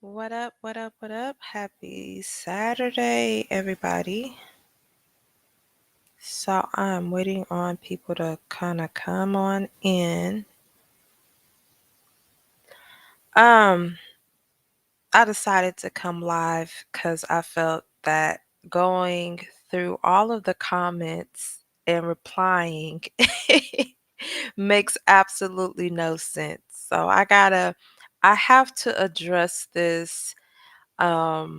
What up, what up, what up? Happy Saturday, everybody. So I'm waiting on people to kind of come on in. Um, I decided to come live because I felt that going through all of the comments and replying makes absolutely no sense. So I have to address this Chrisean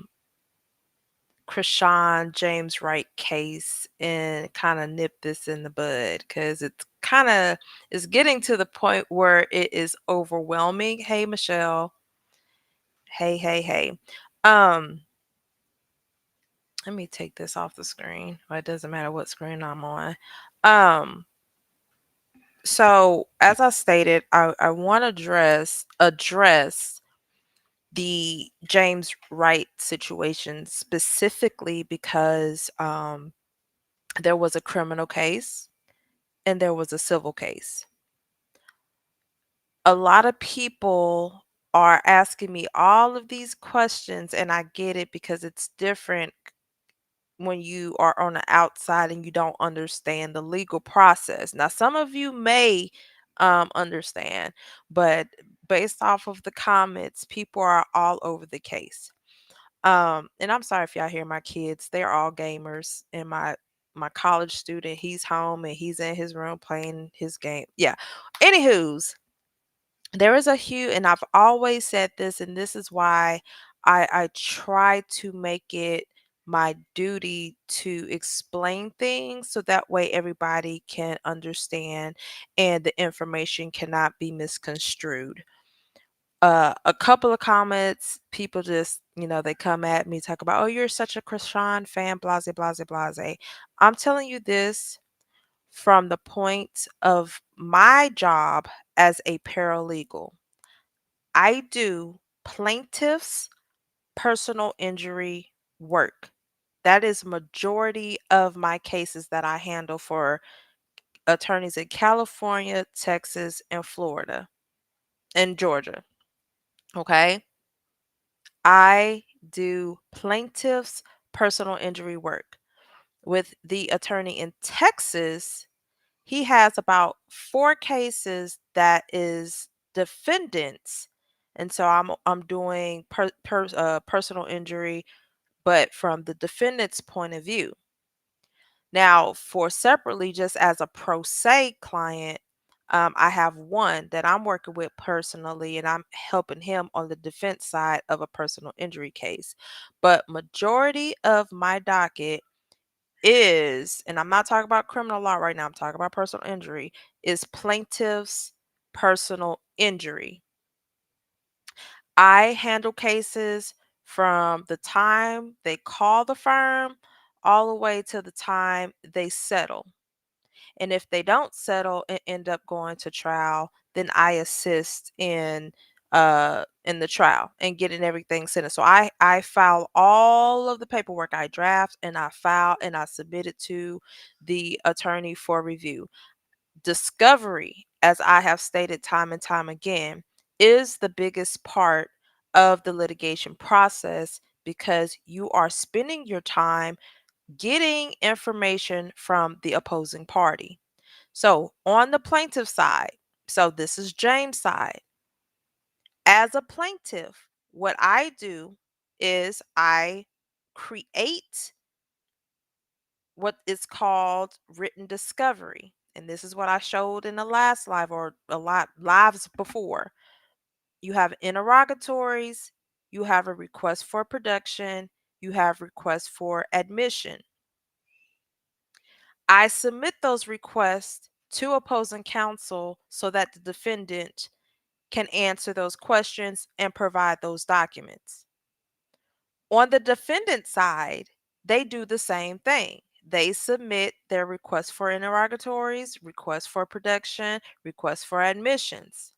James Wright case and kind of nip this in the bud because it's getting to the point where it is overwhelming. Hey Michelle. Hey, hey, hey. Um, Let me take this off the screen. Well, it doesn't matter what screen I'm on. Um, so as I stated, I want to address the James Wright situation specifically because there was a criminal case and there was a civil case. A lot of people are asking me all of these questions, and I get it because it's different when you are on the outside and you don't understand the legal process. Now, some of you may understand, but based off of the comments, people are all over the case. And I'm sorry if y'all hear my kids. They're all gamers. And my college student, he's home and he's in his room playing his game. Yeah. Anywho's, there is a huge, and I've always said this, and this is why I try to make it my duty to explain things so that way everybody can understand and the information cannot be misconstrued. A couple of comments, people just, they come at me, talk about, oh, you're such a Chrisean fan, blase, blase, blase. I'm telling you this from the point of my job as a paralegal. I do plaintiff's personal injury work. That is majority of my cases that I handle for attorneys in California, Texas, and Florida, and Georgia. Okay? I do plaintiff's personal injury work. With the attorney in Texas, he has about 4 cases that is defendants. And so I'm doing personal injury, but from the defendant's point of view. Now, for separately, just as a pro se client, I have one that I'm working with personally, and I'm helping him on the defense side of a personal injury case. But majority of my docket is, and I'm not talking about criminal law right now, I'm talking about personal injury, is plaintiff's personal injury. I handle cases from the time they call the firm all the way to the time they settle. And if they don't settle and end up going to trial, then I assist in the trial and getting everything sent. So I file all of the paperwork. I draft and I file and I submit it to the attorney for review. Discovery, as I have stated time and time again, is the biggest part of the litigation process because you are spending your time getting information from the opposing party. So, on the plaintiff side, so this is James' side. As a plaintiff, what I do is I create what is called written discovery. And this is what I showed in the last live or a lot lives before. You have interrogatories, you have a request for production, you have requests for admission. I submit those requests to opposing counsel so that the defendant can answer those questions and provide those documents. On the defendant side, they do the same thing. They submit their request for interrogatories, request for production, request for admissions.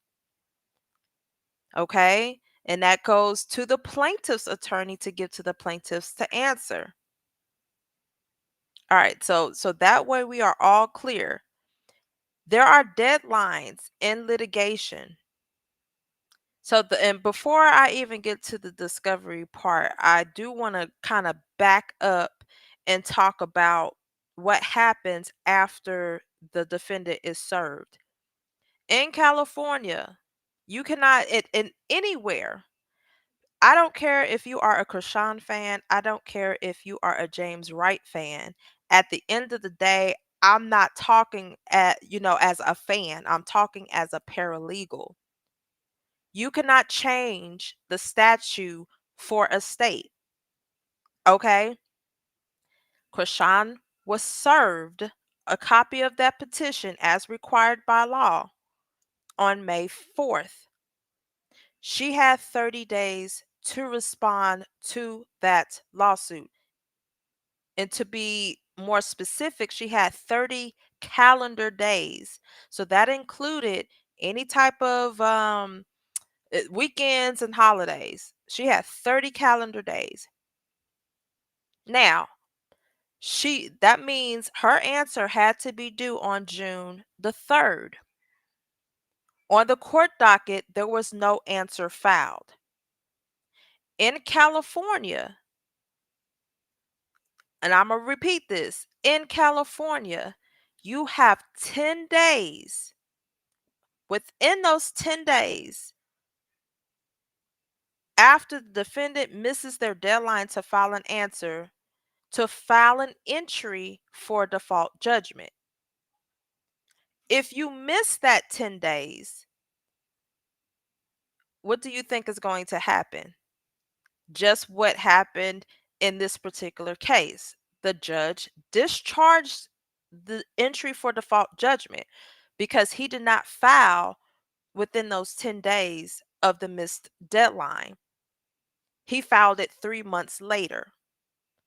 Okay? And that goes to the plaintiff's attorney to give to the plaintiffs to answer. All right, so that way we are all clear. There are deadlines in litigation. And before I even get to the discovery part, I do want to kind of back up and talk about what happens after the defendant is served. In California, you cannot in anywhere. I don't care if you are a Chrisean fan. I don't care if you are a James Wright fan. At the end of the day, I'm not talking as a fan. I'm talking as a paralegal. You cannot change the statute for a state. Okay? Chrisean was served a copy of that petition as required by law on May 4th. She had 30 days to respond to that lawsuit. And to be more specific, she had 30 calendar days. So that included any type of weekends and holidays. She had 30 calendar days. Now, that means her answer had to be due on June the 3rd. On the court docket, there was no answer filed. In California, and I'm going to repeat this, in California, you have 10 days. Within those 10 days, after the defendant misses their deadline to file an answer, to file an entry for default judgment. If you miss that 10 days, what do you think is going to happen? Just what happened in this particular case. The judge discharged the entry for default judgment because he did not file within those 10 days of the missed deadline. He filed it 3 months later.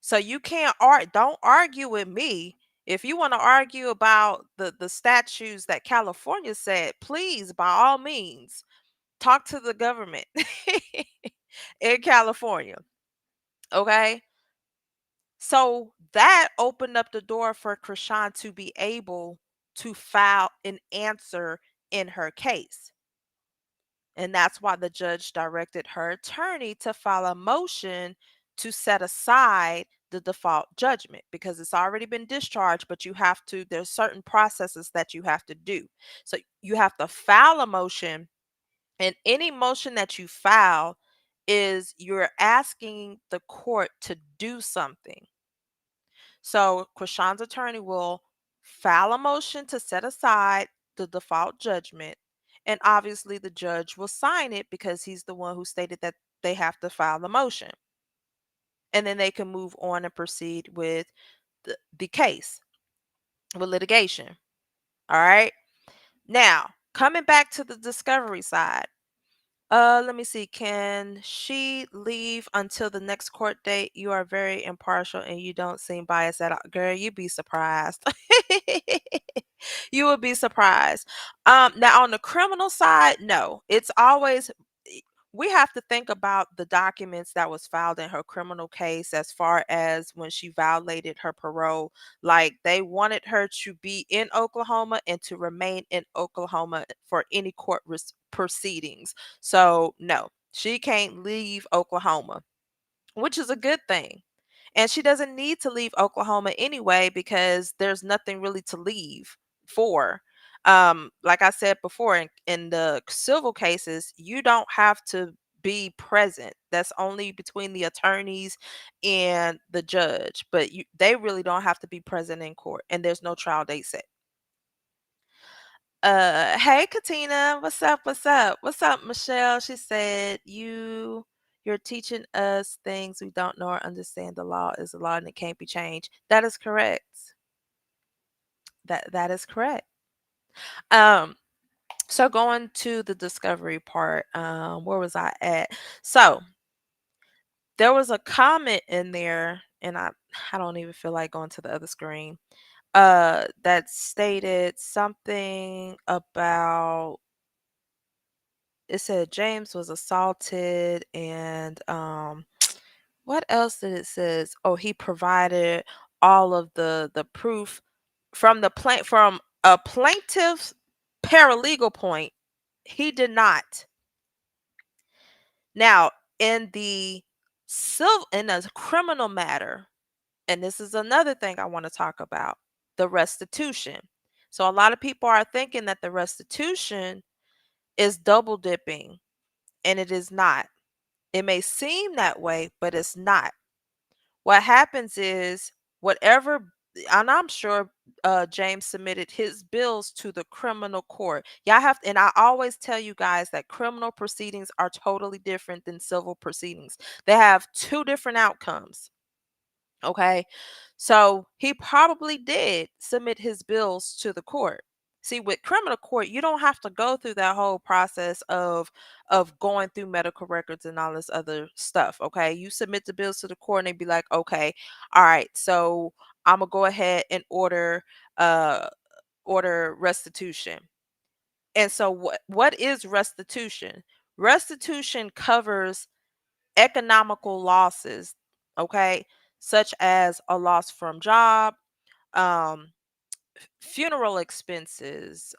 So you can't don't argue with me. If you want to argue about the statutes that California said, please, by all means, talk to the government in California. Okay? So that opened up the door for Chrisean to be able to file an answer in her case. And that's why the judge directed her attorney to file a motion to set aside the default judgment because it's already been discharged, but there's certain processes that you have to do. So you have to file a motion, and any motion that you file is you're asking the court to do something. So Chrisean's attorney will file a motion to set aside the default judgment. And obviously, the judge will sign it because he's the one who stated that they have to file the motion. And then they can move on and proceed with the case, with litigation. All right. Now, coming back to the discovery side. Let me see. Can she leave until the next court date? You are very impartial and you don't seem biased at all. Girl, you'd be surprised. You would be surprised. Now on the criminal side, no. It's always we have to think about the documents that was filed in her criminal case as far as when she violated her parole. Like they wanted her to be in Oklahoma and to remain in Oklahoma for any court proceedings. So no, she can't leave Oklahoma, which is a good thing. And she doesn't need to leave Oklahoma anyway because there's nothing really to leave for. Like I said before, in the civil cases, you don't have to be present. That's only between the attorneys and the judge, but they really don't have to be present in court, and there's no trial date set. Hey Katina, what's up? What's up? What's up, Michelle? She said you're teaching us things we don't know or understand. The law is the law and it can't be changed. That is correct. That is correct. Um, so going to the discovery part, where was I at? So there was a comment in there, and I don't even feel like going to the other screen. That stated something about it said James was assaulted and what else did it says? Oh, he provided all of the proof from from a plaintiff's paralegal point. He did not. Now, in the in a criminal matter, and this is another thing I want to talk about, the restitution. So a lot of people are thinking that the restitution is double dipping, and it is not. It may seem that way, but it's not. What happens is whatever, and I'm sure James submitted his bills to the criminal court. Y'all have, and I always tell you guys that criminal proceedings are totally different than civil proceedings. They have two different outcomes. Okay. So he probably did submit his bills to the court. See, with criminal court, you don't have to go through that whole process of going through medical records and all this other stuff. Okay. You submit the bills to the court and they be like, okay, all right, so I'm gonna go ahead and uh order restitution. And so what is restitution? Restitution covers economical losses, okay, such as a loss from job, um, funeral expenses,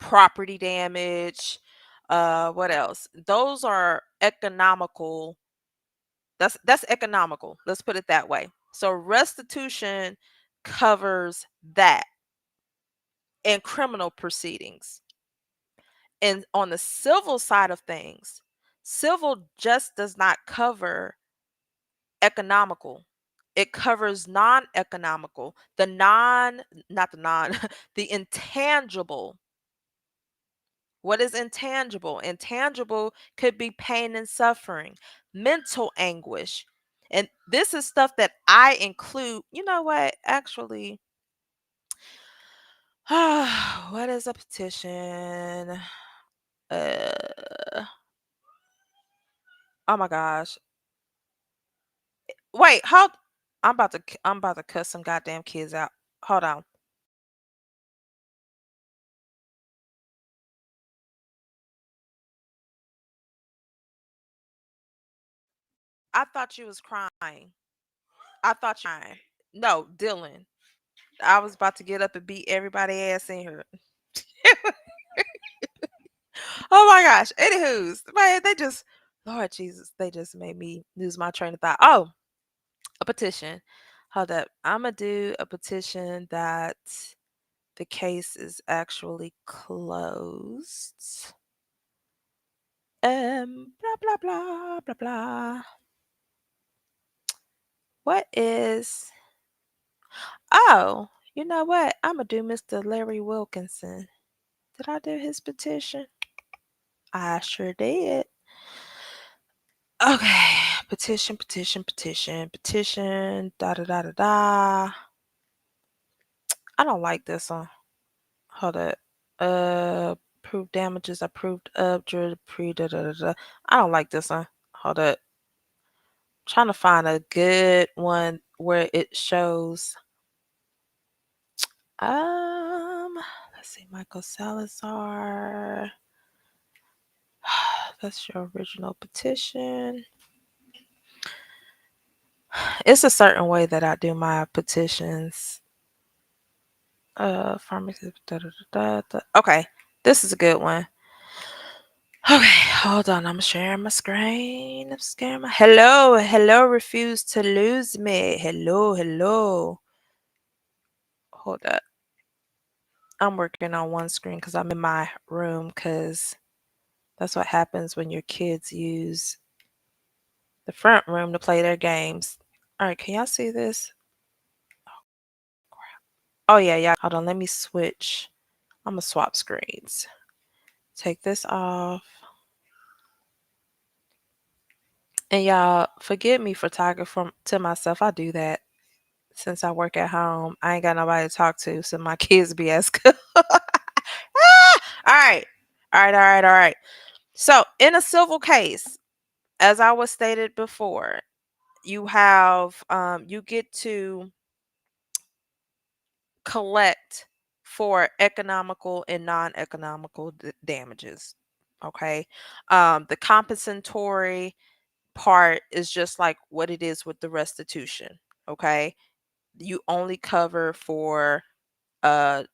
property damage, what else? Those are economical. That's economical. Let's put it that way. So restitution covers that in criminal proceedings. And on the civil side of things, civil just does not cover economical. It covers non-economical, the non, not the non, the intangible. What is intangible? Intangible could be pain and suffering, mental anguish. And this is stuff that I include. You know what? Actually, what is a petition? Uh, oh my gosh. Wait, hold. I'm about to cuss some goddamn kids out. Hold on. I thought you was crying. I thought you were crying. No, Dylan. I was about to get up and beat everybody ass in here. Oh my gosh. Anywho's, man, they just, Lord Jesus, they just made me lose my train of thought. Oh, a petition. Hold up. I'm going to do a petition that the case is actually closed. Blah, blah, blah, blah, blah. What is, oh, you know what? I'm going to do Mr. Larry Wilkinson. Did I do his petition? I sure did. Okay. Petition, petition, petition, petition, da da da da da. I don't like this one. Hold up. Proof damages approved up pre da da da da. I don't like this one. Hold up. Trying to find a good one where it shows. Um, let's see, Michael Salazar. That's your original petition. It's a certain way that I do my petitions. Pharmacy. Okay, this is a good one. Okay, hold on. I'm sharing my screen. I'm scaring my. Hello, hello. Refuse to lose me. Hello, hello. Hold up. I'm working on one screen because I'm in my room because that's what happens when your kids use the front room to play their games. All right, can y'all see this? Oh yeah, yeah. Hold on, let me switch. I'm gonna swap screens. Take this off. And y'all, forgive me for talking to myself. I do that since I work at home. I ain't got nobody to talk to, so my kids be at school. All right. All right, all right, all right. So, in a civil case, as I was stated before, you have you get to collect for economical and non-economical damages. Okay. The compensatory part is just like what it is with the restitution. Okay. You only cover for uh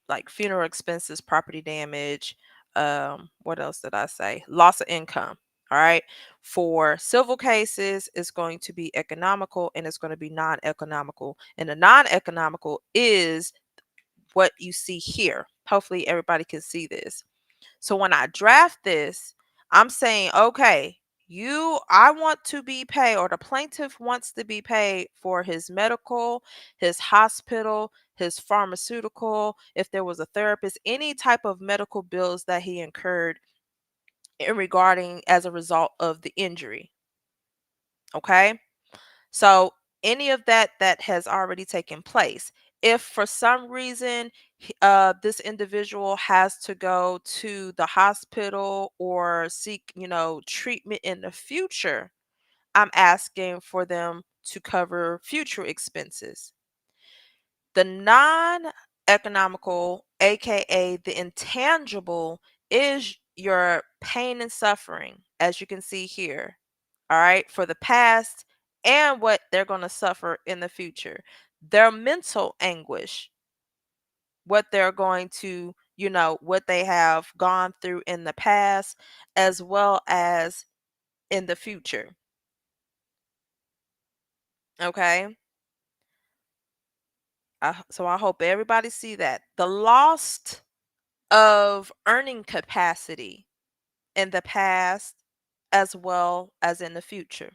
like funeral expenses, property damage, what else did I say? Loss of income. All right. For civil cases, it's going to be economical and it's going to be non-economical. And the non-economical is what you see here. Hopefully everybody can see this. So when I draft this, I'm saying, okay, I want to be paid, or the plaintiff wants to be paid for his medical, his hospital, his pharmaceutical, if there was a therapist, any type of medical bills that he incurred in regarding as a result of the injury. Okay. So any of that has already taken place. If for some reason this individual has to go to the hospital or seek, treatment in the future, I'm asking for them to cover future expenses. The non-economical, aka the intangible, is your pain and suffering, as you can see here. All right, for the past and what they're going to suffer in the future. Their mental anguish, what they're going to, what they have gone through in the past, as well as in the future. Okay. So I hope everybody see that. The loss of earning capacity in the past as well as in the future.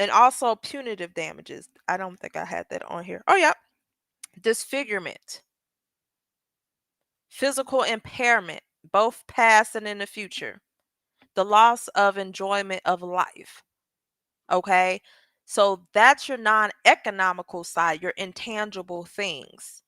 And also punitive damages. I don't think I had that on here. Oh, yeah. Disfigurement, physical impairment, both past and in the future, the loss of enjoyment of life. Okay. So that's your non economical side, your intangible things.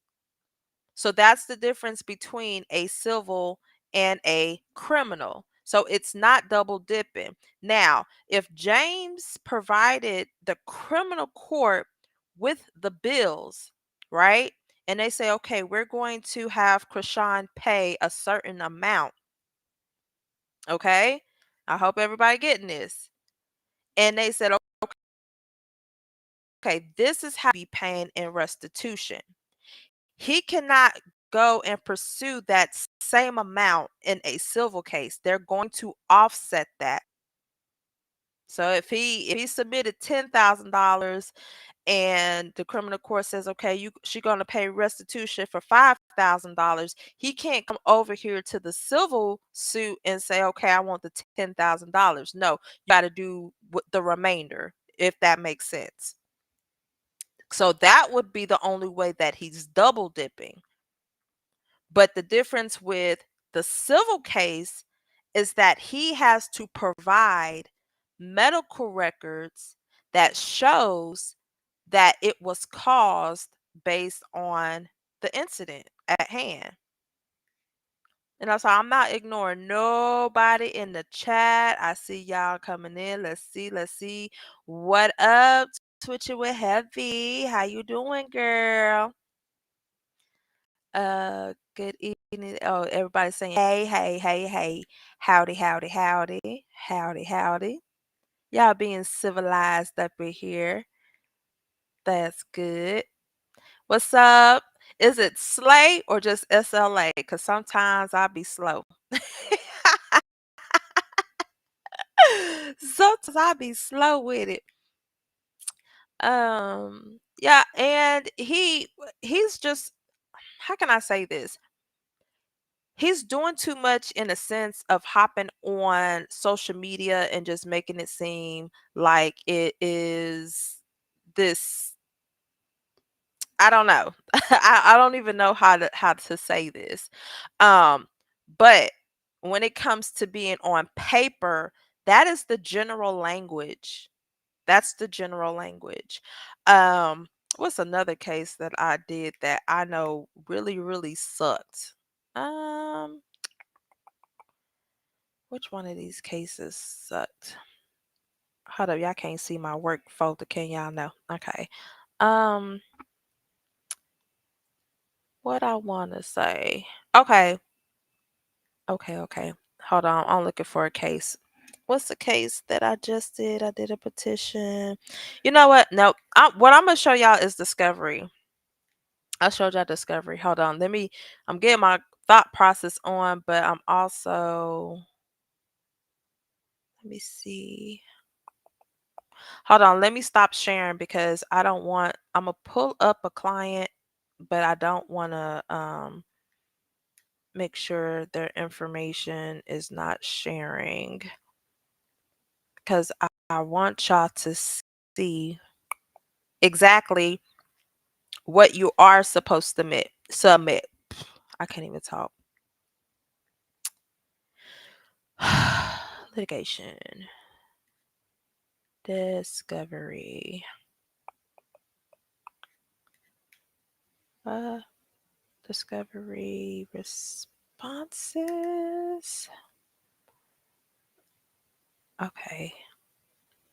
So that's the difference between a civil and a criminal. So it's not double dipping. Now, if James provided the criminal court with the bills, right? And they say, okay, we're going to have Chrisean pay a certain amount. Okay. I hope everybody getting this. And they said, okay, this is how we be paying in restitution. He cannot go and pursue that same amount in a civil case. They're going to offset that. So if he submitted $10,000 and the criminal court says, okay, she's going to pay restitution for $5,000, he can't come over here to the civil suit and say, okay, I want the $10,000. No, you got to do the remainder, if that makes sense. So that would be the only way that he's double dipping. But the difference with the civil case is that he has to provide medical records that shows that it was caused based on the incident at hand. And also, I'm not ignoring nobody in the chat. I see y'all coming in. Let's see. What up, Twitching with Heavy? How you doing, girl? Good evening. Oh, everybody's saying, hey. Howdy, howdy, howdy. Howdy, howdy. Y'all being civilized up in here. That's good. What's up? Is it Slay or just SLA? Because sometimes I'll be slow. Sometimes I'll be slow with it. Yeah, and he's just, how can I say this? He's doing too much in a sense of hopping on social media and just making it seem like it is this. I don't know. I don't even know how to say this. But when it comes to being on paper, that is the general language. That's the general language. Um, what's another case that I did that I know really, really sucked? Um, which one of these cases sucked? Hold up, y'all can't see my work folder, can y'all know? Okay. Um, what I want to say. Okay. Okay. Hold on. I'm looking for a case. What's the case that I just did? I did a petition. You know what? Nope. What I'm gonna show y'all is discovery. I showed y'all discovery. Hold on. I'm getting my thought process on, but I'm also, let me see. Hold on, let me stop sharing because I don't want, I'm gonna pull up a client, but I don't want to make sure their information is not sharing because I want y'all to see exactly what you are supposed to submit. I can't even talk. Litigation. Discovery. Uh, discovery responses. Okay.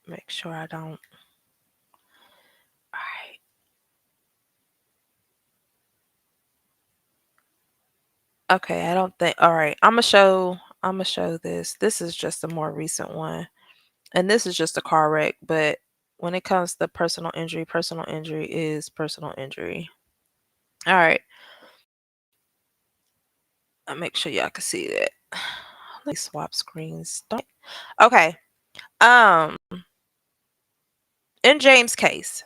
Make sure I don't. All right. Okay, I don't think. All right. I'm gonna show this. This is just a more recent one. And this is just a car wreck, but when it comes to personal injury is personal injury. All right. I'll make sure y'all can see that. Let me swap screens. Okay. Um, in James' case,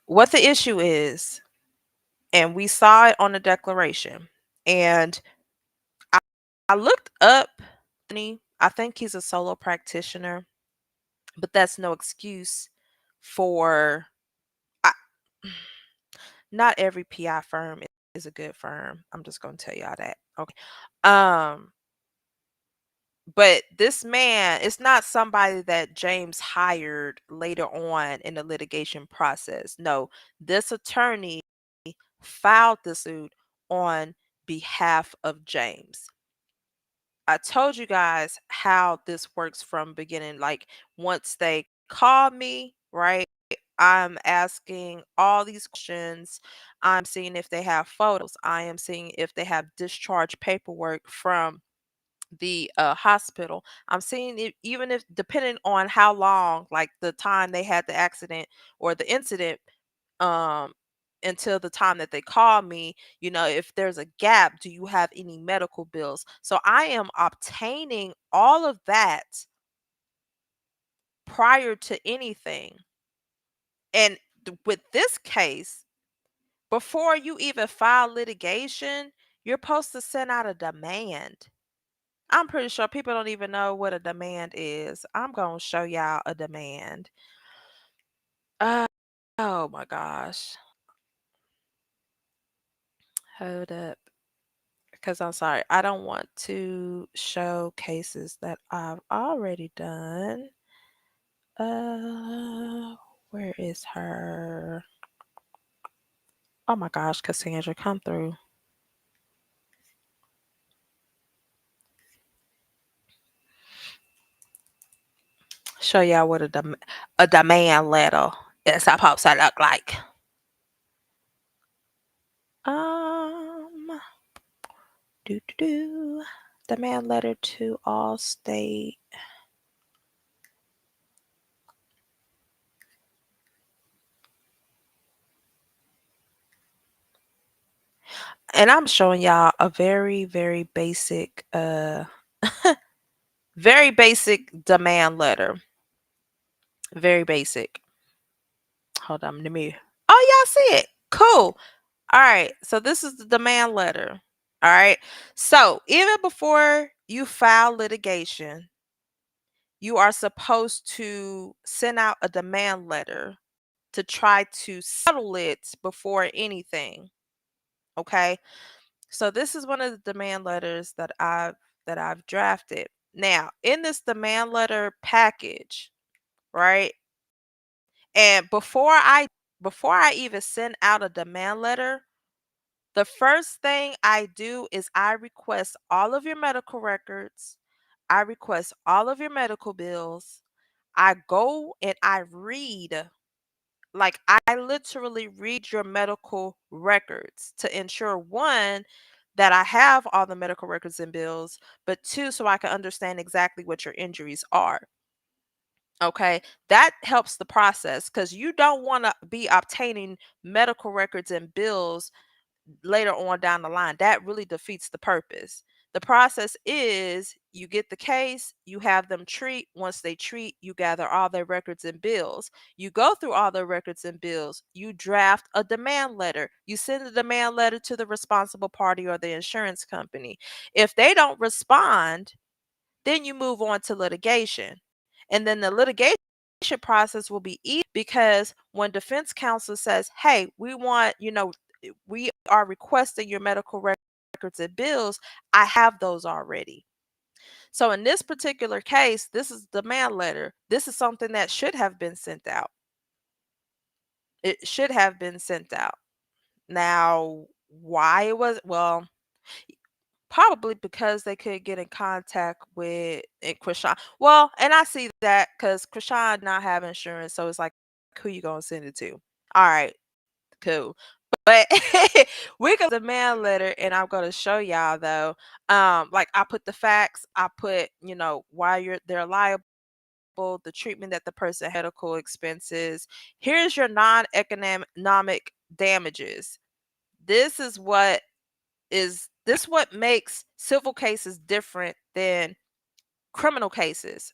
what the issue is, and we saw it on the declaration, and I, I looked up, I think he's a solo practitioner, but that's no excuse for I, not every PI firm is a good firm. I'm just gonna tell y'all that. Okay. Um, but this man is not somebody that James hired later on in the litigation process. No, this attorney filed the suit on behalf of James. I told you guys how this works from beginning. Like once they call me, right? I'm asking all these questions. I'm seeing if they have photos. I am seeing if they have discharge paperwork from the hospital. I'm seeing it, even if depending on how long, like the time they had the accident or the incident, um, until the time that they call me, if there's a gap, do you have any medical bills? So I am obtaining all of that prior to anything. And with this case, before you even file litigation, you're supposed to send out a demand. I'm pretty sure people don't even know what a demand is. I'm going to show y'all a demand. Uh, oh my gosh. Hold up. Because I'm sorry. I don't want to show cases that I've already done. Where is her? Oh my gosh, Cassandra, come through. Show y'all what a demand letter is supposed to look like. Um, demand letter to all state. And I'm showing y'all a very, very basic, very basic demand letter. Very basic. Hold on, let me. Oh, y'all see it? Cool. All right. So this is the demand letter. All right. So even before you file litigation, you are supposed to send out a demand letter to try to settle it before anything. Okay. So this is one of the demand letters that I've drafted. Now, in this demand letter package, right? And before I even send out a demand letter, the first thing I do is I request all of your medical records. I request all of your medical bills. I go and I read, like I literally read your medical records to ensure one, that I have all the medical records and bills, but two, so I can understand exactly what your injuries are. Okay, that helps the process because you don't want to be obtaining medical records and bills later on down the line. That really defeats the purpose. The process is you get the case, you have them treat. Once they treat, you gather all their records and bills. You go through all their records and bills. You draft a demand letter. You send the demand letter to the responsible party or the insurance company. If they don't respond, then you move on to litigation. And then the litigation process will be easy because when defense counsel says, hey, we want, we are requesting your medical records and bills, I have those already. So in this particular case, this is the demand letter. This is something that should have been sent out. It should have been sent out. Now, why it was, well, probably because they could get in contact with Chrisean. Well, and I see that because Chrisean not have insurance, so it's like, who you gonna send it to? All right, cool. But we got the demand letter, and I'm gonna show y'all though. Like I put the facts, I put, why they're liable, the treatment that the person had, medical expenses. Here's your non-economic damages. This is what makes civil cases different than criminal cases.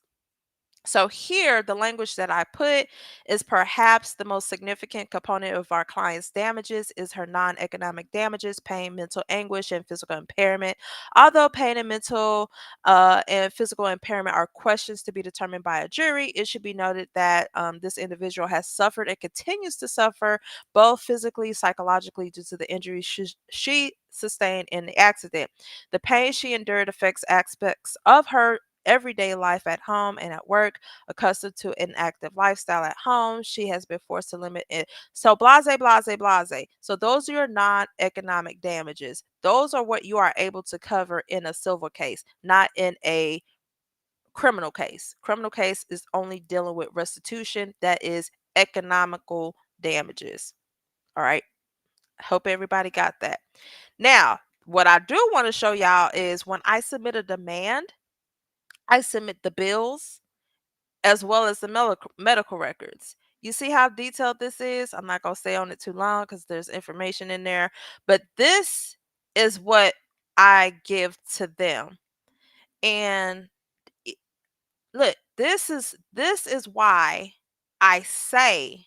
So here, the language that I put is perhaps the most significant component of our client's damages is her non-economic damages, pain, mental anguish, and physical impairment. Although pain and mental and physical impairment are questions to be determined by a jury, it should be noted that this individual has suffered and continues to suffer both physically, psychologically due to the injuries she sustained in the accident. The pain she endured affects aspects of her everyday life at home and at work. Accustomed to an active lifestyle at home, she has been forced to limit it. So blase, blase, blase. So those are your non-economic damages. Those are what you are able to cover in a civil case, not in a criminal case. Criminal case is only dealing with restitution. That is economical damages. All right. Hope everybody got that. Now, what I do want to show y'all is when I submit a demand, I submit the bills as well as the medical records. You see how detailed this is? I'm not going to stay on it too long because there's information in there. But this is what I give to them. And look, this is why I say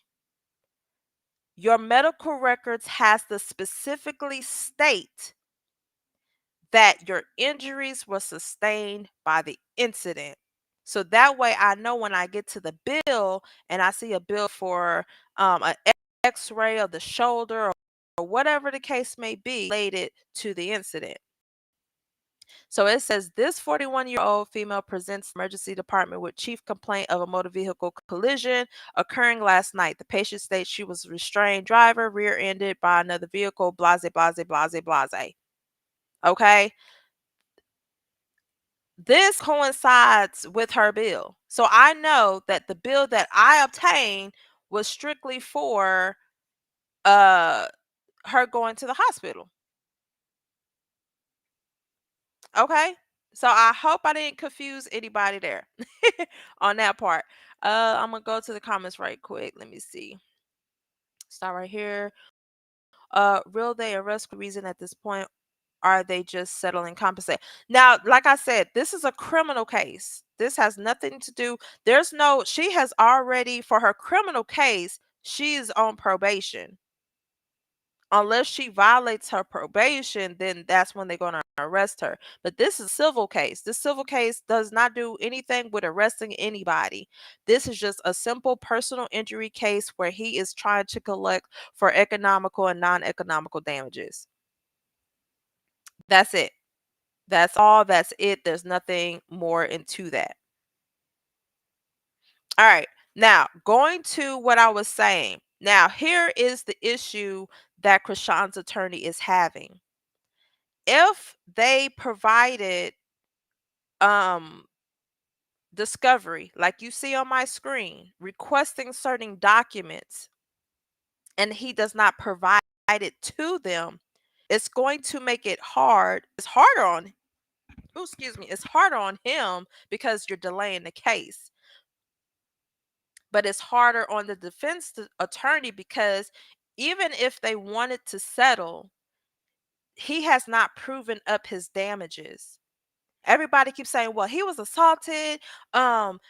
your medical records has to specifically state that your injuries were sustained by the incident. So that way I know when I get to the bill and I see a bill for an x-ray of the shoulder or whatever the case may be related to the incident. So it says this 41-year-old female presents emergency department with chief complaint of a motor vehicle collision occurring last night. The patient states she was restrained driver rear-ended by another vehicle, blase, blase, blase, blase. Okay? This coincides with her bill. So I know that the bill that I obtained was strictly for uh her going to the hospital. Okay? So I hope I didn't confuse anybody there on that part. I'm gonna go to the comments right quick. Let me see. Start right here. Real they arrest for reason at this point? Are they just settling compensate? Now, like I said, this is a criminal case. This has nothing to do. She has already, for her criminal case, she is on probation. Unless she violates her probation, then that's when they're going to arrest her. But this is a civil case. This civil case does not do anything with arresting anybody. This is just a simple personal injury case where he is trying to collect for economical and non-economical damages. That's it. That's all. That's it. There's nothing more into that. All right. Now, going to what I was saying. Now, here is the issue that Chrisean's attorney is having. If they provided discovery, like you see on my screen, requesting certain documents, and he does not provide it to them, it's going to make it hard. It's harder on it's harder on him because you're delaying the case. But it's harder on the defense attorney because even if they wanted to settle, he has not proven up his damages. Everybody keeps saying, well, he was assaulted. Um,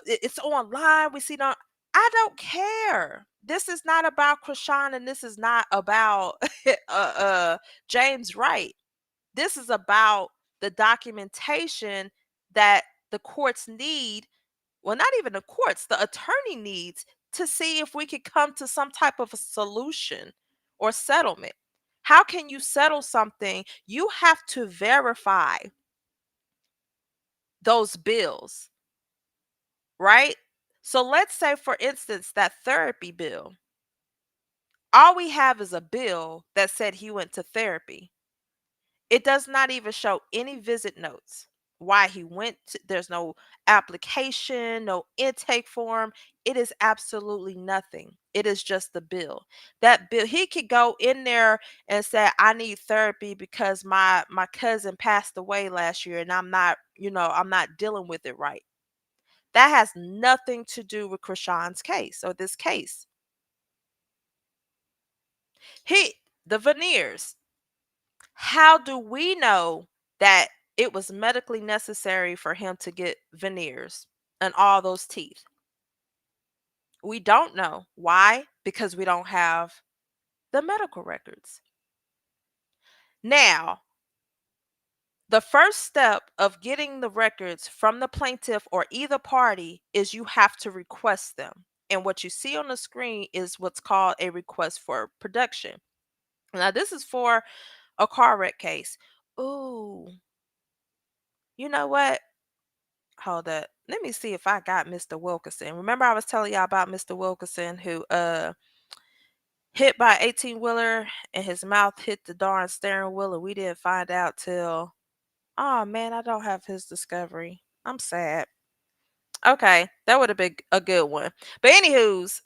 it's online. We see it on. I don't care. This is not about Chrisean, and this is not about James Wright. This is about the documentation that the courts need. Well, not even the courts, the attorney needs to see if we could come to some type of a solution or settlement. How can you settle something? You have to verify those bills, right? So let's say, for instance, that therapy bill. All we have is a bill that said he went to therapy. It does not even show any visit notes. Why he went there's no application, no intake form. It is absolutely nothing. It is just the bill. That bill, he could go in there and say, I need therapy because my cousin passed away last year and I'm not dealing with it right. That has nothing to do with Chrisean's case or this case. He the veneers. How do we know that it was medically necessary for him to get veneers and all those teeth? We don't know. Why? Because we don't have the medical records. Now, the first step of getting the records from the plaintiff or either party is you have to request them. And what you see on the screen is what's called a request for production. Now, this is for a car wreck case. Ooh, you know what? Hold up. Let me see if I got Mr. Wilkerson. Remember I was telling y'all about Mr. Wilkerson who hit by 18 wheeler and his mouth hit the darn steering wheel and we didn't find out till, oh man, I don't have his discovery. I'm sad. Okay, that would have been a good one. But anywho's,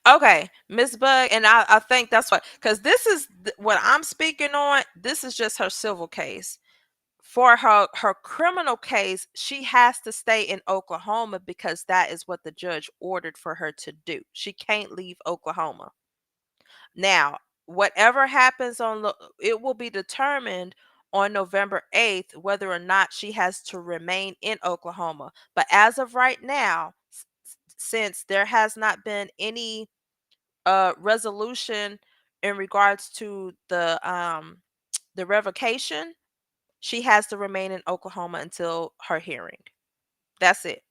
okay, Miss Bug, and I think that's what, because this is what I'm speaking on. This is just her civil case. For her criminal case, she has to stay in Oklahoma because that is what the judge ordered for her to do. She can't leave Oklahoma. Now, whatever happens it will be determined on November 8th whether or not she has to remain in Oklahoma. But as of right now, since there has not been any resolution in regards to the revocation, she has to remain in Oklahoma until her hearing. That's it.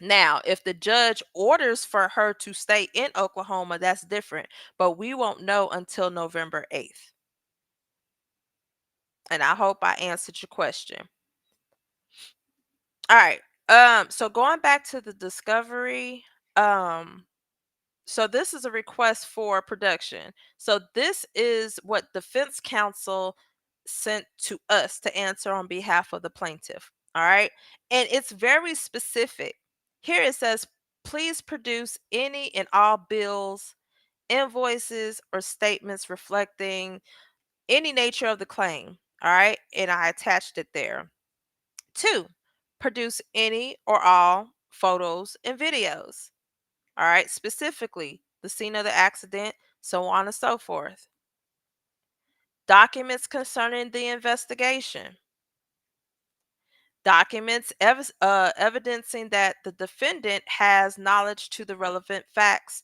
Now, if the judge orders for her to stay in Oklahoma, that's different, but we won't know until November 8th. And I hope I answered your question. All right. So going back to the discovery, um so this is a request for production. So this is what defense counsel sent to us to answer on behalf of the plaintiff. All right. And it's very specific. Here it says, please produce any and all bills, invoices, or statements reflecting any nature of the claim. All right. And I attached it there. Two, produce any or all photos and videos. All right, specifically the scene of the accident, so on and so forth. Documents concerning the investigation. Documents evidencing that the defendant has knowledge to the relevant facts,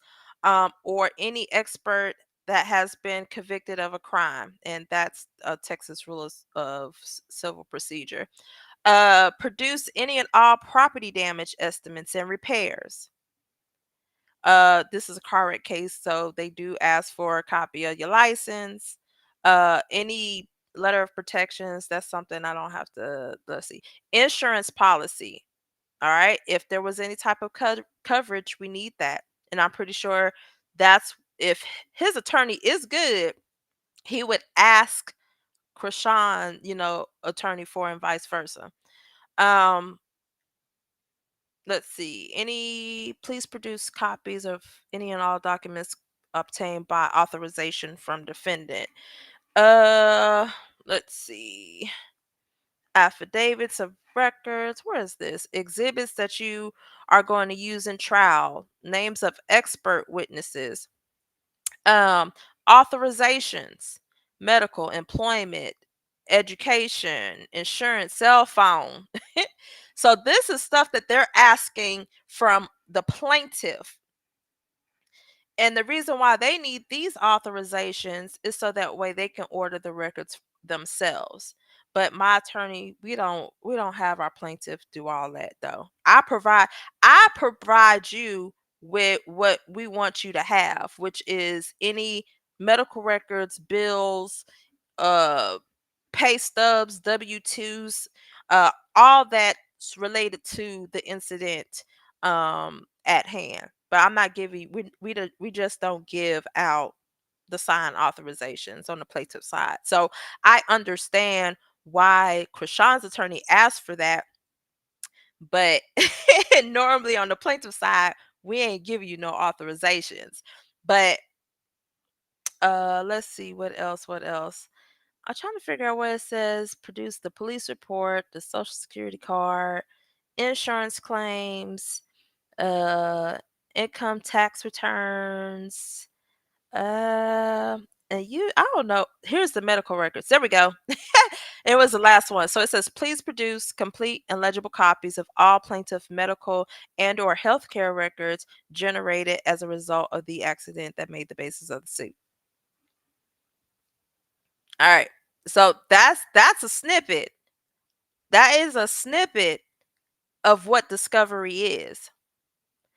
or any expert that has been convicted of a crime. And that's Texas Rules of Civil Procedure. Produce any and all property damage estimates and repairs. This is a car wreck case, so they do ask for a copy of your license, any letter of protections. That's something I don't have to, let's see, insurance policy. All right, if there was any type of coverage, we need that. And I'm pretty sure that's if his attorney is good, he would ask Chrisean, attorney for, and vice versa. um let's see. Please produce copies of any and all documents obtained by authorization from defendant. Uh, let's see. Affidavits of records. Where is this? Exhibits that you are going to use in trial. Names of expert witnesses. Um, Authorizations, medical, employment, education, insurance, cell phone. So this is stuff that they're asking from the plaintiff. And the reason why they need these authorizations is so that way they can order the records themselves. But my attorney, we don't have our plaintiff do all that though. I provide you with what we want you to have, which is any medical records, bills, uh pay stubs, W-2s, all that's related to the incident at hand. But I'm not giving we just don't give out the signed authorizations on the plaintiff side. So I understand why Chrisean's attorney asked for that, but normally on the plaintiff side, we ain't giving you no authorizations. But let's see what else. I'm trying to figure out where it says produce the police report, the social security card, insurance claims, uh, income tax returns, uh, and I don't know. Here's the medical records. There we go. It was the last one. So it says, please produce complete and legible copies of all plaintiff medical and/or healthcare records generated as a result of the accident that made the basis of the suit. All right. So that's a snippet. That is a snippet of what discovery is.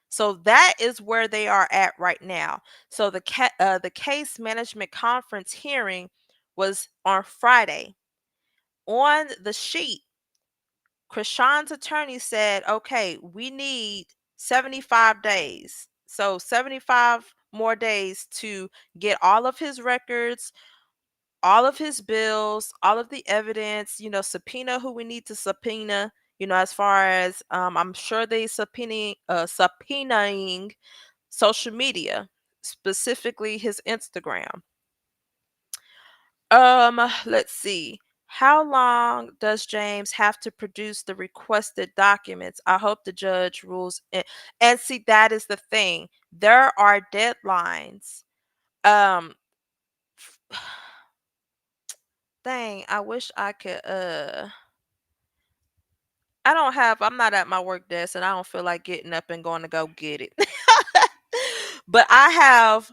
So that is where they are at right now. So the case management conference hearing was on Friday. On the sheet, Chrisean's attorney said, "Okay, we need 75 days. So 75 more days to get all of his records, all of his bills, all of the evidence, subpoena who we need to subpoena, as far as I'm sure they subpoenaing social media, specifically his Instagram. Let's see. How long does James have to produce the requested documents? I hope the judge rules it. And see, that is the thing. There are deadlines. Um Dang, I wish I could I'm not at my work desk and I don't feel like getting up and going to go get it. But I have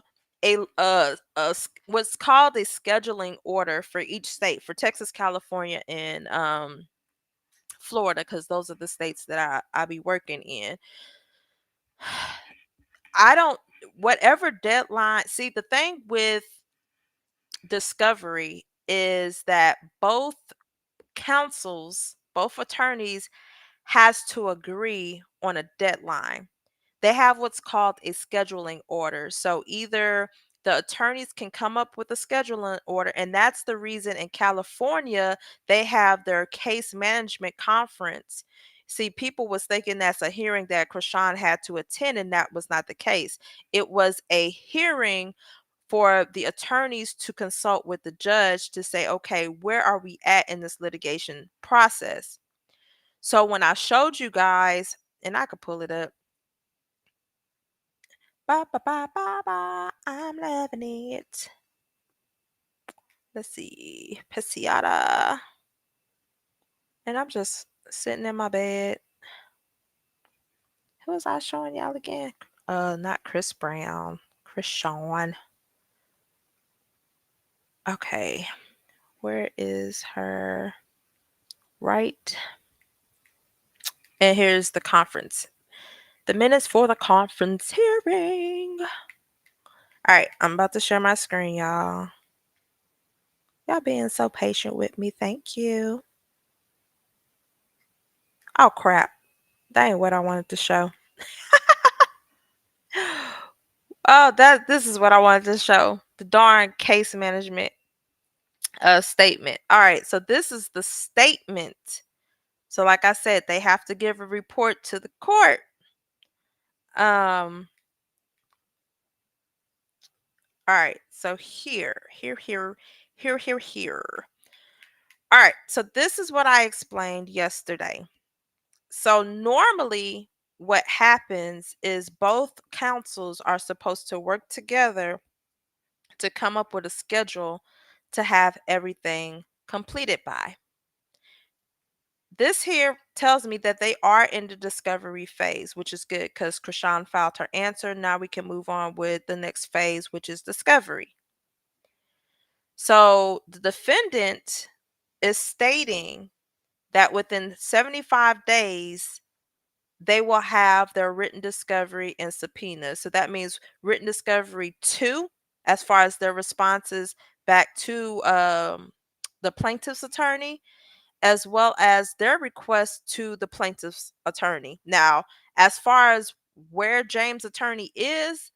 what's called a scheduling order for each state, for Texas, California, and Florida, because those are the states that I be working in. I don't Whatever deadline. See, the thing with discovery is that both attorneys has to agree on a deadline. They have what's called a scheduling order. So either the attorneys can come up with a scheduling order, and that's the reason in California they have their case management conference. See, people was thinking that's a hearing that Chrisean had to attend, and that was not the case. It was a hearing for the attorneys to consult with the judge to say, okay, where are we at in this litigation process? So when I showed you guys, and I could pull it up. Ba ba ba ba ba. I'm loving it. Let's see. Pesiata. And I'm just sitting in my bed. Who was I showing y'all again? Not Chris Brown. Chrisean. Okay. Where is her? Right. And here's the conference. The minutes for the conference hearing. All right, I'm about to share my screen, y'all. Y'all being so patient with me. Thank you. Oh, crap. That ain't what I wanted to show. Oh, this is what I wanted to show. The darn case management statement. All right, so this is the statement. So like I said, they have to give a report to the court. All right, so here. All right, so this is what I explained yesterday. So normally what happens is both counsels are supposed to work together to come up with a schedule to have everything completed by. This here tells me that they are in the discovery phase, which is good because Chrisean filed her answer. Now we can move on with the next phase, which is discovery. So the defendant is stating that within 75 days, they will have their written discovery and subpoenas. So that means written discovery 2, as far as their responses back to the plaintiff's attorney, as well as their request to the plaintiff's attorney. Now, as far as where James' attorney is,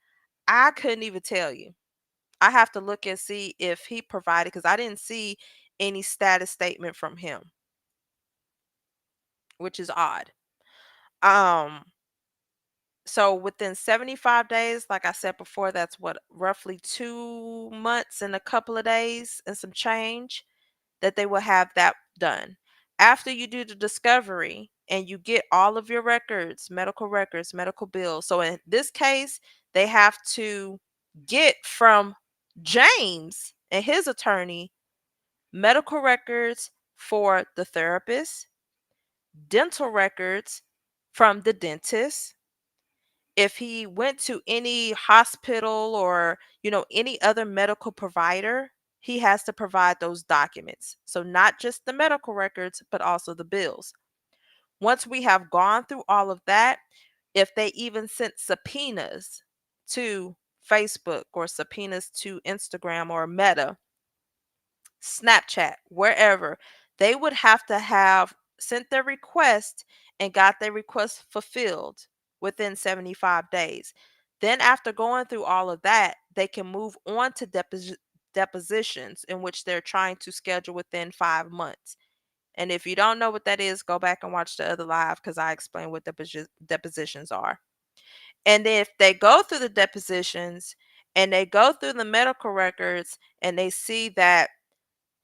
I couldn't even tell you. I have to look and see if he provided, because I didn't see any status statement from him, which is odd. Um, so within 75 days, like I said before, that's what, roughly 2 months and a couple of days and some change, that they will have that done. After you do the discovery and you get all of your records, medical bills. So in this case, they have to get from James and his attorney medical records for the therapist, dental records from the dentist. If he went to any hospital or, any other medical provider, he has to provide those documents. So not just the medical records, but also the bills. Once we have gone through all of that, if they even sent subpoenas to Facebook or subpoenas to Instagram or Meta, Snapchat, wherever, they would have to have sent their request and got their request fulfilled within 75 days. Then, after going through all of that, they can move on to depositions, in which they're trying to schedule within 5 months. And if you don't know what that is, go back and watch the other live, because I explain what depositions are. And if they go through the depositions and they go through the medical records and they see that,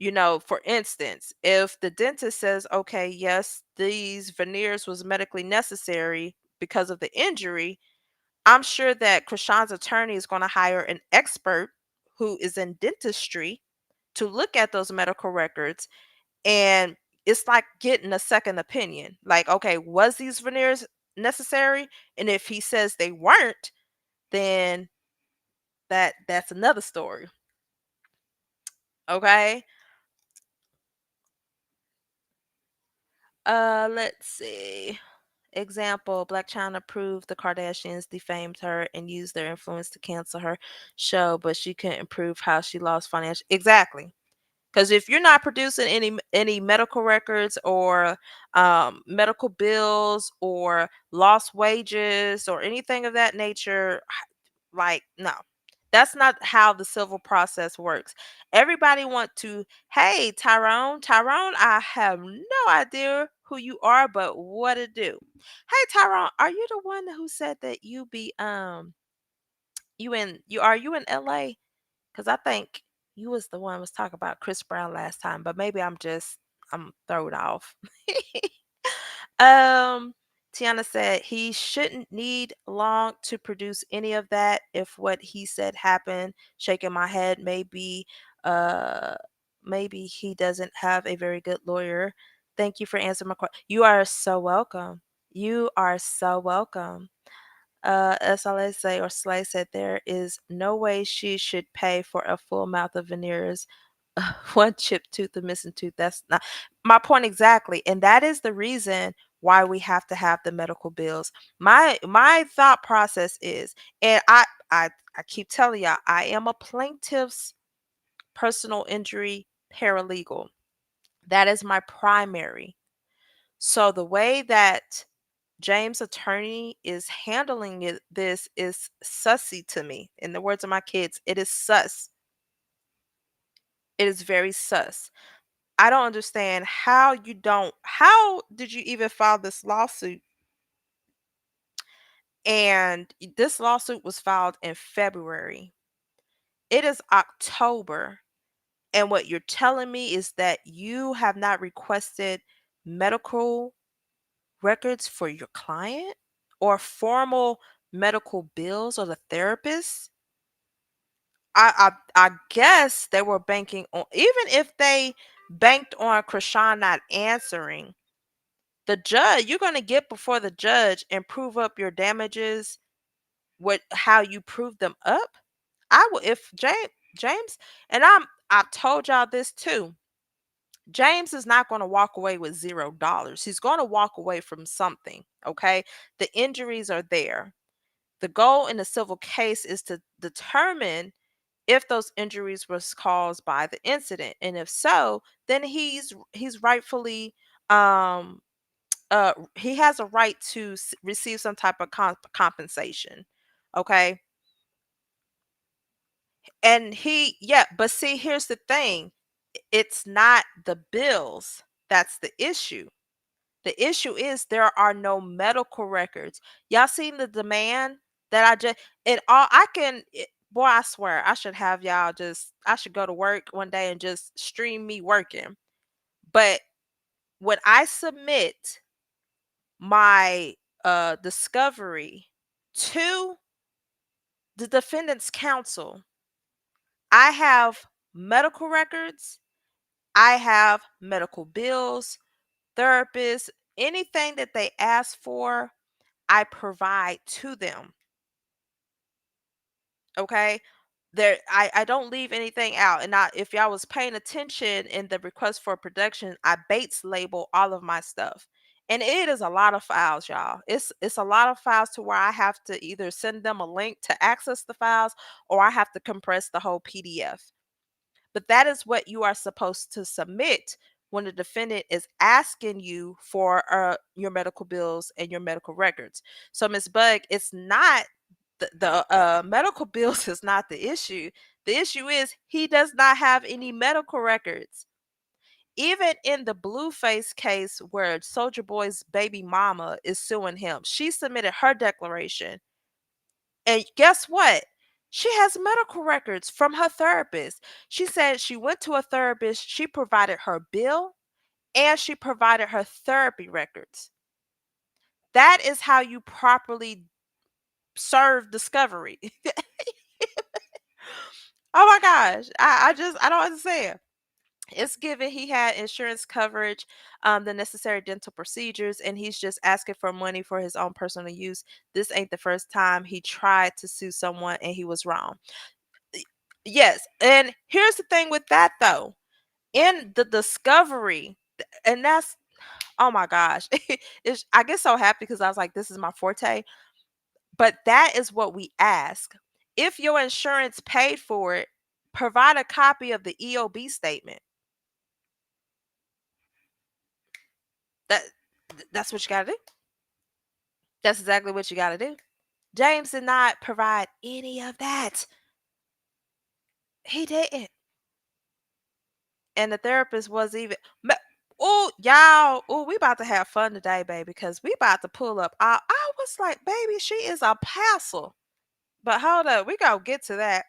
for instance, if the dentist says, okay, yes, these veneers was medically necessary because of the injury, I'm sure that Chrisean's attorney is going to hire an expert who is in dentistry to look at those medical records. And it's like getting a second opinion. Like, okay, was these veneers necessary? And if he says they weren't, then that's another story. Okay. Let's see. Example, Black China proved the Kardashians defamed her and used their influence to cancel her show, but she couldn't prove how she lost financial. Exactly. Because if you're not producing any medical records or medical bills or lost wages or anything of that nature, like, no, that's not how the civil process works. Everybody want to, hey, Tyrone, I have no idea who you are, but what to do. Hey, Tyrone, are you the one who said that you in LA? Because I think you was the one who was talking about Chris Brown last time, but maybe I'm thrown off. Um, Tiana said he shouldn't need long to produce any of that if what he said happened. Shaking my head, uh maybe he doesn't have a very good lawyer. Thank you for answering my question. You are so welcome. You are so welcome. SLA say or Slay said there is no way she should pay for a full mouth of veneers. One chipped tooth, a missing tooth. That's not my point exactly. And that is the reason why we have to have the medical bills. My thought process is, and I keep telling y'all, I am a plaintiff's personal injury paralegal. That is my primary. So the way that James' attorney is handling this is sussy to me. In the words of my kids, it is sus. It is very sus. I don't understand how did you even file this lawsuit? And this lawsuit was filed in February. It is October. And what you're telling me is that you have not requested medical records for your client or formal medical bills or the therapist? I guess they were banking on, even if they banked on Chrisean not answering, the judge, you're going to get before the judge and prove up your damages, what how you prove them up. I will, if James, and I've told y'all this too. James is not going to walk away with $0. He's going to walk away from something, okay? The injuries are there. The goal in a civil case is to determine if those injuries was caused by the incident, and if so, then he's rightfully, um he has a right to receive some type of compensation, okay? And yeah, but see, here's the thing, it's not the bills that's the issue. The issue is there are no medical records. Y'all seen the demand that I just, and all I can, boy, I swear I should have y'all just, I should go to work one day and just stream me working. But when I submit my discovery to the defendant's counsel, I have medical records, I have medical bills, therapists, anything that they ask for, I provide to them. Okay. I don't leave anything out. And if y'all was paying attention in the request for production, I Bates label all of my stuff. And it is a lot of files, y'all. It's a lot of files to where I have to either send them a link to access the files, or I have to compress the whole PDF. But that is what you are supposed to submit when the defendant is asking you for your medical bills and your medical records. So, Miss Bug, it's not the medical bills is not the issue. The issue is he does not have any medical records. Even in the Blueface case where Soldier Boy's baby mama is suing him, she submitted her declaration. And guess what? She has medical records from her therapist. She said she went to a therapist, she provided her bill, and she provided her therapy records. That is how you properly serve discovery. Oh my gosh. I don't understand. It's given he had insurance coverage, the necessary dental procedures, and he's just asking for money for his own personal use. This ain't the first time he tried to sue someone and he was wrong. Yes, and here's the thing with that though. In the discovery, and that's, oh my gosh. It's, I get so happy because I was like, this is my forte. But that is what we ask. If your insurance paid for it, provide a copy of the EOB statement. That that's what you gotta do. That's exactly what you gotta do. James did not provide any of that. He didn't. And the therapist was even, oh, y'all, oh, we about to have fun today, baby, because we about to pull up. I was like, baby, she is a passer. But hold up, we gonna get to that.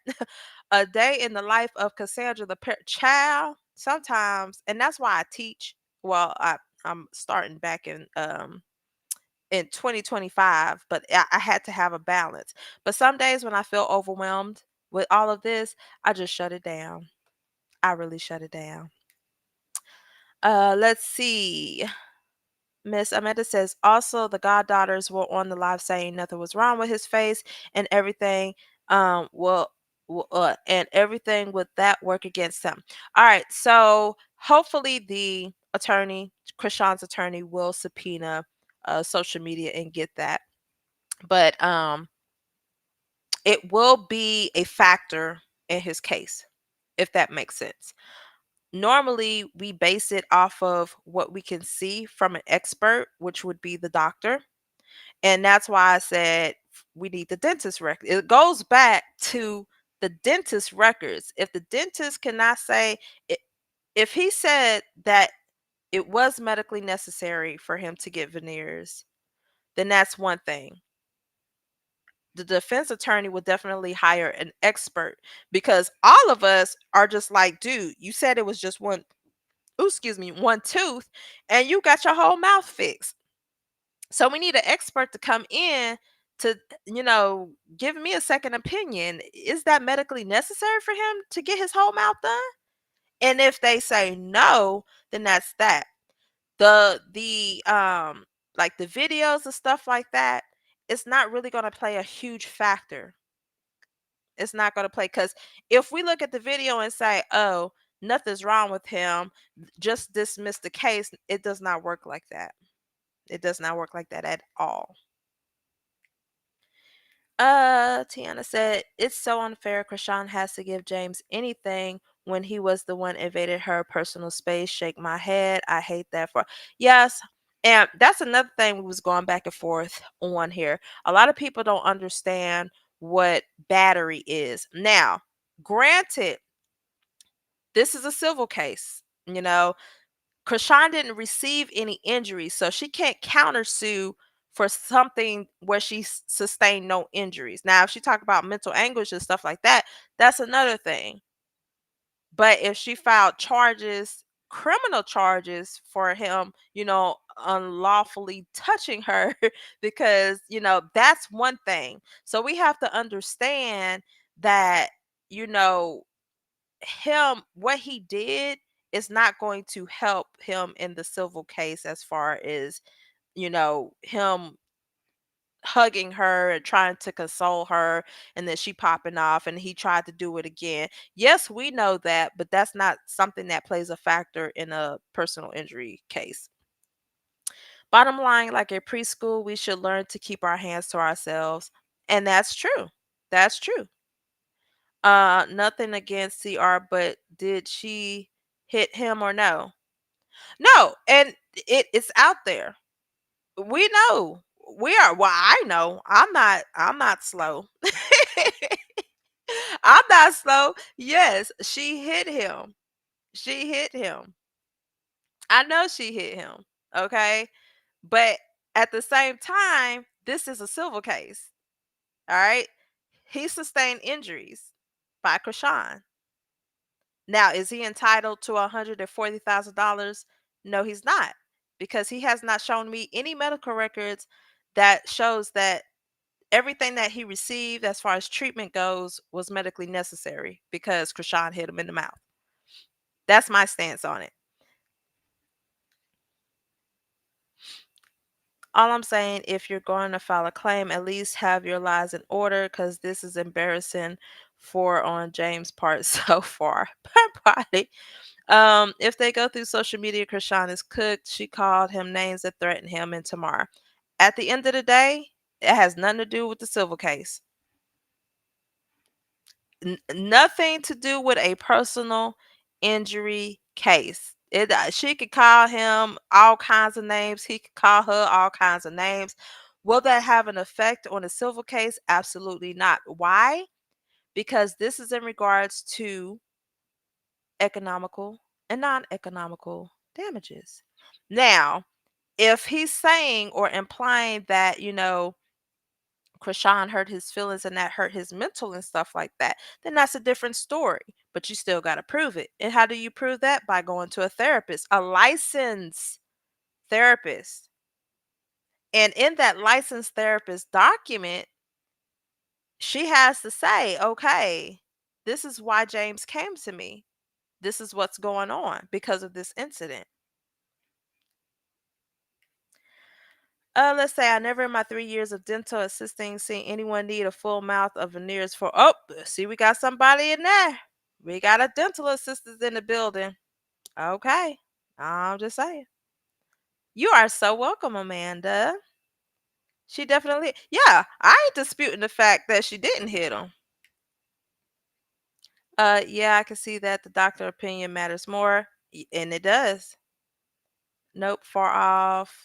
A day in the life of Cassandra the child. Sometimes, and that's why I teach. Well, I'm starting back in 2025, but I had to have a balance. But some days when I feel overwhelmed with all of this, I just shut it down. I really shut it down. Let's see. Miss Amanda says also the goddaughters were on the live saying nothing was wrong with his face and everything and everything with that work against him. All right, so hopefully the attorney, Chrisean's attorney, will subpoena social media and get that. But it will be a factor in his case, if that makes sense. Normally, we base it off of what we can see from an expert, which would be the doctor. And that's why I said we need the dentist record. It goes back to the dentist records. If the dentist cannot say it, if he said that it was medically necessary for him to get veneers, then that's one thing. The defense attorney would definitely hire an expert because all of us are just like, dude, you said it was just one, ooh, excuse me, one tooth, and you got your whole mouth fixed. So we need an expert to come in to, you know, give me a second opinion. Is that medically necessary for him to get his whole mouth done? And if they say no, then that's that. The like the videos and stuff like that, it's not really going to play a huge factor. It's not going to play, because if we look at the video and say, oh, nothing's wrong with him, just dismiss the case, it does not work like that. It does not work like that at all. Tiana said, it's so unfair. Chrisean has to give James anything when he was the one invaded her personal space. Shake my head. I hate that for. Yes. And that's another thing we was going back and forth on here. A lot of people don't understand what battery is. Now, granted, this is a civil case. You know, Chrisean didn't receive any injuries, so she can't countersue for something where she sustained no injuries. Now, if she talk about mental anguish and stuff like that, that's another thing. But if she filed charges, criminal charges for him, you know, unlawfully touching her, because, you know, that's one thing. So we have to understand that, you know, what he did is not going to help him in the civil case, as far as, you know, him hugging her and trying to console her, and then she popping off and he tried to do it again. Yes, we know that, but that's not something that plays a factor in a personal injury case. Bottom line, like a preschool, we should learn to keep our hands to ourselves, and that's true. That's true. Nothing against CR, but did she hit him or no? No, and it's out there. We know. We are, well, I know. I'm not slow. I'm not slow. Yes, she hit him. She hit him. I know she hit him. Okay? But at the same time, this is a civil case. All right? He sustained injuries by Chrisean. Now, is he entitled to $140,000? No, he's not, because he has not shown me any medical records that shows that everything that he received as far as treatment goes was medically necessary because Chrisean hit him in the mouth. That's my stance on it. All I'm saying, if you're going to file a claim, at least have your lies in order, because this is embarrassing for on James' part so far. Body. If they go through social media, Chrisean is cooked. She called him names that threatened him and Tamar. At the end of the day, it has nothing to do with the civil case. Nothing to do with a personal injury case. She could call him all kinds of names. He could call her all kinds of names. Will that have an effect on a civil case? Absolutely not. Why? Because this is in regards to economical and non-economical damages. Now, if he's saying or implying that, you know, Chrisean hurt his feelings and that hurt his mental and stuff like that, then that's a different story. But you still got to prove it. And how do you prove that? By going to a therapist, a licensed therapist. And in that licensed therapist document, she has to say, okay, this is why James came to me. This is what's going on because of this incident. Let's say I never in my 3 years of dental assisting seen anyone need a full mouth of veneers for. Oh, see, we got somebody in there. We got a dental assistant in the building. Okay, I'm just saying. You are so welcome, Amanda. She definitely, yeah. I ain't disputing the fact that she didn't hit him. Yeah, I can see that the doctor opinion matters more, and it does. Nope, far off.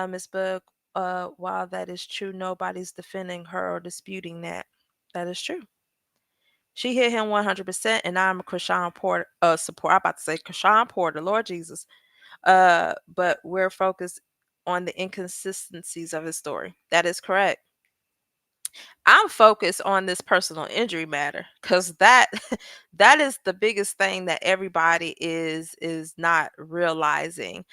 Miss Book, while that is true, nobody's defending her or disputing that. That is true. She hit him 100%, and I'm a Chrisean Porter support. I'm about to say Chrisean Porter, Lord Jesus. But we're focused on the inconsistencies of his story. That is correct. I'm focused on this personal injury matter because that that is the biggest thing that everybody is not realizing.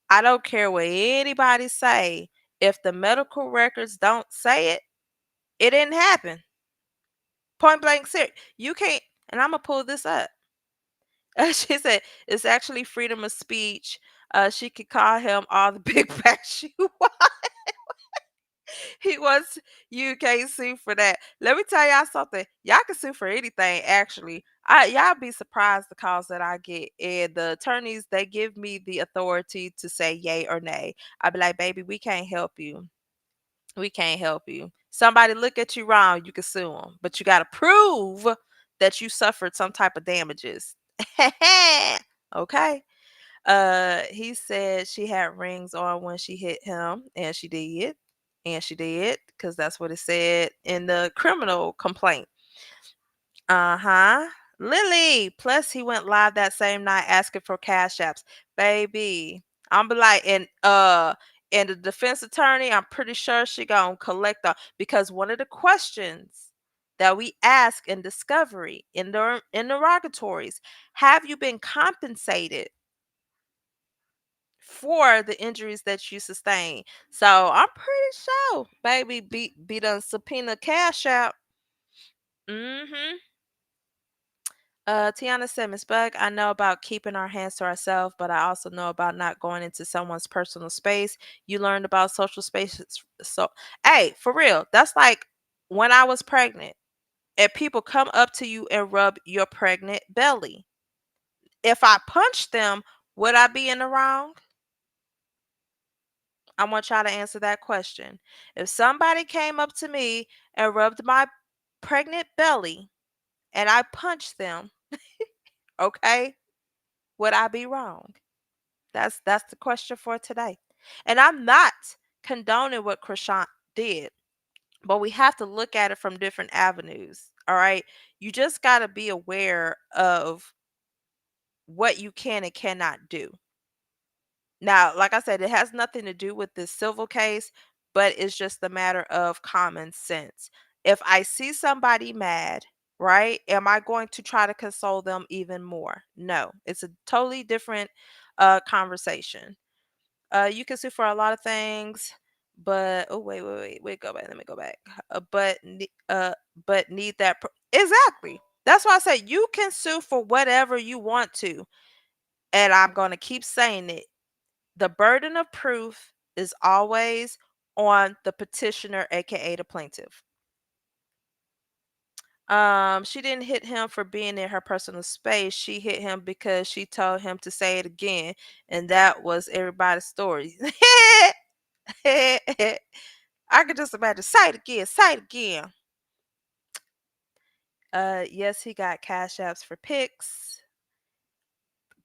I don't care what anybody say. If the medical records don't say it, It didn't happen. Point blank serious. You can't, and I'm gonna pull this up. She said it's actually freedom of speech. She could call him all the big facts she wants. He wants you can't sue for that. Let me tell y'all something. Y'all can sue for anything. Actually, y'all be surprised the calls that I get, and the attorneys they give me the authority to say yay or nay. I be like, baby, we can't help you. We can't help you. Somebody look at you wrong, you can sue them, but you got to prove that you suffered some type of damages. Okay. He said she had rings on when she hit him, and she did. And she did, because that's what it said in the criminal complaint. Uh-huh. Lily. Plus he went live that same night asking for cash apps. Baby. I'm be like, and the defense attorney, I'm pretty sure she gonna collect because one of the questions that we ask in discovery in the interrogatories, have you been compensated for the injuries that you sustained? So I'm pretty sure, baby, be done subpoena cash out. Mm-hmm. Tiana said, Miss Bug, I know about keeping our hands to ourselves, but I also know about not going into someone's personal space. You learned about social spaces. So, hey, for real, that's like when I was pregnant and people come up to you and rub your pregnant belly. If I punched them, would I be in the wrong? I want y'all to answer that question. If somebody came up to me and rubbed my pregnant belly and I punched them, okay, would I be wrong? That's the question for today. And I'm not condoning what Chrisean did, but we have to look at it from different avenues. All right. You just got to be aware of what you can and cannot do. Now, like I said, it has nothing to do with this civil case, but it's just a matter of common sense. If I see somebody mad, right, am I going to try to console them even more? No, it's a totally different conversation. You can sue for a lot of things, but oh wait, go back. Let me go back. But need that exactly. That's why I say you can sue for whatever you want to, and I'm gonna keep saying it. The burden of proof is always on the petitioner, aka the plaintiff. She didn't hit him for being in her personal space. She hit him because she told him to say it again, and that was everybody's story. I could just imagine. Say it again. Say it again. Yes, he got cash apps for pics.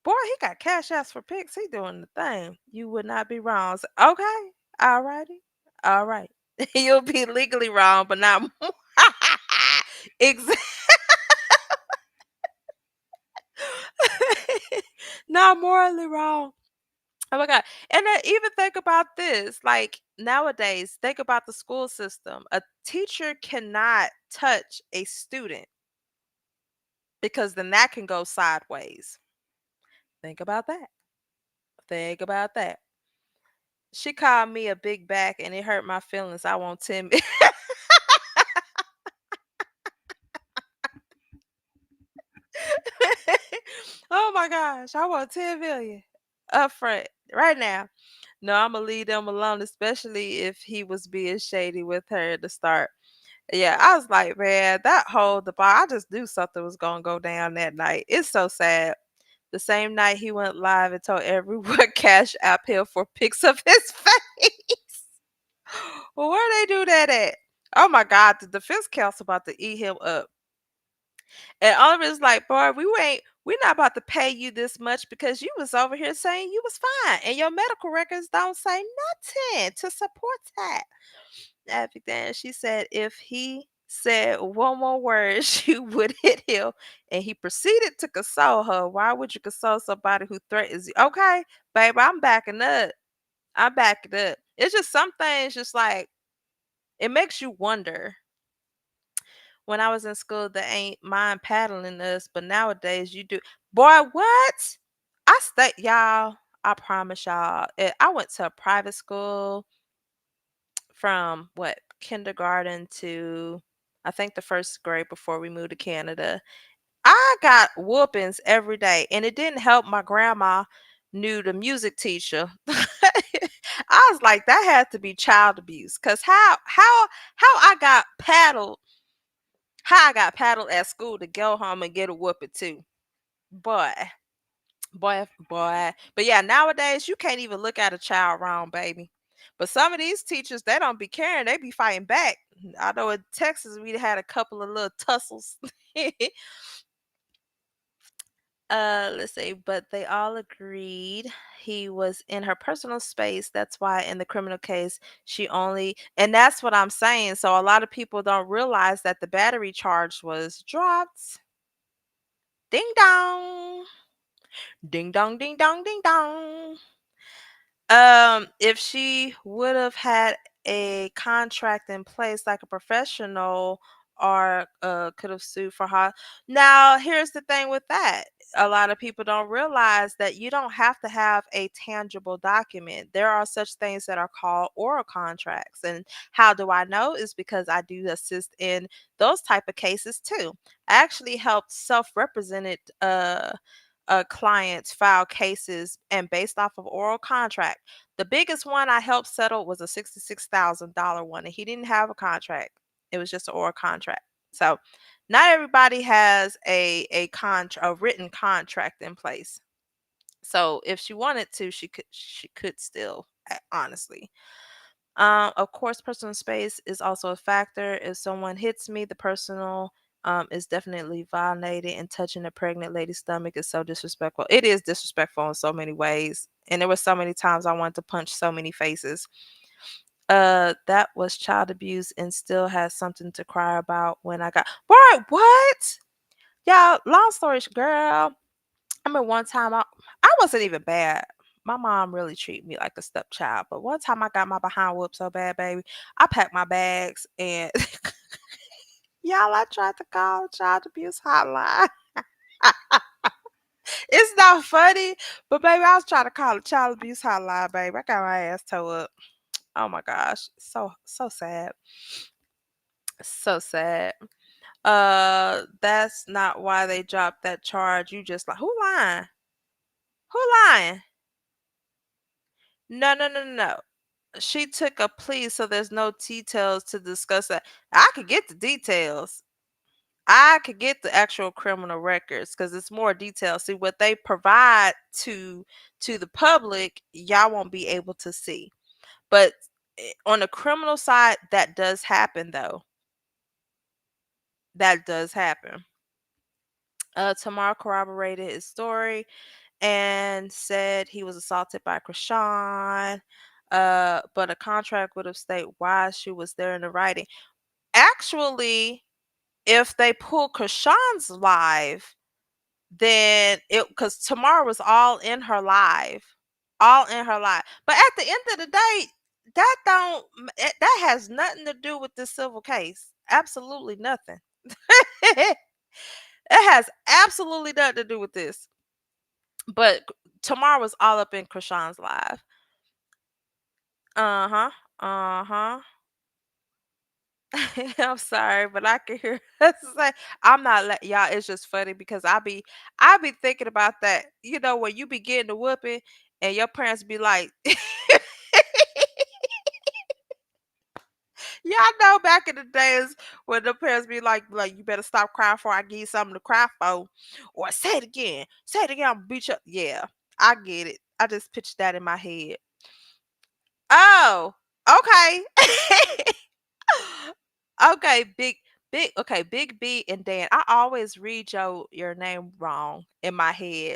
Boy, he got cash apps for pics. He doing the thing. You would not be wrong. Okay. All righty. All right. You'll be legally wrong, but not exactly. Not morally wrong. Oh my God. And then even think about this. Like nowadays, think about the school system. A teacher cannot touch a student because then that can go sideways. Think about that. Think about that. She called me a big back and it hurt my feelings. I want 10. Oh my gosh. I want 10 million up front right now. No, I'm gonna leave them alone, especially if he was being shady with her at the start. Yeah, I was like, man, that whole the bar. I just knew something was gonna go down that night. It's so sad. The same night he went live and told everyone cash app him for pics of his face. Well, where they do that at? Oh my God, the defense counsel about to eat him up. And Oliver's like, boy, we're not about to pay you this much because you was over here saying you was fine. And your medical records don't say nothing to support that. Everything. She said if he said one more word, she would hit him. And he proceeded to console her. Why would you console somebody who threatens you? Okay, baby, I'm backing up. I'm backing up. It's just some things just like it makes you wonder. When I was in school, they ain't mind paddling us, but nowadays you do. Boy, what? I stay, y'all. I promise y'all. I went to a private school from what? kindergarten to I think the first grade before we moved to Canada. I got whoopings every day, and it didn't help my grandma knew the music teacher. I was like, that had to be child abuse. Cause how I got paddled at school to go home and get a whooping too. Boy, boy. But yeah, nowadays you can't even look at a child wrong, baby. But some of these teachers, they don't be caring. They be fighting back. I know in Texas we had a couple of little tussles. Let's see, but they all agreed he was in her personal space. That's why in the criminal case, and that's what I'm saying. So a lot of people don't realize that the battery charge was dropped. Ding dong. Ding dong, ding dong, ding dong. If she would have had a contract in place like a professional or could have sued for her. Now, here's the thing with that. A lot of people don't realize that you don't have to have a tangible document. There are such things that are called oral contracts. And how do I know? Is because I do assist in those type of cases too. I actually helped self-represented clients file cases and based off of oral contract. The biggest one I helped settle was a $66,000 one, and he didn't have a contract. It was just an oral contract. So, not everybody has a written contract in place. So, if she wanted to, she could still, honestly. Of course, personal space is also a factor. If someone hits me, the personal is definitely violated, and touching a pregnant lady's stomach is so disrespectful. It is disrespectful in so many ways. And there were so many times I wanted to punch so many faces. That was child abuse and still has something to cry about when I got what? Y'all, long story girl. I remember one time I wasn't even bad. My mom really treated me like a stepchild. But one time I got my behind whooped so bad, baby. I packed my bags and y'all, I tried to call child abuse hotline. It's not funny, but baby, I was trying to call the child abuse hotline, baby. I got my ass towed up. Oh my gosh. So sad. So sad. That's not why they dropped that charge. You just like who lying? Who lying? No, no, no, no, no. She took a plea, so there's no details to discuss that. I could get the details. I could get the actual criminal records because it's more details. See what they provide to the public, y'all won't be able to see. But on the criminal side, that does happen though. That does happen. Tamar corroborated his story and said he was assaulted by Chrisean. But a contract would have stated why she was there in the writing. Actually, if they pull Chrisean's live, then it because Tamara was all in her live, all in her live. But at the end of the day, that don't that has nothing to do with this civil case. Absolutely nothing. It has absolutely nothing to do with this. But Tamara was all up in Chrisean's live. Uh huh. Uh huh. I'm sorry, but I can hear us say I'm not y'all. It's just funny because I be thinking about that. You know, when you be getting the whooping and your parents be like, y'all know back in the days when the parents be like you better stop crying before I give you something to cry for, or say it again, I'm gonna beat you. Yeah, I get it. I just pictured that in my head. Oh, okay. Okay, okay, Big B and Dan. I always read your name wrong in my head.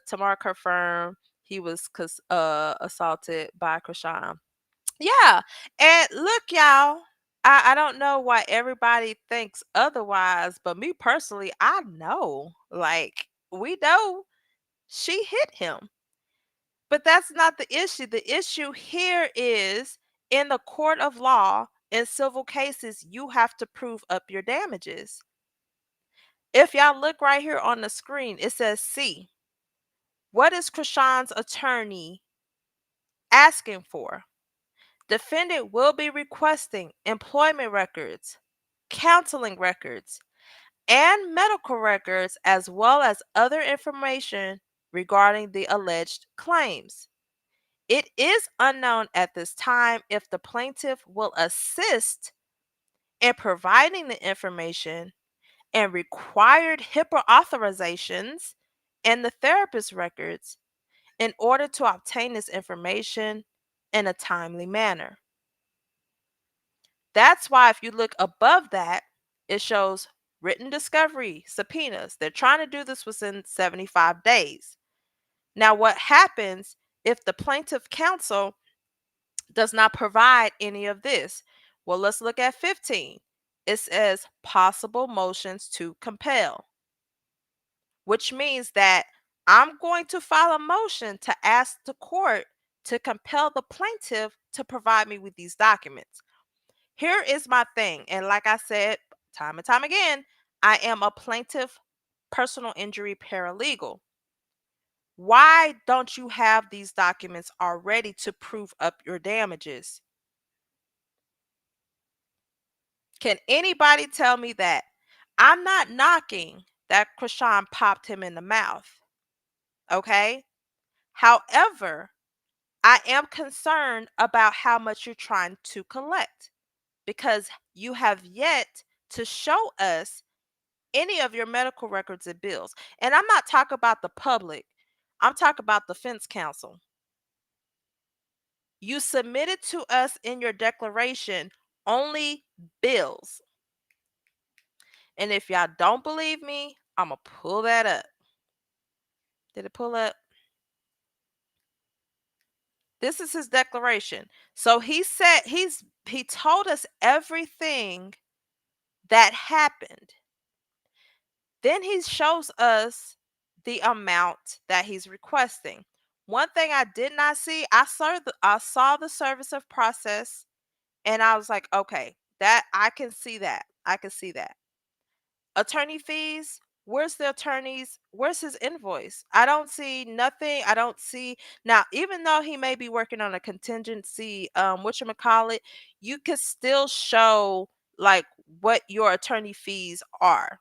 Tamar confirmed he was assaulted by Chrisean. Yeah. And look, y'all, I don't know why everybody thinks otherwise, but me personally, I know. Like, we know she hit him. But that's not the issue. The issue here is in the court of law, in civil cases, you have to prove up your damages. If y'all look right here on the screen, it says C. What is Chrisean's attorney asking for? Defendant will be requesting employment records, counseling records, and medical records, as well as other information regarding the alleged claims. It is unknown at this time if the plaintiff will assist in providing the information and required HIPAA authorizations and the therapist records in order to obtain this information in a timely manner. That's why if you look above that, it shows written discovery subpoenas. They're trying to do this within 75 days. Now, what happens if the plaintiff counsel does not provide any of this? Well, let's look at 15. It says possible motions to compel, which means that I'm going to file a motion to ask the court to compel the plaintiff to provide me with these documents. Here is my thing, and like I said time and time again, I am a plaintiff personal injury paralegal. Why don't you have these documents already to prove up your damages? Can anybody tell me that? I'm not knocking that Chrisean popped him in the mouth, okay? However, I am concerned about how much you're trying to collect because you have yet to show us any of your medical records and bills. And I'm not talking about the public, I'm talking about the defense counsel. You submitted to us in your declaration only bills. And if y'all don't believe me, I'm going to pull that up. Did it pull up? This is his declaration. So he said he told us everything that happened. Then he shows us the amount that he's requesting. One thing I did not see, I saw the service of process and I was like, okay, that I can see that. I can see that. Attorney fees, where's the attorneys? Where's his invoice? I don't see nothing. I don't see now, even though he may be working on a contingency, whatchamacallit, you could still show like what your attorney fees are.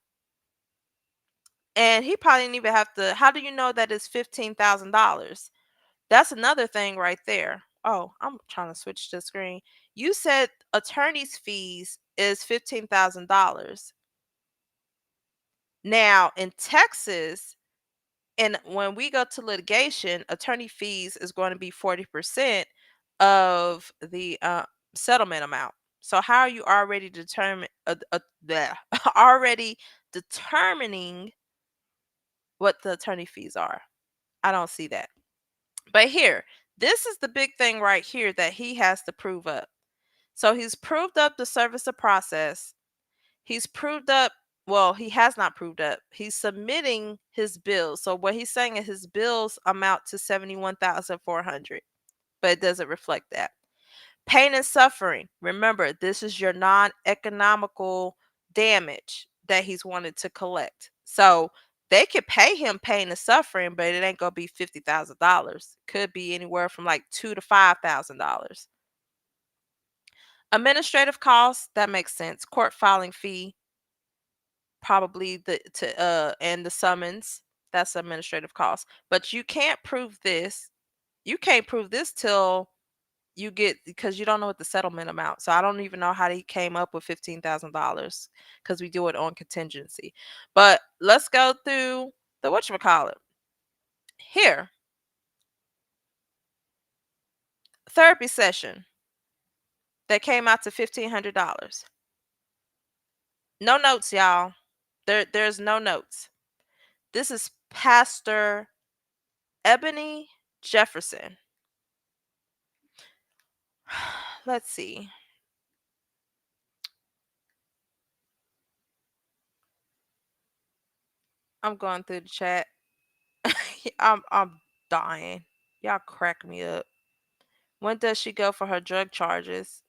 And he probably didn't even have to. How do you know that it's $15,000? That's another thing right there. Oh, I'm trying to switch the screen. You said attorney's fees is $15,000. Now in Texas, and when we go to litigation, attorney fees is going to be 40% of the settlement amount. So how are you already determining what the attorney fees are? I don't see that. But here, this is the big thing right here that he has to prove up. So he's proved up the service of process. He's proved up, well, he has not proved up. He's submitting his bills. So what he's saying is his bills amount to 71,400, but it doesn't reflect that. Pain and suffering. Remember, this is your non-economical damage that he's wanted to collect. So they could pay him pain and suffering, but it ain't gonna be $50,000. Could be anywhere from like $2,000 to $5,000. Administrative costs, that makes sense. Court filing fee, probably and the summons, that's administrative costs. But you can't prove this. You can't prove this till you get, because you don't know what the settlement amount. So I don't even know how he came up with $15,000 because we do it on contingency. But let's go through the whatchamacallit. Here, therapy session that came out to $1,500. No notes, y'all. There's no notes. This is Pastor Ebony Jefferson. Let's see. I'm going through the chat. I'm dying. Y'all crack me up. When does she go for her drug charges?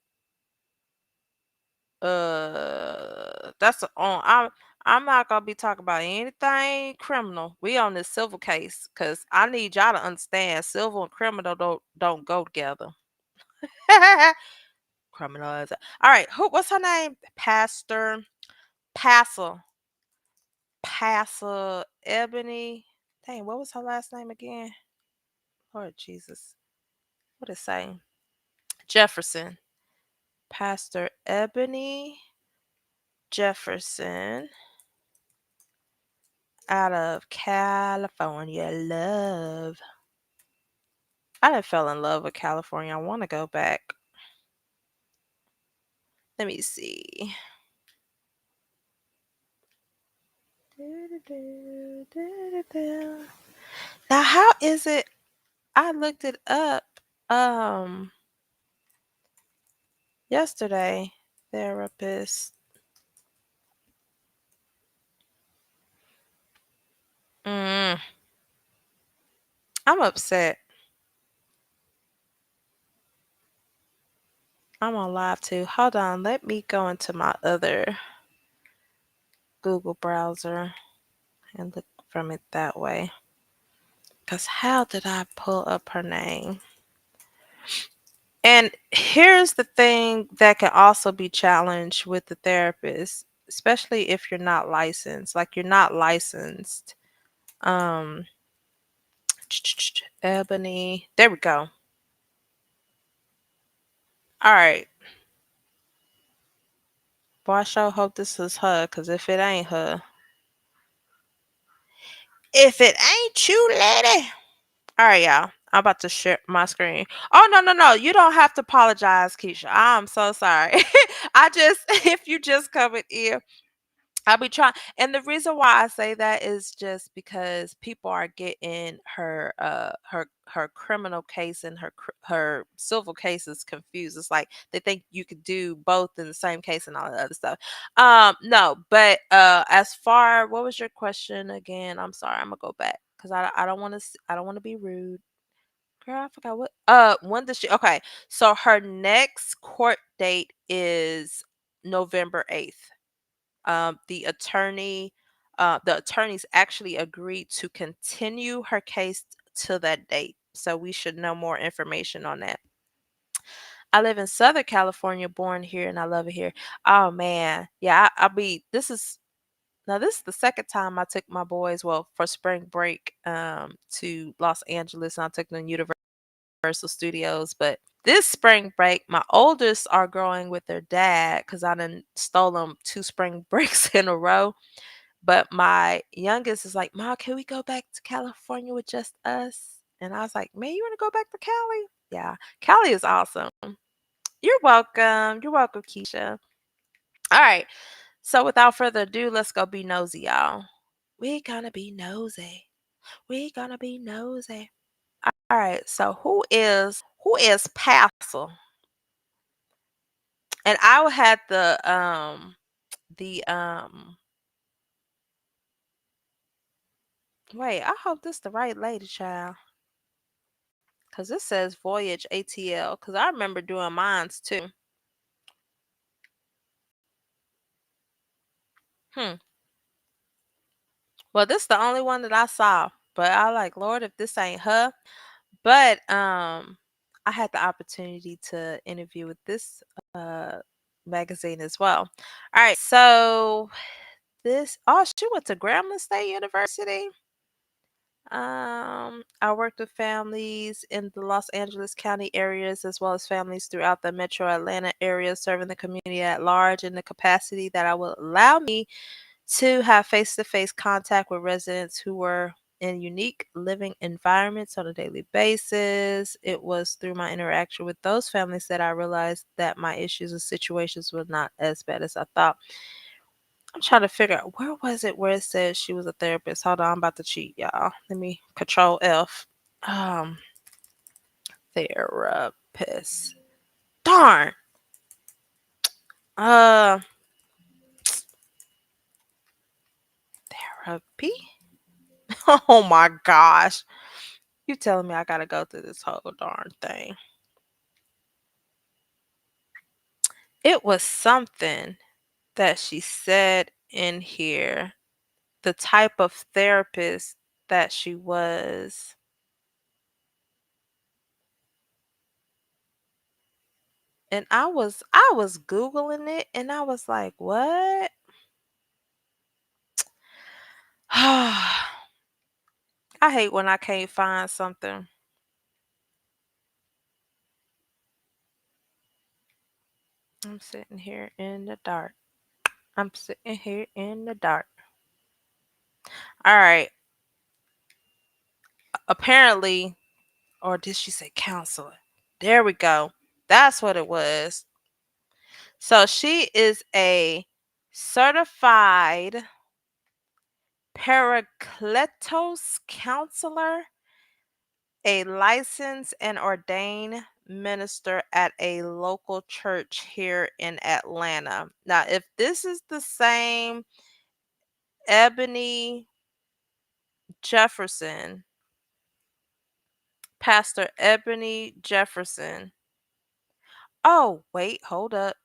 That's on. I'm not gonna be talking about anything criminal. We on this civil case because I need y'all to understand civil and criminal don't go together. Criminalize it. All right, what's her name? Pastor Pastor Ebony. Dang, what was her last name again? Lord Jesus. What is it saying? Jefferson. Pastor Ebony Jefferson out of California. Love. I done fell in love with California. I want to go back. Let me see. Now, how is it? I looked it up yesterday. Therapist. Mm, I'm upset. I'm on live too. Hold on. Let me go into my other Google browser and look from it that way. Because how did I pull up her name? And here's the thing that can also be challenged with the therapist, especially if you're not licensed. Like you're not licensed. Um, Ebony. There we go. All right. Boy, I sure hope this is her, because if it ain't her, if it ain't you, lady. All right, y'all. I'm about to share my screen. Oh, no, no, no. You don't have to apologize, Keisha. I'm so sorry. If you just coming in, I'll be trying. And the reason why I say that is just because people are getting her criminal case and her civil cases confused. It's like they think you could do both in the same case and all that other stuff. No, but as far, what was your question again? I'm sorry. I'm gonna go back because I don't want to I don't want to be rude. Girl, I forgot what. When does she? Okay, so her next court date is November 8th. The attorney, the attorneys actually agreed to continue her case to that date. So we should know more information on that. I live in Southern California, born here, and I love it here. Oh man, yeah. I'll be. This is the second time I took my boys, well, for spring break, to Los Angeles, and I took them to Universal Studios. But this spring break, my oldest are growing with their dad because I done stole them 2 spring breaks in a row. But my youngest is like, "Mom, can we go back to California with just us?" And I was like, "Man, you want to go back to Cali?" Yeah, Cali is awesome. You're welcome. You're welcome, Keisha. All right. So without further ado, let's go be nosy, y'all. We gonna be nosy. We gonna be nosy. All right. So who is Passel? And I had the wait, I hope this the right lady, child. Cause this says Voyage ATL. Cause I remember doing mines too. Hmm. Well, this is the only one that I saw. But I like, Lord, if this ain't her. But I had the opportunity to interview with this uh magazine as well. All right, so she went to Grambling State University. I worked with families in the Los Angeles County areas as well as families throughout the metro Atlanta area, serving the community at large in the capacity that I will allow me to have face to face contact with residents who were in unique living environments on a daily basis. It was through my interaction with those families that I realized that my issues and situations were not as bad as I thought. I'm trying to figure out where was it where it says she was a therapist. Hold on, I'm about to cheat, y'all. Let me control F. Um, Therapist. Darn. Uh, Therapy. Oh my gosh. You telling me I gotta go through this whole darn thing? It was something that she said in here. The type of therapist that she was. And I was Googling it and I was like, what? I hate when I can't find something. I'm sitting here in the dark. I'm sitting here in the dark. All right. Apparently, or did she say counselor? There we go. That's what it was. So she is a certified Paracletos counselor, a licensed and ordained minister at a local church here in Atlanta. Now, if this is the same Ebony Jefferson, Pastor Ebony Jefferson. Oh, wait, hold up.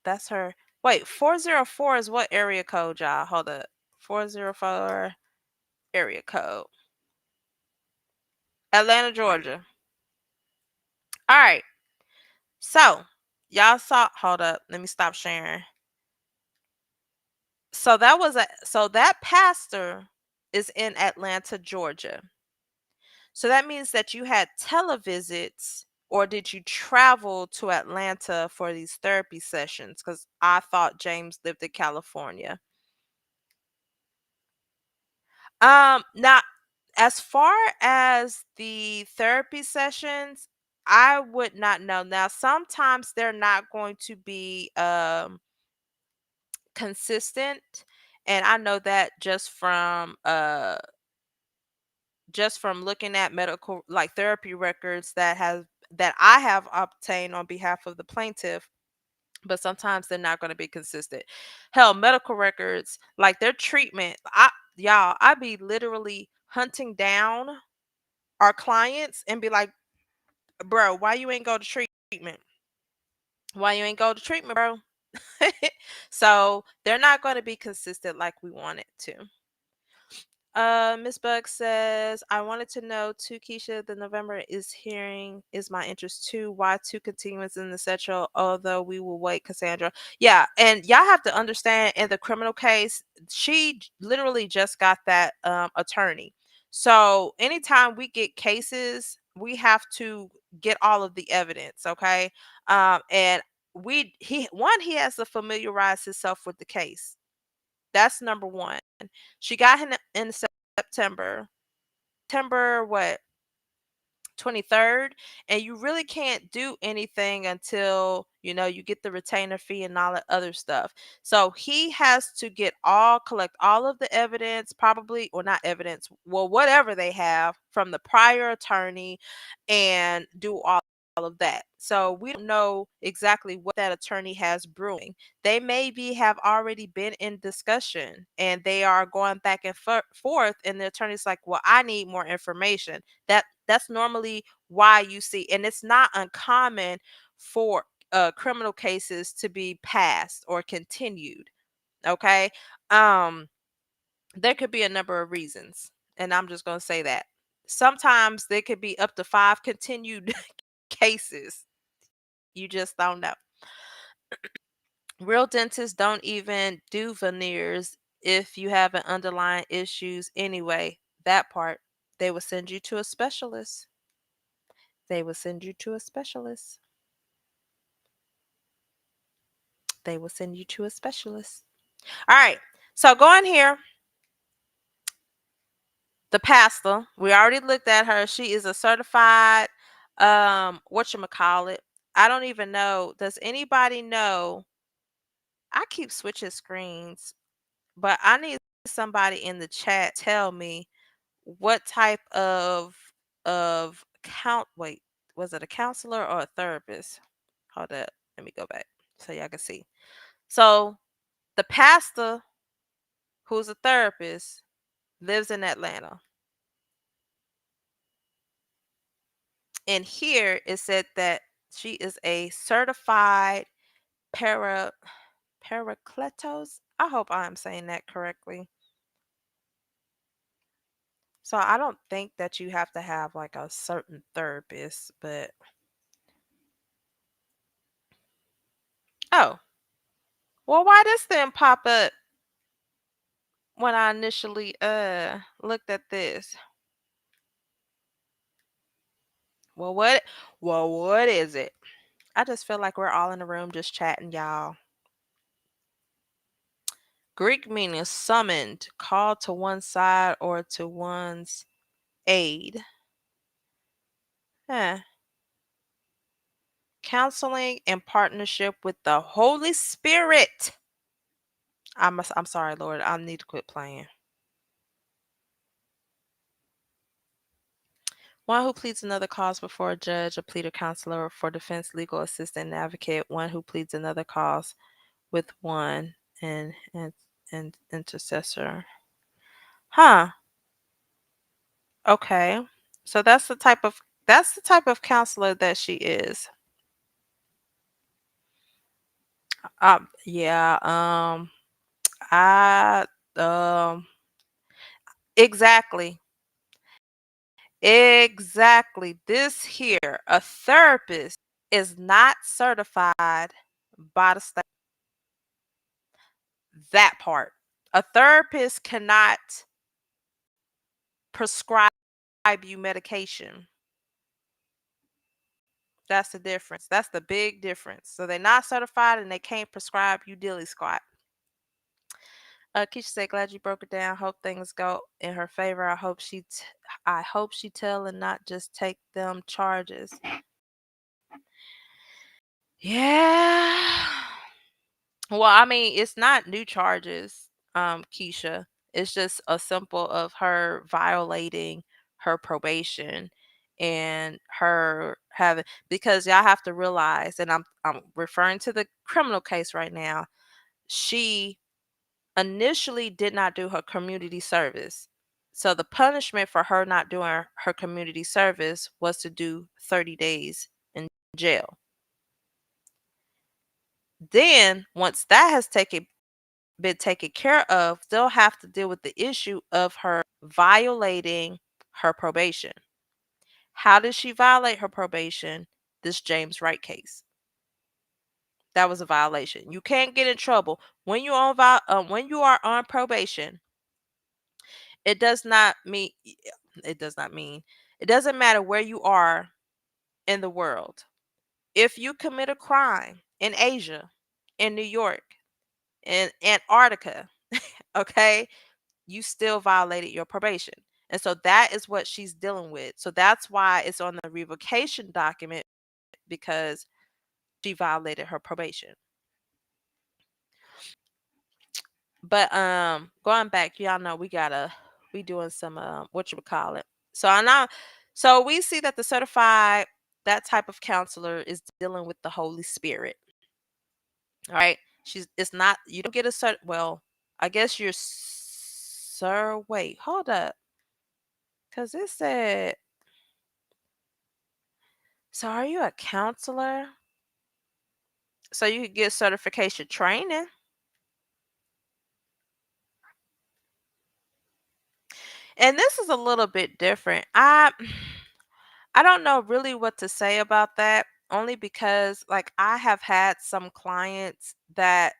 That's her. Wait, 404 is what area code, y'all? Hold up. 404 area code. Atlanta, Georgia. All right. So, y'all saw, hold up. Let me stop sharing. So that pastor is in Atlanta, Georgia. So that means that you had televisits, or did you travel to Atlanta for these therapy sessions? Because I thought James lived in California. Now, as far as the therapy sessions, I would not know. Now, sometimes they're not going to be consistent, and I know that just from looking at medical, like, therapy records that I have obtained on behalf of the plaintiff, but sometimes they're not going to be consistent. Hell, medical records, like their treatment, I be literally hunting down our clients and be like, bro, why you ain't go to treatment? Why you ain't go to treatment, bro? So they're not going to be consistent like we want it to. Miss Bug says, I wanted to know too, Keisha, the November is hearing is my interest too. Why two continuance in the central, although we will wait, Cassandra. Yeah, and y'all have to understand, in the criminal case, she literally just got that attorney. So anytime we get cases, we have to get all of the evidence, okay? And he has to familiarize himself with the case. That's number one. She got him in September. September what? 23rd, and you really can't do anything until you get the retainer fee and all that other stuff. So he has to collect all of the evidence, probably, or not evidence, well, whatever they have from the prior attorney, and do all of that. So we don't know exactly what that attorney has brewing. They maybe have already been in discussion and they are going back and forth, and the attorney's like, well, I need more information. That's normally why you see, and it's not uncommon for criminal cases to be passed or continued. Okay. um there could be a number of reasons, and I'm just going to say that sometimes there could be up to 5 continued cases. You just don't know. Real dentists don't even do veneers if you have an underlying issues anyway. That part, they will send you to a specialist. They will send you to a specialist. They will send you to a specialist. All right. So going here, the pastor, we already looked at her. She is a certified whatchamacallit. I don't even know. Does anybody know? I keep switching screens, but I need somebody in the chat tell me what type of count wait, was it a counselor or a therapist? Hold up. Let me go back so y'all can see. So the pastor, who's a therapist, lives in Atlanta. And here it said that she is a certified para paracletos. I hope I'm saying that correctly. So I don't think that you have to have like a certain therapist, but Oh, well, why this didn't pop up when I initially looked at this? Well, what is it? I just feel like we're all in the room just chatting, y'all. Greek meaning summoned, called to one side or to one's aid. Huh. Counseling in partnership with the Holy Spirit. I'm sorry, Lord. I need to quit playing. One who pleads another cause before a judge, a pleader, counselor for defense, legal assistant, and advocate. One who pleads another cause with one and intercessor. Huh. Okay. So that's the type of counselor that she is. Yeah. I um exactly. Exactly. This here, a therapist is not certified by the state. That part. A therapist cannot prescribe you medication. That's the difference. That's the big difference. So they're not certified and they can't prescribe you dilly squat. Keisha said, "Glad you broke it down. Hope things go in her favor. I hope she tell and not just take them charges." Yeah. Well, I mean, it's not new charges, Keisha. It's just a simple of her violating her probation and her having, because y'all have to realize, and I'm referring to the criminal case right now. She initially did not do her community service. So the punishment for her not doing her community service was to do 30 days in jail. Then, once that has been taken care of, they'll have to deal with the issue of her violating her probation. How did she violate her probation? This James Wright case. That was a violation. You can't get in trouble when when you are on probation. It does not mean it does not mean it doesn't matter where you are in the world. If you commit a crime in Asia, in New York, in Antarctica, okay, you still violated your probation. And so that is what she's dealing with. So that's why it's on the revocation document, because she violated her probation. But going back, y'all know we doing some what you would call it. So I know, so we see that the certified, that type of counselor is dealing with the Holy Spirit. All right. It's not, you don't get a well, I guess you're sir, wait, hold up. Cause it said, so are you a counselor? So you could get certification training. And this is a little bit different. I don't know really what to say about that, only because like I have had some clients that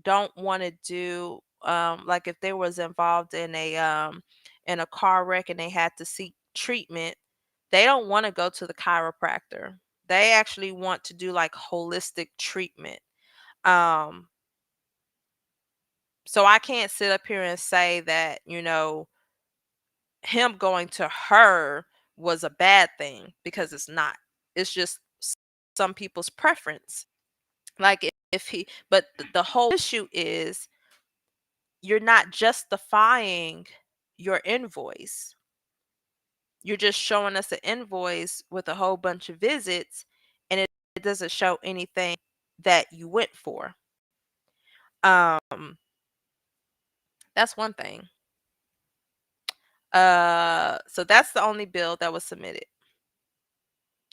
don't want to do, like if they was involved in a car wreck and they had to seek treatment, they don't want to go to the chiropractor. They actually want to do like holistic treatment. Um so I can't sit up here and say that, him going to her was a bad thing, because it's not. It's just some people's preference. Like if he, but the whole issue is you're not justifying your invoice. You're just showing us an invoice with a whole bunch of visits, and it doesn't show anything that you went for. Um, that's one thing. So that's the only bill that was submitted.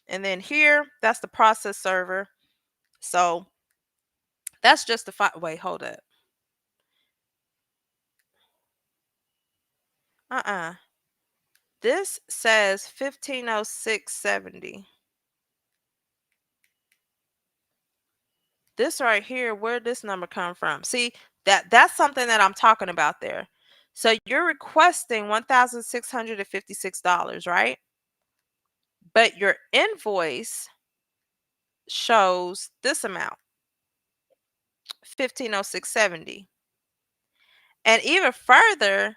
And then here, that's the process server. So that's just the wait, hold up. Uh-uh. This says 1506.70. this right here, where this number come from? See, that's something that I'm talking about there. So you're requesting $1,656, right? But your invoice shows this amount, 1506.70. And even further,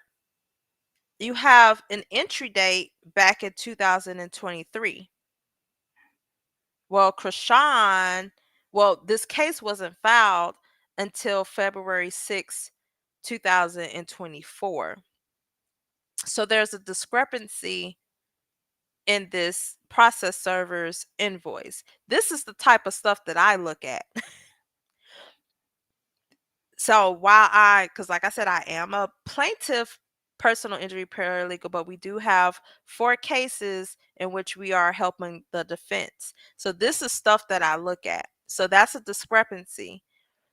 you have an entry date back in 2023. Well, Chrisean, this case wasn't filed until February 6, 2024. So there's a discrepancy in this process server's invoice. This is the type of stuff that I look at. So because like I said, I am a plaintiff personal injury paralegal, but we do have 4 cases in which we are helping the defense. So this is stuff that I look at. So that's a discrepancy.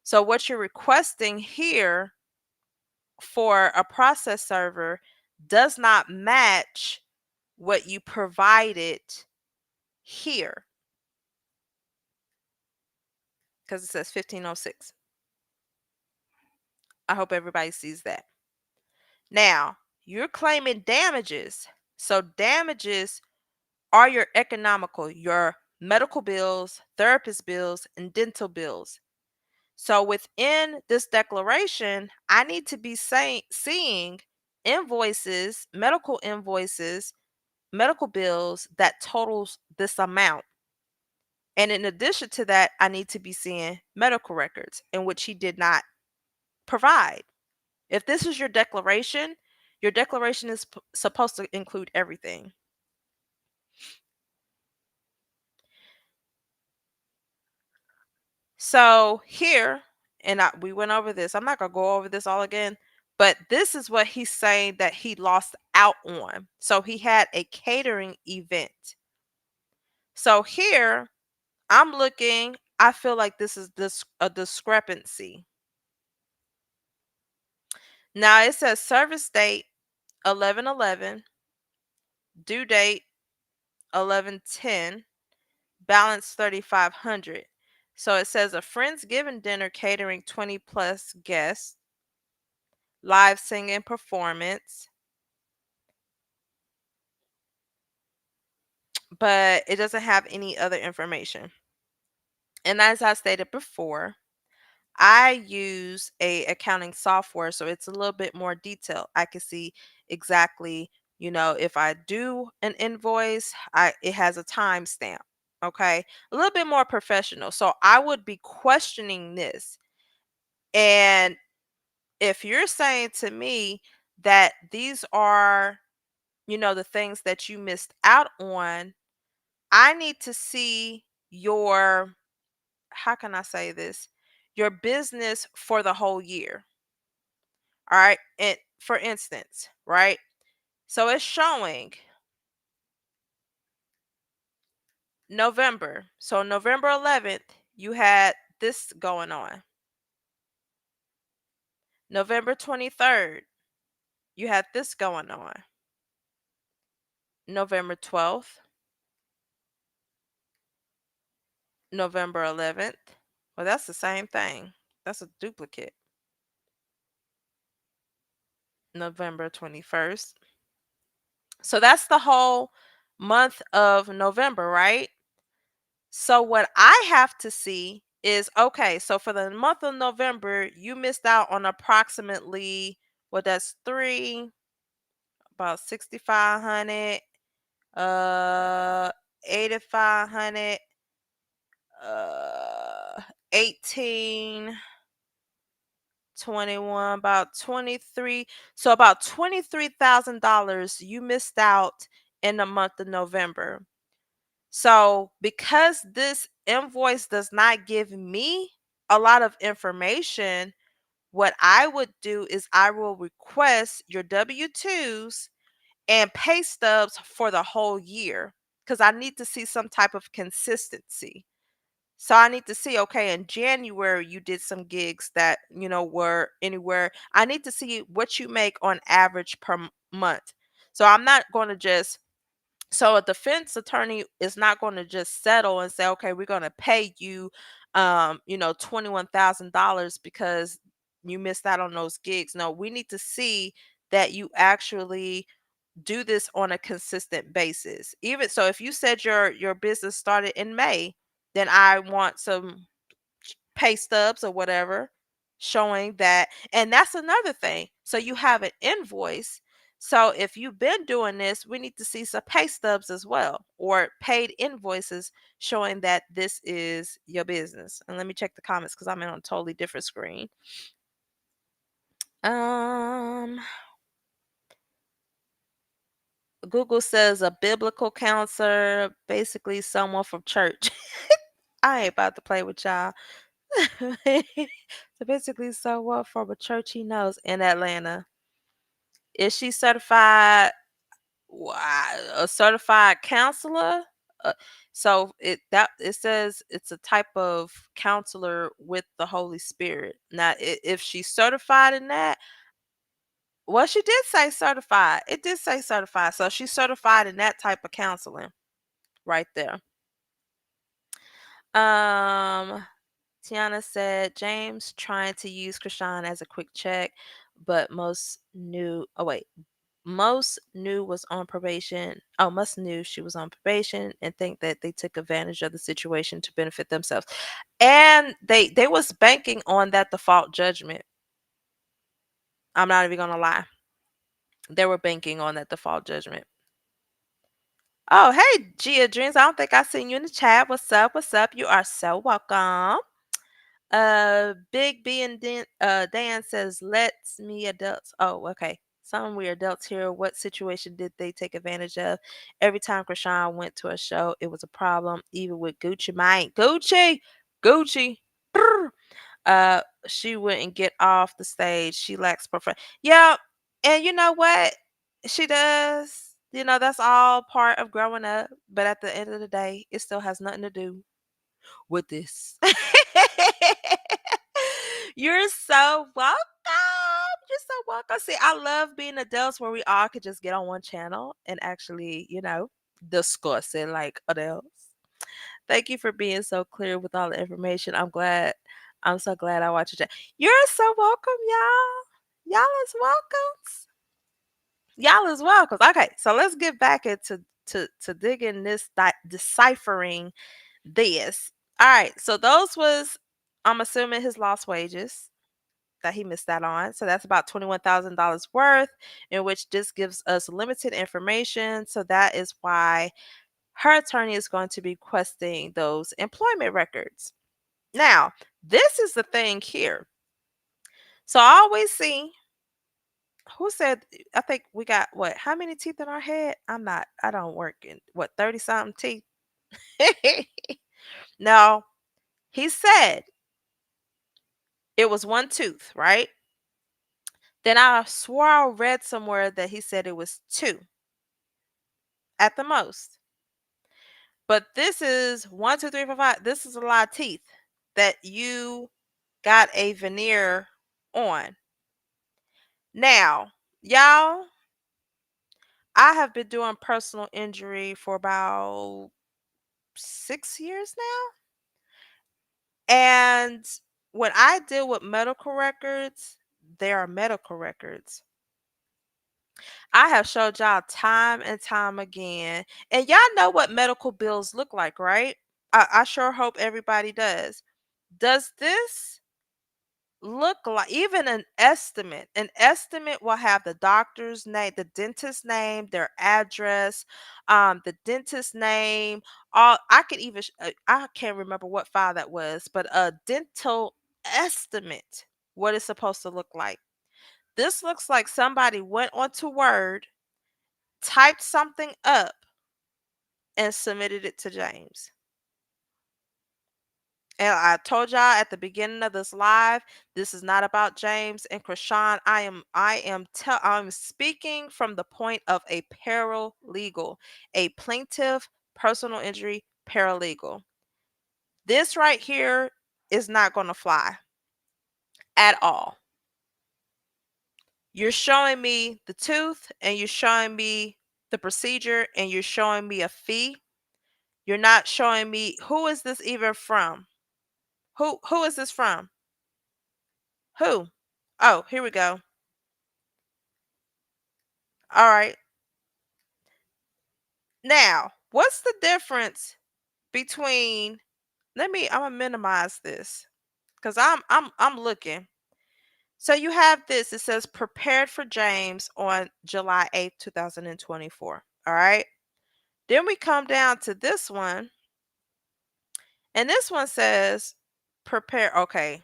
So what you're requesting here for a process server does not match what you provided here, because it says 1506. I hope everybody sees that. Now, you're claiming damages. So damages are your your medical bills, therapist bills, and dental bills. So within this declaration, I need to be seeing invoices, medical bills that totals this amount. And in addition to that, I need to be seeing medical records, in which he did not provide. If this is your declaration is supposed to include everything. So here, and we went over this. I'm not going to go over this all again, but this is what he's saying that he lost out on. So he had a catering event. So here, I'm looking, I feel like this is a discrepancy. Now it says service date 11/11, due date 11/10, balance 3,500. So it says a Friendsgiving dinner catering 20 plus guests, live singing performance, but it doesn't have any other information. And as I stated before, I use a accounting software, so it's a little bit more detailed. I can see exactly, if I do an invoice, it has a timestamp. Okay, a little bit more professional. So I would be questioning this. And if you're saying to me that these are, the things that you missed out on, I need to see your, how can I say this? Your business for the whole year. All right. And for instance, right? So it's showing November. So November 11th, you had this going on. November 23rd, you had this going on. November 12th, November 11th. Well, that's the same thing. That's a duplicate. November 21st. So that's the whole month of November, right? So what I have to see is, okay, so for the month of November, you missed out on approximately, that's about 6,500, 8,500, 18, 21, about 23. So about $23,000 you missed out in the month of November. So because this invoice does not give me a lot of information, what I would do is I will request your W-2s and pay stubs for the whole year, because I need to see some type of consistency. So I need to see, okay, in January you did some gigs that, were anywhere. I need to see what you make on average per month. So I'm not going to just, so a defense attorney is not going to just settle and say, okay, we're going to pay you $21,000 because you missed out on those gigs. No, we need to see that you actually do this on a consistent basis. Even so, if you said your business started in May, then I want some pay stubs or whatever showing that. And that's another thing. So you have an invoice. So if you've been doing this, we need to see some pay stubs as well, or paid invoices showing that this is your business. And let me check the comments because I'm in on a totally different screen. Google says a biblical counselor, basically someone from church. I ain't about to play with y'all. So basically someone from a church he knows in Atlanta. Is she certified? A certified counselor? Uh, so it says it's a type of counselor with the Holy Spirit. Now, if she's certified in that, well, she did say certified. It did say certified. So she's certified in that type of counseling right there. Tiana said James trying to use Chrisean as a quick check, but most knew. Oh wait, most knew was on probation. Oh, must knew she was on probation and think that they took advantage of the situation to benefit themselves, and they was banking on that default judgment. I'm not even gonna lie. They were banking on that default judgment. Oh, hey, Gia Dreams. I don't think I seen you in the chat. What's up? What's up? You are so welcome. Big B and Dan says, "Let's me adults." Oh, okay. Some we adults here. What situation did they take advantage of? Every time Chrisean went to a show, it was a problem. Even with Gucci Mane, Gucci. Brr. She wouldn't get off the stage. She lacks profession. Yeah, and you know what? She does. That's all part of growing up. But at the end of the day, it still has nothing to do with this. You're so welcome. You're so welcome. See, I love being adults where we all could just get on one channel and actually, discuss it like adults. Thank you for being so clear with all the information. I'm glad. I'm so glad I watched it. You're so welcome, y'all. Y'all is welcome. Y'all is welcome. Okay, so let's get back into to digging this, deciphering this. All right, so those was, I'm assuming, his lost wages that he missed out on. So that's about $21,000 worth, in which this gives us limited information. So that is why her attorney is going to be requesting those employment records. Now, this is the thing here. So I always see, who said, I think we got what, how many teeth in our head? I don't work in what, 30 something teeth. No, he said it was one tooth, right? Then I swore I read somewhere that he said it was two at the most. But this is one, two, three, four, five. This is a lot of teeth that you got a veneer on. Now, y'all, I have been doing personal injury for about 6 years now. And when I deal with medical records, they are medical records. I have showed y'all time and time again. And y'all know what medical bills look like, right? I sure hope everybody does. Does this look like even an estimate? An estimate will have the doctor's name, the dentist's name, their address, the dentist's name. All I could even I can't remember what file that was, but a dental estimate, what it's supposed to look like. This looks like somebody went onto Word, typed something up, and submitted it to James. And I told y'all at the beginning of this live, this is not about James and Chrisean. I'm speaking from the point of a paralegal, a plaintiff personal injury paralegal. This right here is not going to fly at all. You're showing me the tooth and you're showing me the procedure and you're showing me a fee. You're not showing me, who is this even from? Who is this from? Who? Oh, here we go. All right. Now, what's the difference between I'm gonna minimize this because I'm looking. So you have this. It says prepared for James on July 8th, 2024. All right. Then we come down to this one, and this one says prepare. Okay.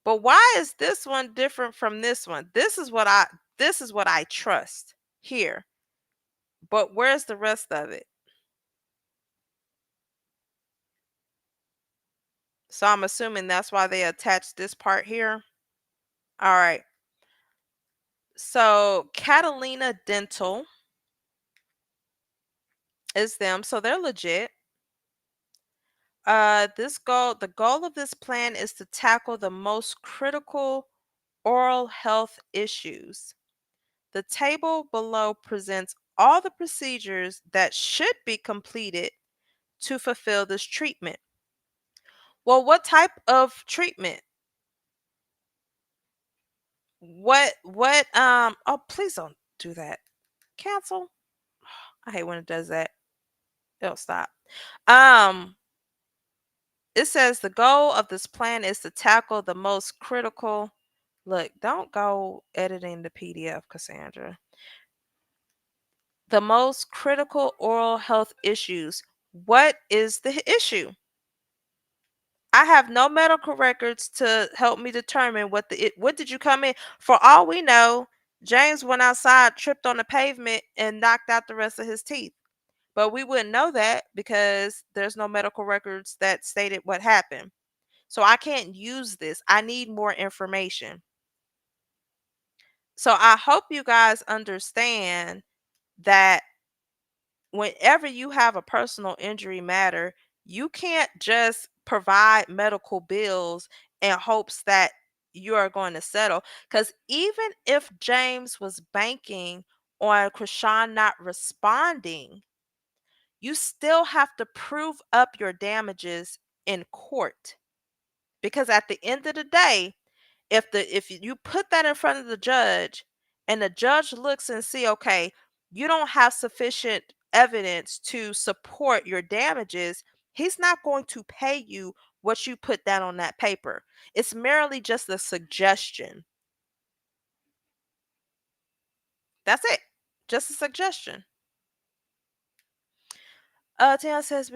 But why is this one different from this one? This is what I trust here. But where's the rest of it? So I'm assuming that's why they attached this part here. All right. So Catalina Dental is them. So they're legit. The goal of this plan is to tackle the most critical oral health issues. The table below presents all the procedures that should be completed to fulfill this treatment. Well, what type of treatment? Oh, please don't do that. Cancel. I hate when it does that. It'll stop. Um, it says the goal of this plan is to tackle the most critical. Look, don't go editing the PDF, Cassandra. The most critical oral health issues. What is the issue? I have no medical records to help me determine what did you come in? For all we know, James went outside, tripped on the pavement, and knocked out the rest of his teeth. But we wouldn't know that because there's no medical records that stated what happened. So I can't use this. I need more information. So I hope you guys understand that whenever you have a personal injury matter, you can't just provide medical bills in hopes that you are going to settle. Because even if James was banking on Chrisean not responding, you still have to prove up your damages in court. Because at the end of the day, if you put that in front of the judge and the judge looks and see, okay, you don't have sufficient evidence to support your damages, he's not going to pay you what you put down on that paper. It's merely just a suggestion. That's it. Just a suggestion. Tiana says,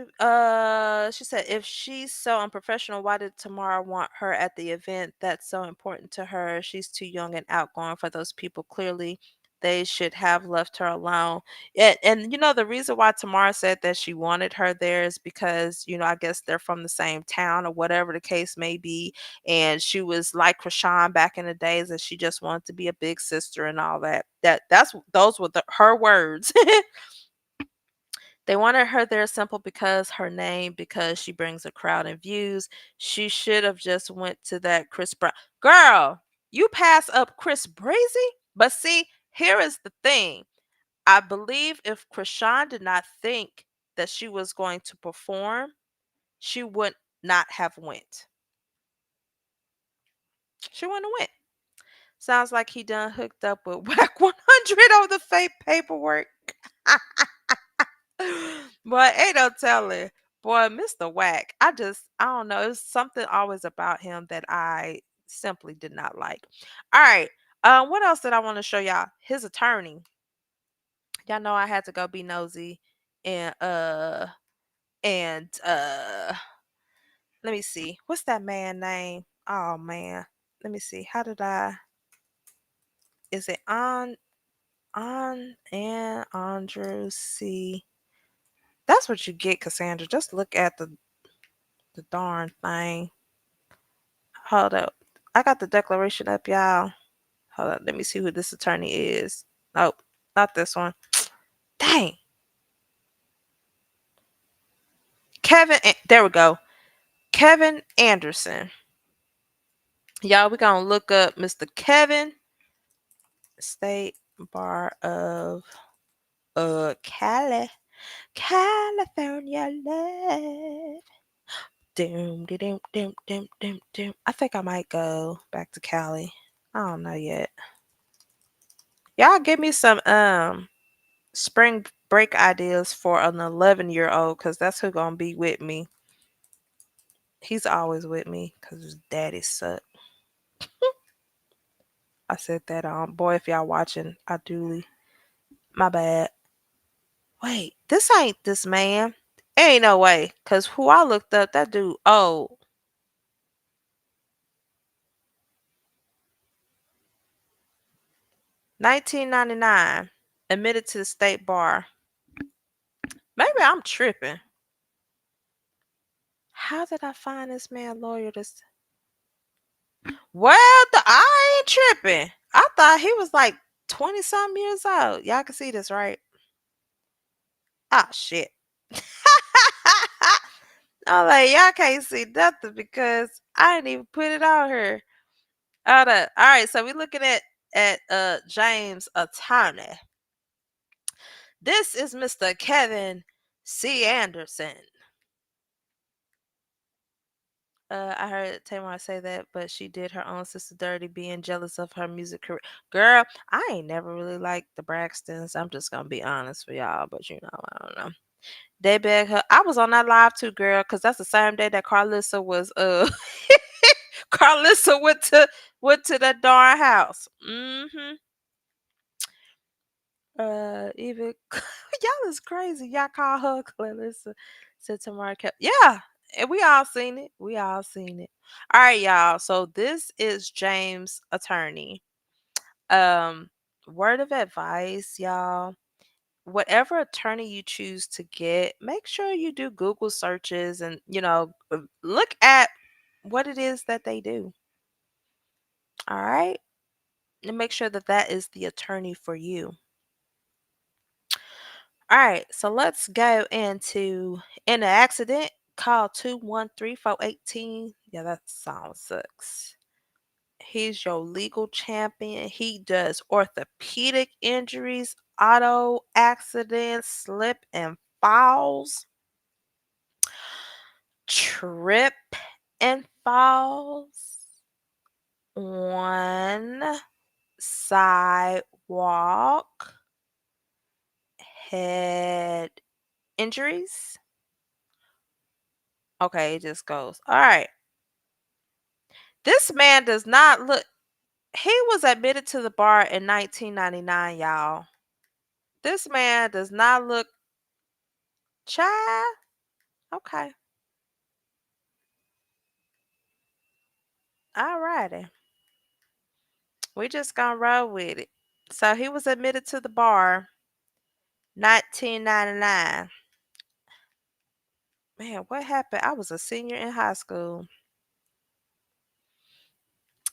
she said, if she's so unprofessional, why did Tamara want her at the event that's so important to her? She's too young and outgoing for those people. Clearly, they should have left her alone. And the reason why Tamara said that she wanted her there is because, I guess they're from the same town or whatever the case may be. And she was like Chrisean back in the days that she just wanted to be a big sister and all that. Those were her words. They wanted her there simple because her name, because she brings a crowd and views. She should have just went to that Chris Brown. Girl, you pass up Chris Breezy? But see, here is the thing. I believe if Chrisean did not think that she was going to perform, she would not have went. She wouldn't have went. Sounds like he done hooked up with Whack 100 on the fake paperwork. Boy, ain't no telling. Boy, Mr. Whack. I don't know. It's something always about him that I simply did not like. All right. What else did I want to show y'all? His attorney. Y'all know I had to go be nosy and let me see. What's that man name? Oh man. Let me see. How did I is it on and Andrew C. That's what you get, Cassandra. Just look at the darn thing. Hold up. I got the declaration up, y'all. Hold up. Let me see who this attorney is. Nope, not this one. Dang. There we go. Kevin Anderson. Y'all, we're going to look up Mr. Kevin, State Bar of California. Love. Doom, doom, doom, doom, doom, doom. I think I might go back to Cali. I don't know yet. Y'all give me some spring break ideas for an 11-year-old because that's who gonna be with me. He's always with me because his daddy suck. I said that boy, if y'all watching, I duly. My bad. Wait, this ain't this man. Ain't no way. Cause who I looked up, that dude old. 1999. Admitted to the state bar. Maybe I'm tripping. How did I find this man lawyer this? Well, I ain't tripping. I thought he was like 20 some years old. Y'all can see this, right? Ah, shit. I'm like, y'all can't see nothing because I didn't even put it on here. Hold up. All right, so we're looking at James attorney. This is Mr. Kevin C. Anderson. I heard Tamar say that, but she did her own sister dirty, being jealous of her music career. Girl, I ain't never really liked the Braxtons. I'm just gonna be honest with y'all, but I don't know. They begged her. I was on that live too, girl, because that's the same day that Carlissa was Carlissa went to that darn house. Mm-hmm. Even y'all is crazy. Y'all call her Clarissa. Said Tamara kept. Yeah, and we all seen it. We all seen it. All right, y'all. So this is James' attorney. Um, word of advice, y'all. Whatever attorney you choose to get, make sure you do Google searches and look at what it is that they do. All right, and make sure that that is the attorney for you. All right, so let's go into in an accident. Call 213-418. Yeah, that sounds sucks. He's your legal champion. He does orthopedic injuries, auto accidents, slip and falls, trip and falls on sidewalk, head injuries. Okay, it just goes. All right. This man does not look. He was admitted to the bar in 1999, y'all. This man does not look. Child. Okay. All righty. We just gonna roll with it. So he was admitted to the bar 1999. Man, what happened? I was a senior in high school.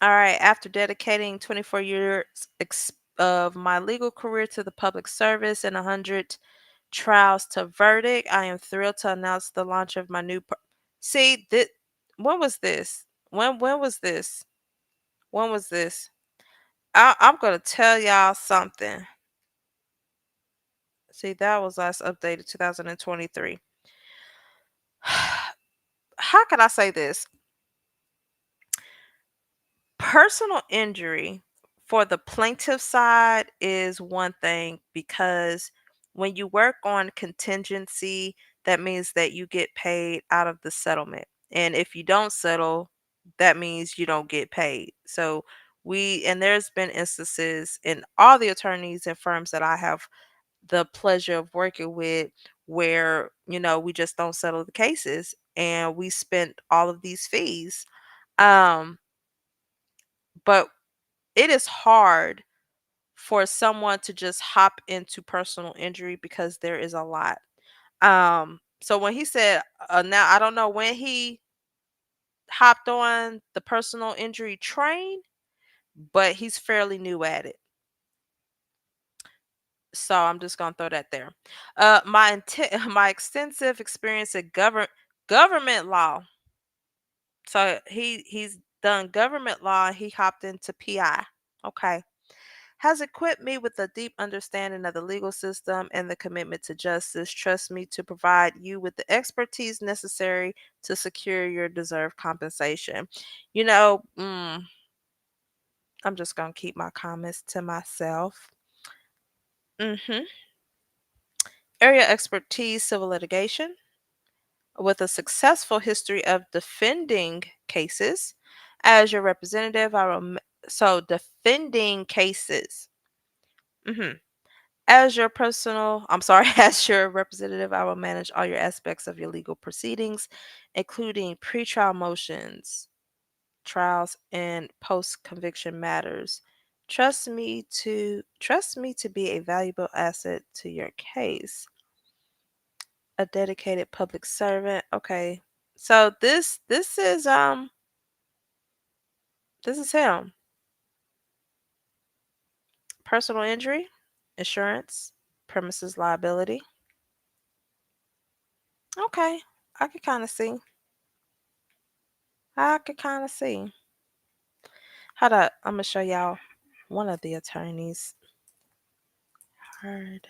All right. After dedicating 24 years of my legal career to the public service and 100 trials to verdict, I am thrilled to announce the launch of my new. See, when was this? When was this? When was this? I'm gonna tell y'all something. See, that was last updated 2023. How can I say this? Personal injury for the plaintiff side is one thing because when you work on contingency, that means that you get paid out of the settlement. And if you don't settle, that means you don't get paid. So there's been instances in all the attorneys and firms that I have the pleasure of working with where, we just don't settle the cases and we spent all of these fees. Um, but it is hard for someone to just hop into personal injury because there is a lot. So when he said, now I don't know when he hopped on the personal injury train, but he's fairly new at it. So I'm just gonna throw that there. My extensive experience in government law. So he's done government law. He hopped into PI. Okay. has equipped me with a deep understanding of the legal system and the commitment to justice. Trust me to provide you with the expertise necessary to secure your deserved compensation. You know, I'm just going to keep my comments to myself. hmm Area expertise, civil litigation, with a successful history of defending cases. As your representative, defending cases. hmm As your as your representative, I will manage all your aspects of your legal proceedings, including pretrial motions, trials, and post-conviction matters. Trust me to be a valuable asset to your case. A dedicated public servant. Okay. So this is him. Personal injury, insurance, premises liability. Okay. I could kind of see. I could kind of see. Hold up. I'm going to show y'all one of the attorneys. Heard.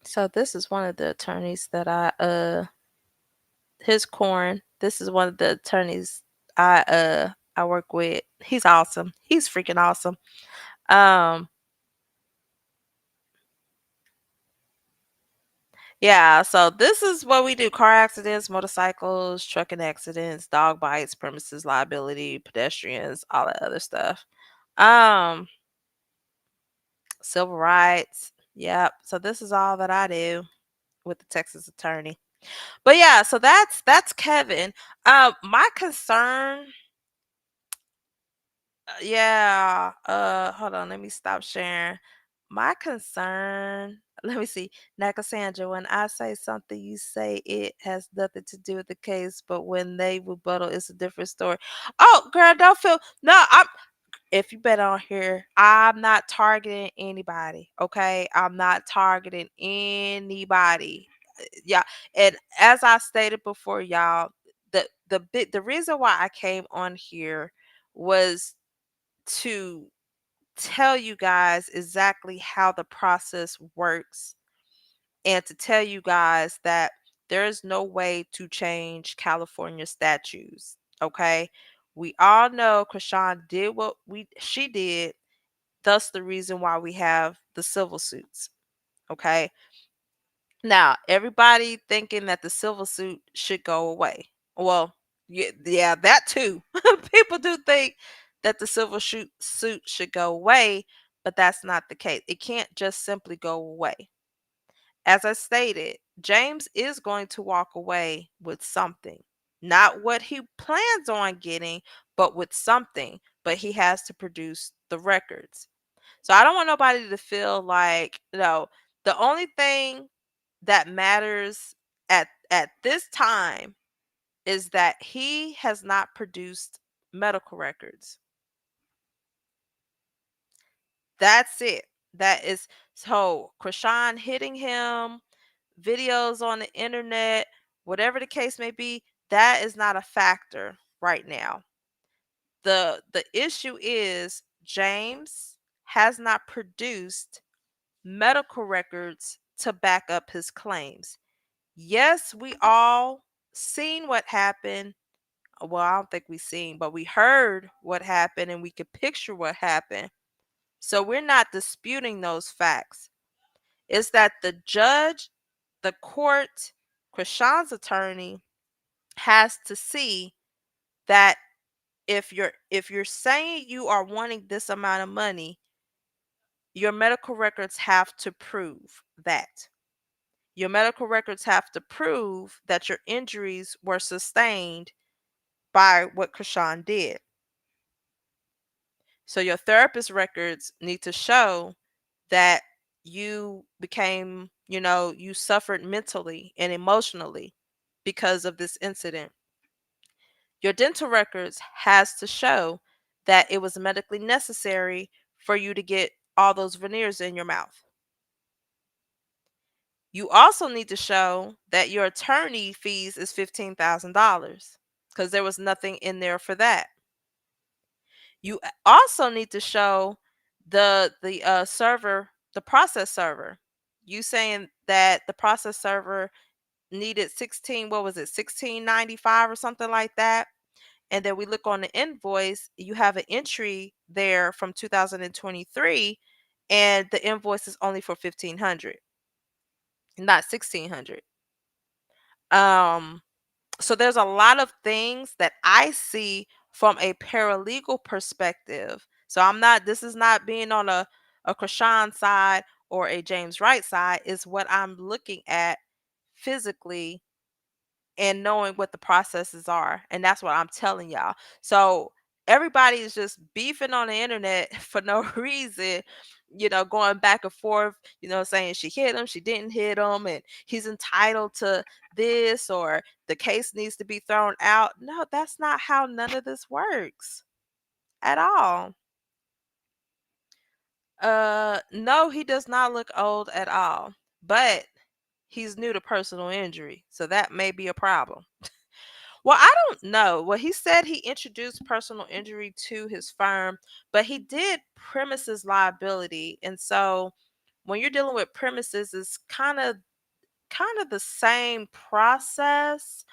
So this is one of the attorneys that his corn. This is one of the attorneys I work with. He's awesome. He's freaking awesome. Um yeah, so this is what we do: car accidents, motorcycles, trucking accidents, dog bites, premises liability, pedestrians, all that other stuff. Um Civil rights. Yep. So this is all that I do with the Texas attorney. But yeah, so that's Kevin. My concern, yeah. Hold on, let me stop sharing. My concern. Let me see. Now, Cassandra, when I say something, you say it has nothing to do with the case, but when they rebuttal, it's a different story. Oh, girl, don't feel no. If you've been on here, I'm not targeting anybody. Okay, I'm not targeting anybody. Yeah, and as I stated before, y'all, the reason why I came on here was to tell you guys exactly how the process works and to tell you guys that there is no way to change California statutes. Okay, we all know Chrisean did what we she did, thus the reason why we have the civil suits. Okay, now everybody thinking that the civil suit should go away. Well, yeah, that too. People do think that the suit should go away, but that's not the case. It can't just simply go away. As I stated, James is going to walk away with something. Not what he plans on getting, but with something. But he has to produce the records. So I don't want nobody to feel like, the only thing that matters at this time is that he has not produced medical records. That's it. That is so Chrisean hitting him, videos on the internet, whatever the case may be, that is not a factor right now. The issue is James has not produced medical records to back up his claims. Yes, we all seen what happened. Well, I don't think we seen, but we heard what happened and we could picture what happened. So we're not disputing those facts. It's that the judge, the court, Chrisean's attorney has to see that if you're saying you are wanting this amount of money, your medical records have to prove that. Your medical records have to prove that your injuries were sustained by what Chrisean did. So your therapist records need to show that you became, you suffered mentally and emotionally because of this incident. Your dental records has to show that it was medically necessary for you to get all those veneers in your mouth. You also need to show that your attorney fees is $15,000 because there was nothing in there for that. You also need to show the server, the process server. You saying that the process server needed 16, what was it, 1695 or something like that? And then we look on the invoice, you have an entry there from 2023, and the invoice is only for 1500, not 1600. Um, so there's a lot of things that I see from a paralegal perspective. So I'm not, this is not being on a Chrisean side or a James Wright side, is what I'm looking at physically and knowing what the processes are. And that's what I'm telling y'all. So everybody is just beefing on the internet for no reason, going back and forth, saying she hit him, she didn't hit him, and he's entitled to this, or the case needs to be thrown out. No, that's not how none of this works at all. No, he does not look old at all, but he's new to personal injury, so that may be a problem. Well, I don't know. Well, he said he introduced personal injury to his firm, but he did premises liability. And so when you're dealing with premises, it's kind of the same process.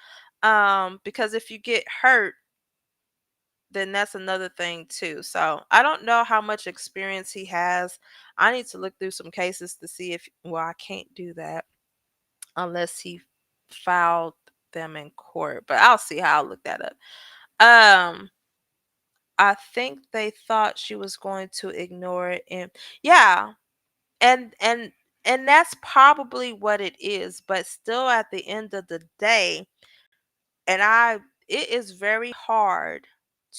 Because if you get hurt, then that's another thing too. So I don't know how much experience he has. I need to look through some cases to see if, well, I can't do that unless he filed them in court, but I'll see how I'll look that up. Um, I think they thought she was going to ignore it, and yeah, and that's probably what it is, but still at the end of the day, and it is very hard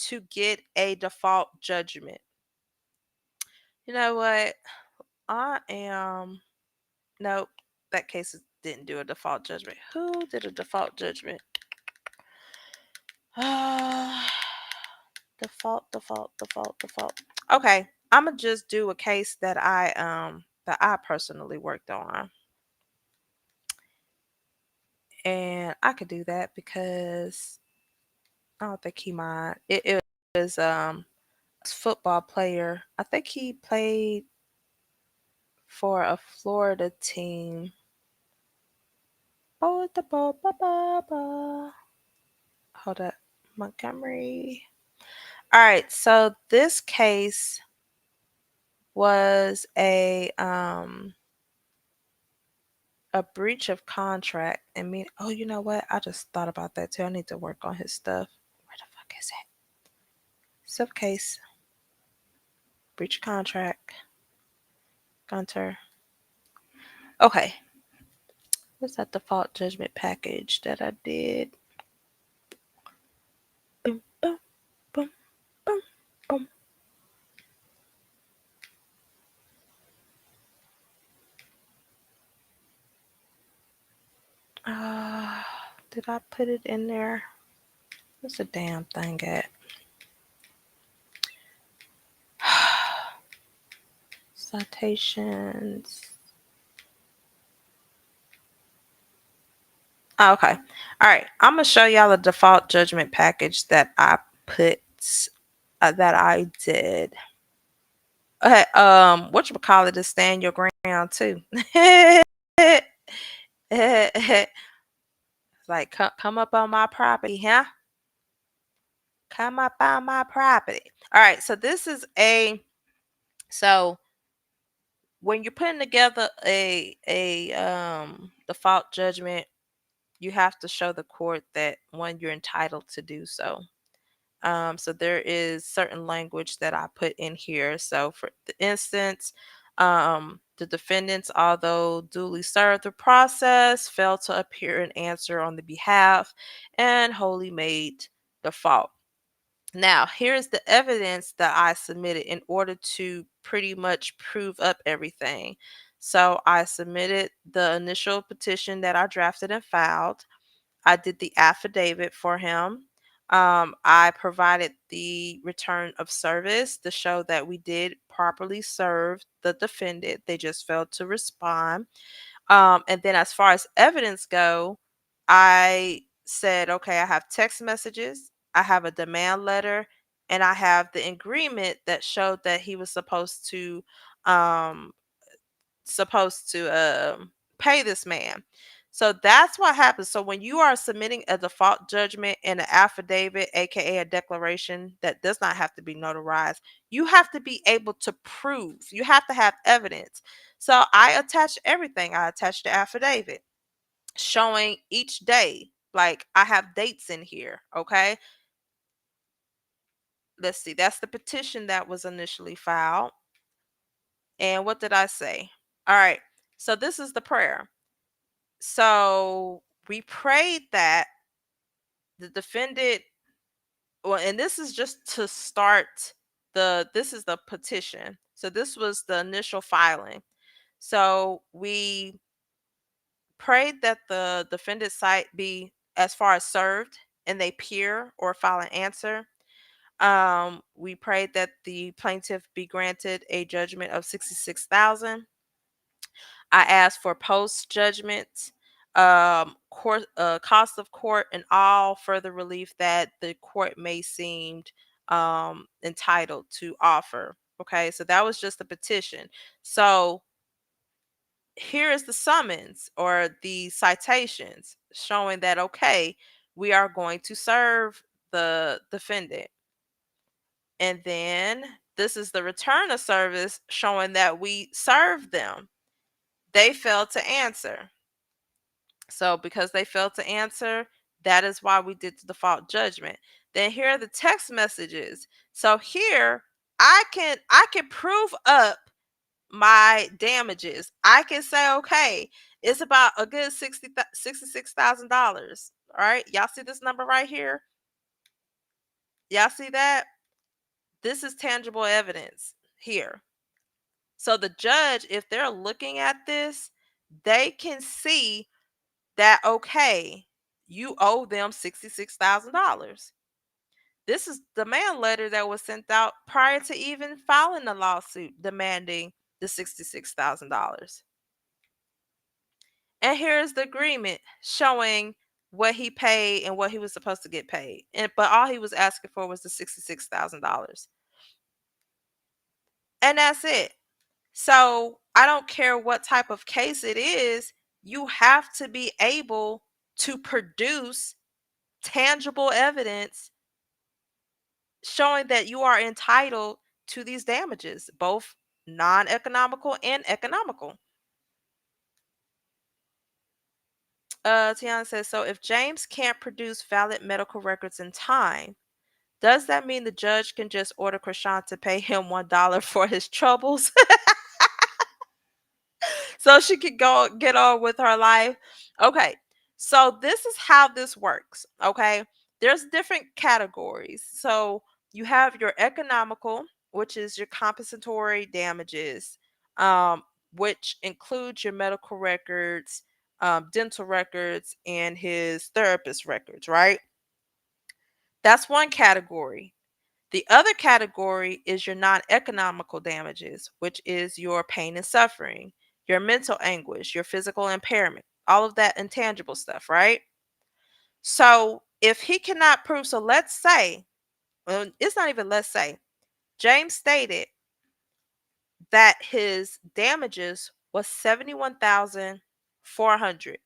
to get a default judgment. You know what? I am Nope, that case didn't do a default judgment. Who did a default judgment? Default. Okay, I'm gonna just do a case that I personally worked on, and I could do that because I don't think he mind. It was a football player. I think he played for a Florida team. Hold up, Montgomery. All right, so this case was a breach of contract. And me, oh, you know what? I just thought about that too. I need to work on his stuff. Where the fuck is it? Civil case, breach of contract, Gunter. Okay, what's that default judgment package that I did? Boom, boom, boom, boom, boom. Did I put it in there? What's the damn thing at? Citations. Oh, okay. All right. I'm gonna show y'all the default judgment package that I put that I did. Okay. Whatchamacallit is stand your ground too. It's like come up on my property, huh? Come up on my property. All right. So when you're putting together a default judgment, you have to show the court that, one, you're entitled to do so. So there is certain language that I put in here. So for the instance, the defendants, although duly served the process, failed to appear and answer on the behalf and wholly made default. Now, here's the evidence that I submitted in order to pretty much prove up everything. So I submitted the initial petition that I drafted and filed. I did the affidavit for him. I provided the return of service to show that we did properly serve the defendant. They just failed to respond. And then as far as evidence go, I said, okay, I have text messages, I have a demand letter, and I have the agreement that showed that he was um supposed to pay this man. So that's what happens. So when you are submitting a default judgment and an affidavit, aka a declaration that does not have to be notarized, you have to be able to prove. You have to have evidence. So I attached everything. I attached the affidavit showing each day. Like I have dates in here, okay? Let's see. That's the petition that was initially filed. And what did I say? All right. So this is the prayer. So we prayed that the defendant, well, and this is just to start this is the petition. So this was the initial filing. So we prayed that the defendant site be as far as served and they peer or file an answer. We prayed that the plaintiff be granted a judgment of 66,000. I asked for post judgment, court, cost of court, and all further relief that the court may seem entitled to offer. Okay, so that was just a petition. So here is the summons or the citations showing that, okay, we are going to serve the defendant. And then this is the return of service showing that we served them. They failed to answer. So because they failed to answer, that is why we did the default judgment. Then here are the text messages. So here I can prove up my damages. I can say, okay, it's about a good $66,000. All right. Y'all see this number right here? Y'all see that? This is tangible evidence here. So the judge, if they're looking at this, they can see that, okay, you owe them $66,000. This is the demand letter that was sent out prior to even filing the lawsuit demanding the $66,000. And here's the agreement showing what he paid and what he was supposed to get paid. But all he was asking for was the $66,000. And that's it. So I don't care what type of case it is, you have to be able to produce tangible evidence showing that you are entitled to these damages, both non-economical and economical. Tiana says, so if James can't produce valid medical records in time, does that mean the judge can just order Chrisean to pay him $1 for his troubles so she could go get on with her life? Okay, so this is how this works. Okay, there's different categories. So you have your economical, which is your compensatory damages, um, which includes your medical records, dental records, and his therapist records, right? That's one category. The other category is your non economical damages, which is your pain and suffering, your mental anguish, your physical impairment, all of that intangible stuff, right? So if he cannot prove, so let's say, well, it's not even let's say, James stated that his damages was 71,400.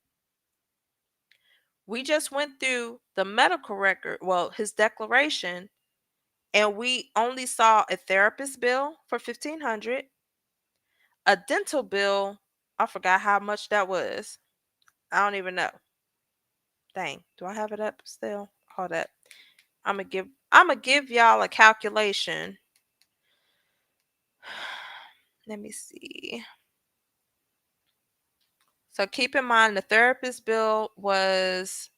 We just went through the medical record, well, his declaration, and we only saw a therapist bill for 1,500, a dental bill. I forgot how much that was. I don't even know. Dang, do I have it up still? Hold up. I'm gonna give y'all a calculation. Let me see. So keep in mind the therapist bill was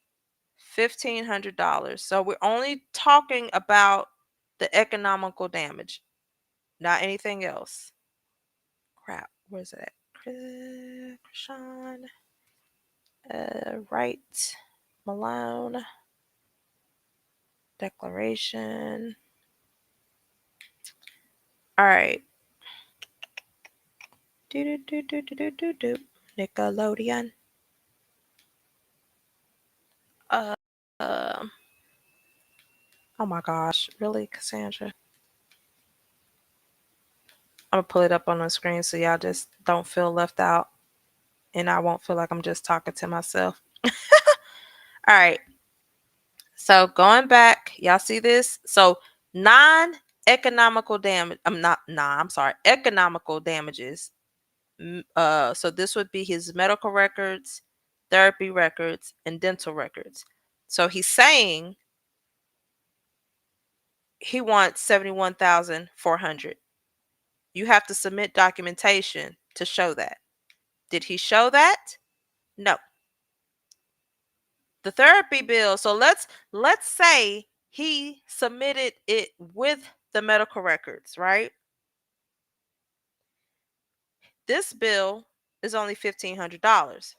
$1,500. So we're only talking about the economical damage, not anything else. Crap, where's it at? Chrisean, Wright, Malone, declaration. All right. Do do do do do do do. Nickelodeon. Uh, um, Oh my gosh, really, Cassandra? I'm gonna pull it up on the screen so y'all just don't feel left out and I won't feel like I'm just talking to myself. All right. So going back, y'all see this? So non-economical damage. I'm sorry, economical damages. So this would be his medical records, therapy records, and dental records. So he's saying he wants 71,400. You have to submit documentation to show that. Did he show that? No. The therapy bill. So let's say he submitted it with the medical records, right? This bill is only $1,500.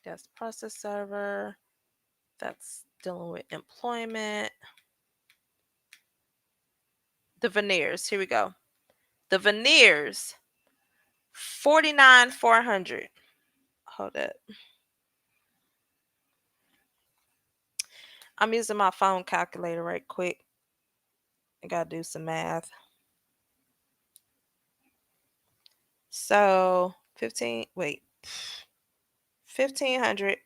That's process server. That's dealing with employment. The veneers. Here we go. The veneers, 49,400. Hold up. I'm using my phone calculator right quick. I gotta do some math. So 1,500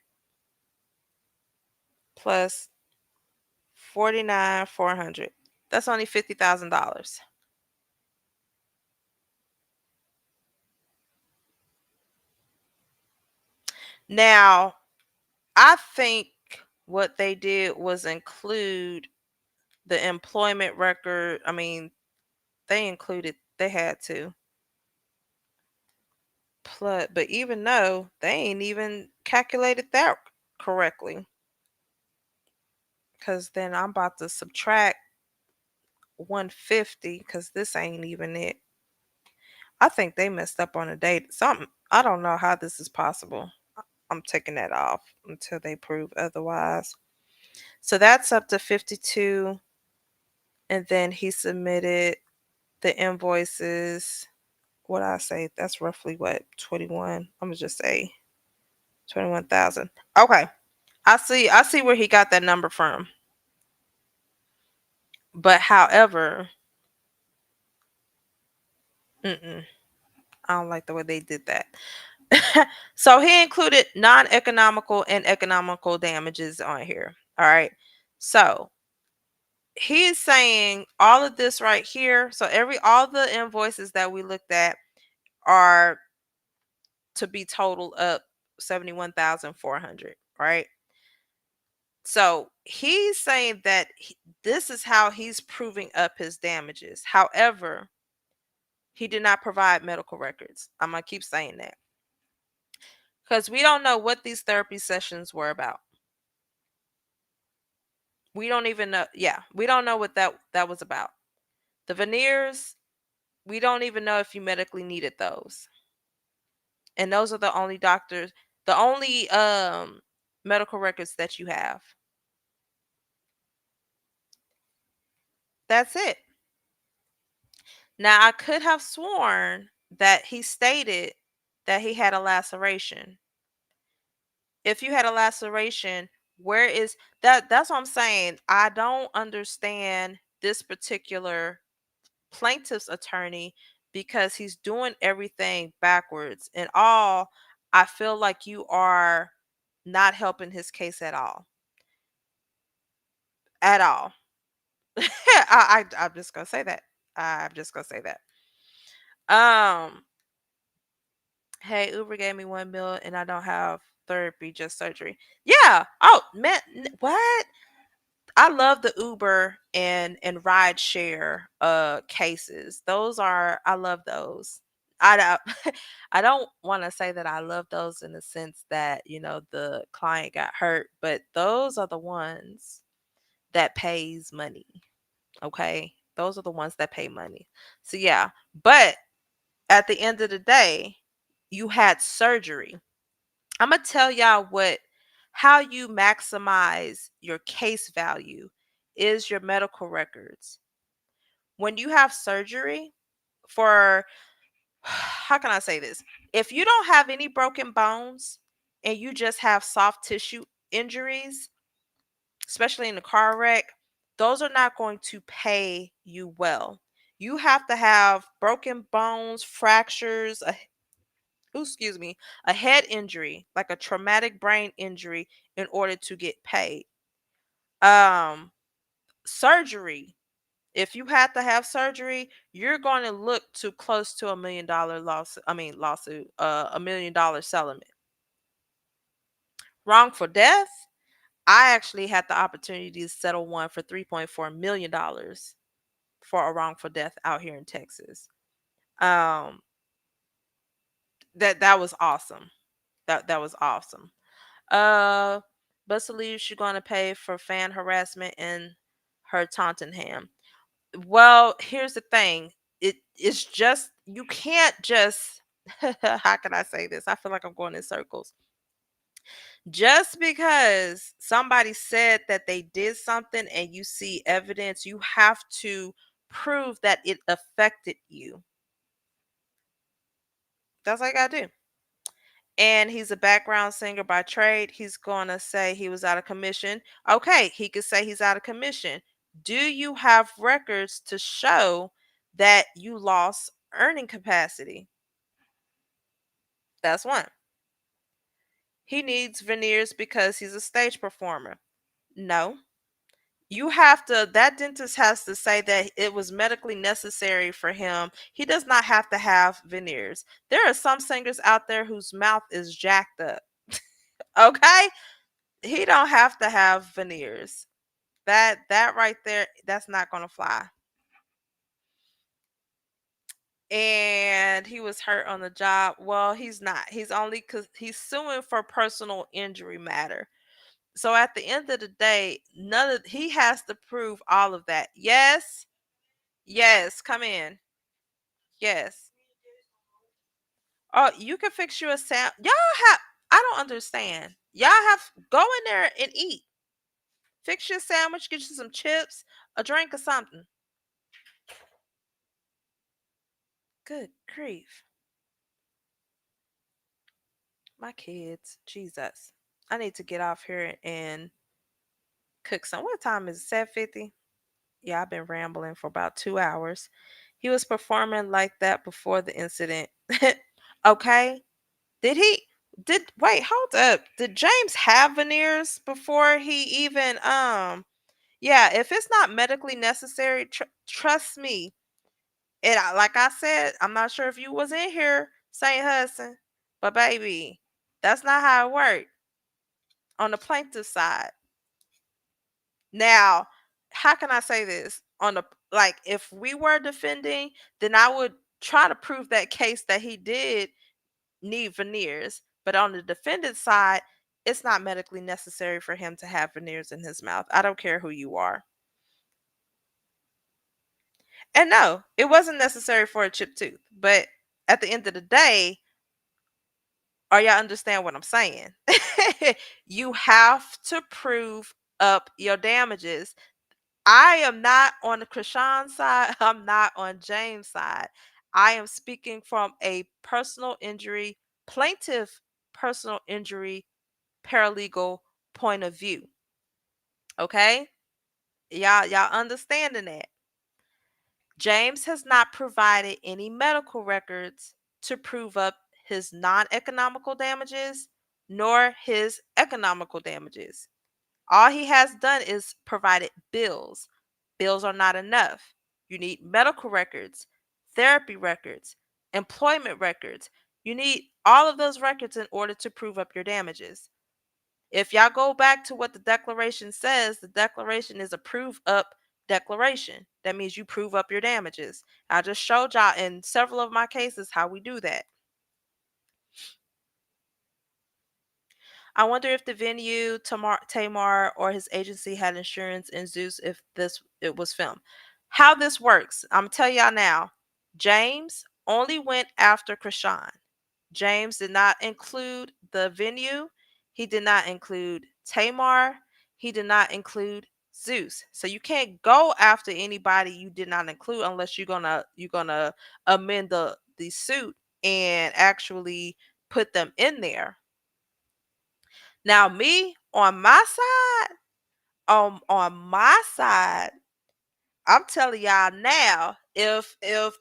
plus 49,400. That's only $50,000. Now, I think what they did was include the employment record. I mean, they had to. But even though they ain't even calculated that correctly, because then I'm about to subtract 150 because this ain't even it. I think they messed up on the date. Something, I don't know how this is possible. I'm taking that off until they prove otherwise. So that's up to 52. And then he submitted the invoices. What I say? That's roughly what, 21. I'm gonna just say 21,000. Okay. I see where he got that number from. But however, I don't like the way they did that. So he included non-economical and economical damages on here. All right. So he's saying all of this right here. So all the invoices that we looked at are to be totaled up 71,400, right? So he's saying that this is how he's proving up his damages. However, he did not provide medical records. I'm going to keep saying that because we don't know what these therapy sessions were about. We don't even know. Yeah, we don't know what that was about. The veneers, we don't even know if you medically needed those. And those are the only medical records that you have. That's it. Now, I could have sworn that he stated that he had a laceration. If you had a laceration, where is that? That's what I'm saying. I don't understand this particular plaintiff's attorney because he's doing everything backwards. And all, I feel like you are not helping his case at all. At all. I'm just gonna say that. I'm just gonna say that. Um, hey, Uber gave me 1 mil and I don't have therapy, just surgery. Yeah. Oh man, what? I love the Uber and ride share cases. I love those. I don't I don't want to say that I love those in the sense that, the client got hurt, but those are the ones that pays money. Okay? Those are the ones that pay money. So yeah, but at the end of the day, you had surgery. I'm going to tell y'all how you maximize your case value is your medical records. When you have surgery for, how can I say this? If you don't have any broken bones and you just have soft tissue injuries, especially in a car wreck, those are not going to pay you well. You have to have broken bones, fractures, excuse me, a head injury, like a traumatic brain injury, in order to get paid. Um, Surgery. If you have to have surgery, you're going to look to close to $1 million lawsuit, $1 million settlement. Wrongful death. I actually had the opportunity to settle one for $3.4 million for a wrongful death out here in Texas. Um, that was awesome. That was awesome. Uh, Best believe she's going to pay for fan harassment in her Tottenham. Well, here's the thing. It's just you can't just how can I say this? I feel like I'm going in circles. Just because somebody said that they did something and you see evidence, you have to prove that it affected you. That's all you gotta do. And he's a background singer by trade. He's gonna say he was out of commission. Okay, he could say he's out of commission. Do you have records to show that you lost earning capacity? That's one. He needs veneers because he's a stage performer. No. You have to, that dentist has to say that it was medically necessary for him. He does not have to have veneers. There are some singers out there whose mouth is jacked up. Okay? He don't have to have veneers. That right there, that's not gonna fly. And he was hurt on the job. Well, he's not. He's only because he's suing for personal injury matter. So at the end of the day, none of he has to prove all of that. Yes, yes, come in. Yes. Oh, you can fix you a sound. Y'all have. I don't understand. Y'all have go in there and eat. Fix your sandwich. Get you some chips, a drink, or something. Good grief. My kids, Jesus. I need to get off here and cook some. What time is it? 7:50? Yeah, I've been rambling for about 2 hours. He was performing like that before the incident. Okay. Did he did wait, hold up. Did James have veneers before he even yeah, if it's not medically necessary, trust me. Like I said, I'm not sure if you was in here, St. Hudson, but baby, that's not how it worked on the plaintiff side. Now, how can I say this? On the like, if we were defending, then I would try to prove that case that he did need veneers. But on the defendant side, it's not medically necessary for him to have veneers in his mouth. I don't care who you are. And no, it wasn't necessary for a chipped tooth. But at the end of the day, are y'all understand what I'm saying? You have to prove up your damages. I am not on the Chrisean side. I'm not on James' side. I am speaking from a personal injury plaintiff, personal injury paralegal point of view. Okay? Y'all understanding that. James has not provided any medical records to prove up his non-economical damages nor his economical damages. All he has done is provided bills. Bills are not enough. You need medical records, therapy records, employment records. You need all of those records in order to prove up your damages. If y'all go back to what the declaration says, the declaration is a prove up declaration. That means you prove up your damages. I just showed y'all in several of my cases how we do that. I wonder if the venue, Tamar, or his agency had insurance in Zeus if it was filmed. How this works, I'm gonna tell y'all now. James only went after Chrisean. James did not include the venue. He did not include Tamar. He did not include Zeus. So you can't go after anybody you did not include unless you're gonna amend the suit and actually put them in there. Now, me on my side, On my side, I'm telling y'all now, if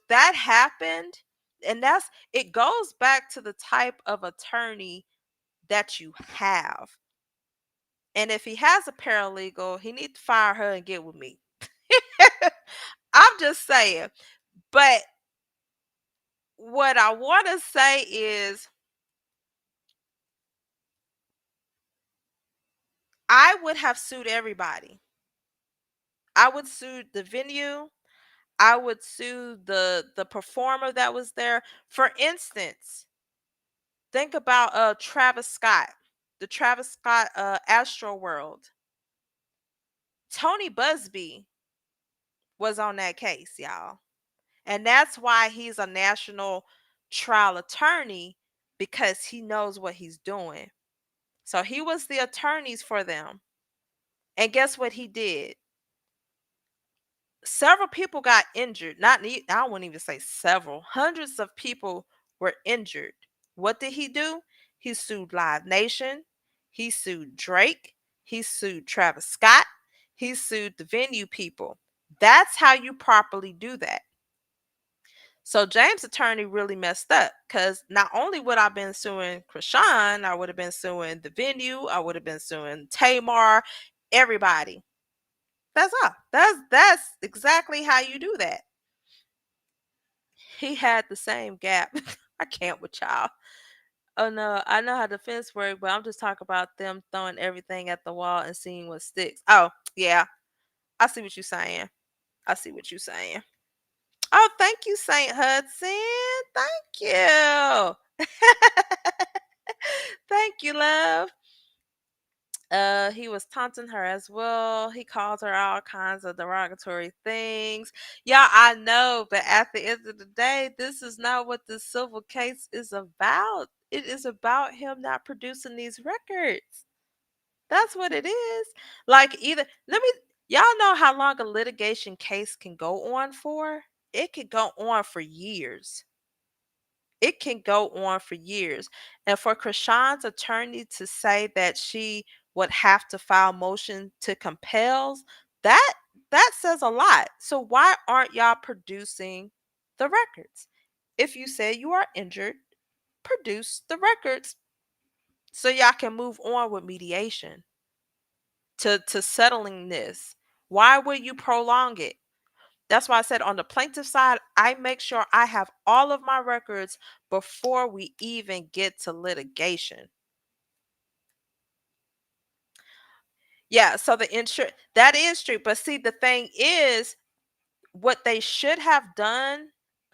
that happened, and that's it goes back to the type of attorney that you have. And if he has a paralegal, he needs to fire her and get with me. I'm just saying. But what I want to say is I would have sued everybody. I would sue the venue. I would sue the performer that was there. For instance, think about Travis Scott, the Travis Scott Astro World. Tony Busby was on that case, y'all. And that's why he's a national trial attorney, because he knows what he's doing. So he was the attorneys for them. And guess what he did? Several people got injured. I wouldn't even say several. Hundreds of people were injured. What did he do? He sued Live Nation. He sued Drake. He sued Travis Scott. He sued the venue people. That's how you properly do that. So James' attorney really messed up, because not only would I have been suing Chrisean, I would have been suing the venue, I would have been suing Tamar, everybody. That's all. That's exactly how you do that. He had the same gap. I can't with y'all. Oh no, I know how defense work, but I'm just talking about them throwing everything at the wall and seeing what sticks. Oh, yeah. I see what you're saying. I see what you're saying. Oh, thank you, Saint Hudson. Thank you. Thank you, love. He was taunting her as well. He called her all kinds of derogatory things. Yeah, I know, but at the end of the day, this is not what the civil case is about. It is about him not producing these records. That's what it is. Like, either let me y'all know how long a litigation case can go on for? It could go on for years. It can go on for years. And for Chrisean's attorney to say that she would have to file motion to compel, that that says a lot. So why aren't y'all producing the records? If you say you are injured, produce the records so y'all can move on with mediation to settling this. Why would you prolong it? That's why I said on the plaintiff side, I make sure I have all of my records before we even get to litigation. Yeah, so the insurance, that is true. But see, the thing is, what they should have done,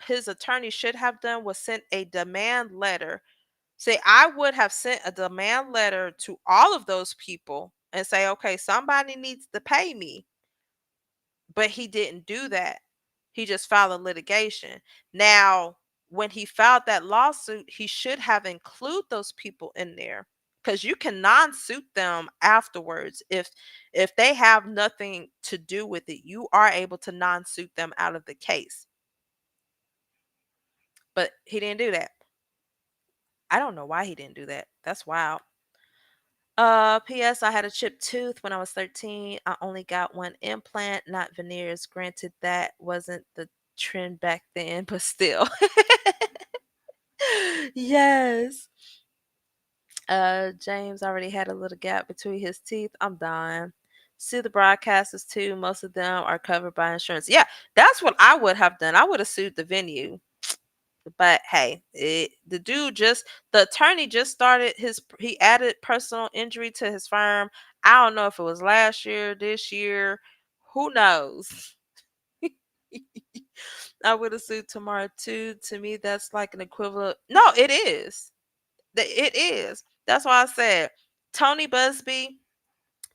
his attorney should have done, was sent a demand letter. See, I would have sent a demand letter to all of those people and say, okay, somebody needs to pay me. But he didn't do that. He just filed a litigation. Now, when he filed that lawsuit, he should have included those people in there, because you can non-suit them afterwards. If they have nothing to do with it, you are able to non-suit them out of the case. But he didn't do that. I don't know why he didn't do that. That's wild. P.S. I had a chipped tooth when I was 13. I only got one implant, not veneers. Granted, that wasn't the trend back then, but still. Yes. James already had a little gap between his teeth. I'm dying. Sue the broadcasters too. Most of them are covered by insurance. Yeah, that's what I would have done. I would have sued the venue. But hey, the attorney just started he added personal injury to his firm. I don't know if it was last year, this year, who knows. I would have sued tomorrow too. To me, that's like an equivalent. No, it is. It is. That's why I said Tony Busby,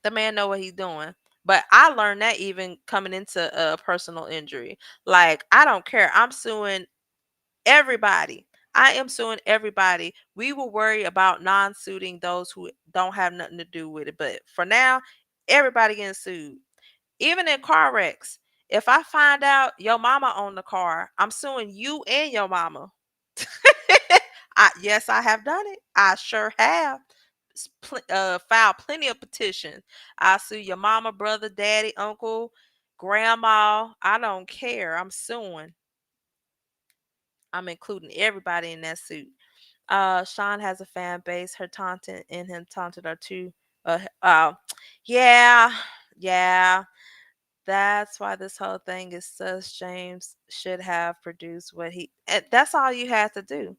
the man know what he's doing. But I learned that even coming into a personal injury. Like, I don't care. I'm suing everybody. I am suing everybody. We will worry about non-suiting those who don't have nothing to do with it. But for now, everybody getting sued. Even in car wrecks. If I find out your mama owned the car, I'm suing you and your mama. Yes, I have done it. I sure have. file plenty of petitions. I'll sue your mama, brother, daddy, uncle, grandma. I don't care. I'm suing. I'm including everybody in that suit. Sean has a fan base. Her taunting and him taunted are two. Uh, uh, yeah, yeah. That's why this whole thing is sus. James should have produced what he. And that's all you had to do.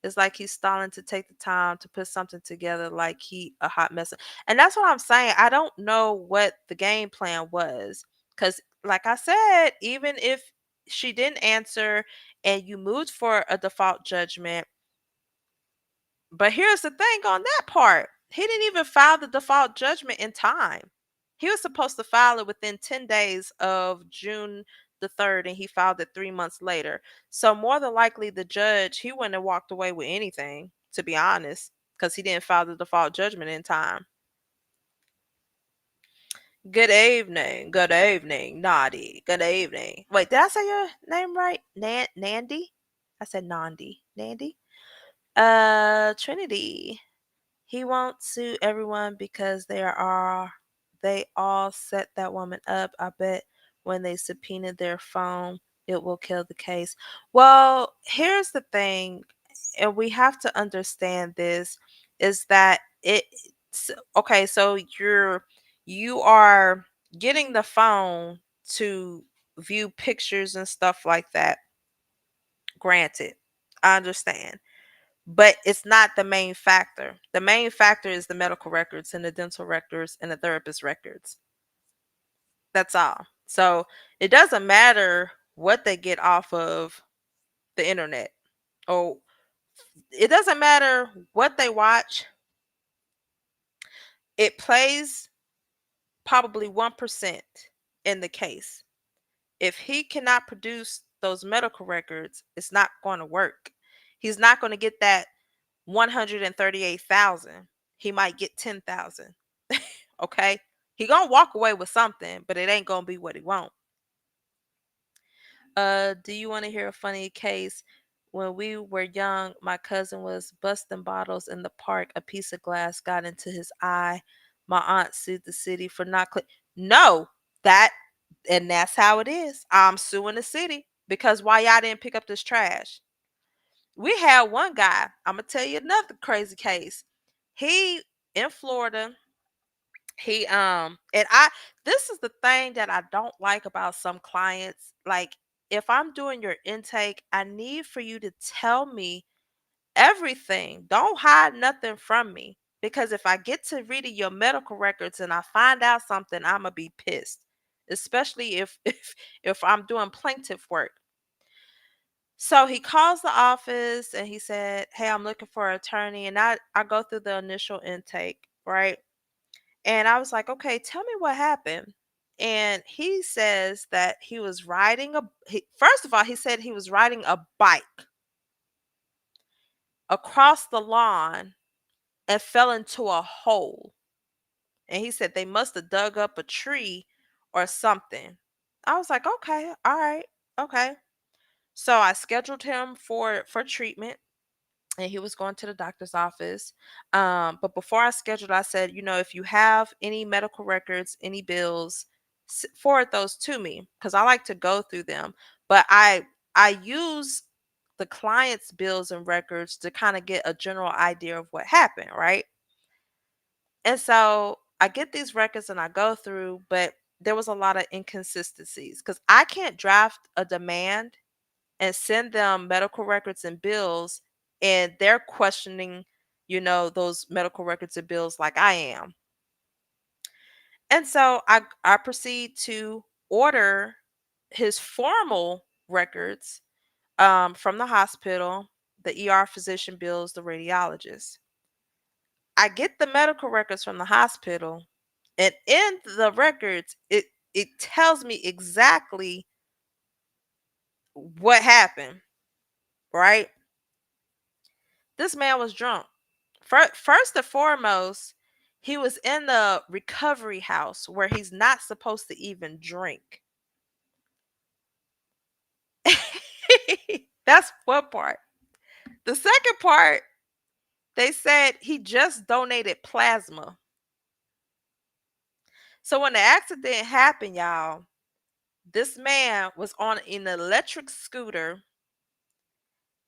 It's like he's stalling to take the time to put something together like he a hot mess. And that's what I'm saying. I don't know what the game plan was. Because, like I said, even if she didn't answer and you moved for a default judgment, but here's the thing on that part. He didn't even file the default judgment in time. He was supposed to file it within 10 days of June the 3rd, and he filed it 3 months later. So, more than likely, the judge, he wouldn't have walked away with anything, to be honest, because he didn't file the default judgment in time. Good evening. Good evening, Nadi. Good evening. Wait, did I say your name right? Nandi? I said Nandi. Nandi? Trinity. He won't sue everyone because they all set that woman up. I bet when they subpoena their phone, it will kill the case. Well, here's the thing, and we have to understand this is that it's okay, so you are getting the phone to view pictures and stuff like that. Granted, I understand, but it's not the main factor. The main factor is the medical records and the dental records and the therapist records. That's all. So it doesn't matter what they get off of the internet, or it doesn't matter what they watch. It plays probably 1% in the case. If he cannot produce those medical records, it's not going to work. He's not going to get that 138,000. He might get 10,000. Okay? He going to walk away with something, but it ain't going to be what he want. Do you want to hear a funny case? When we were young, my cousin was busting bottles in the park. A piece of glass got into his eye. My aunt sued the city for not No, that and that's how it is. I'm suing the city because why y'all didn't pick up this trash? We had one guy. I'm gonna tell you another crazy case. He in Florida. He and I this is the thing that I don't like about some clients. Like, if I'm doing your intake, I need for you to tell me everything. Don't hide nothing from me. Because if I get to reading your medical records and I find out something, I'm gonna be pissed. Especially if I'm doing plaintiff work. So he calls the office and he said, "Hey, I'm looking for an attorney." And I go through the initial intake, right? And I was like, "Okay, tell me what happened." And he says that he was first of all, he said he was riding a bike across the lawn and fell into a hole. And he said they must have dug up a tree or something. I was like, "Okay, all right, okay." So I scheduled him for treatment, and he was going to the doctor's office. But before I scheduled, I said, if you have any medical records, any bills, forward those to me because I like to go through them. But I use the client's bills and records to kind of get a general idea of what happened, right? And so I get these records and I go through, but there was a lot of inconsistencies because I can't draft a demand and send them medical records and bills, and they're questioning, those medical records and bills like I am. And so I proceed to order his formal records from the hospital, the ER physician bills, the radiologist. I get the medical records from the hospital, and in the records, it tells me exactly what happened, right? This man was drunk. First and foremost, he was in the recovery house where he's not supposed to even drink. That's one part. The second part, They said he just donated plasma. So when the accident happened, y'all, this man was on an electric scooter.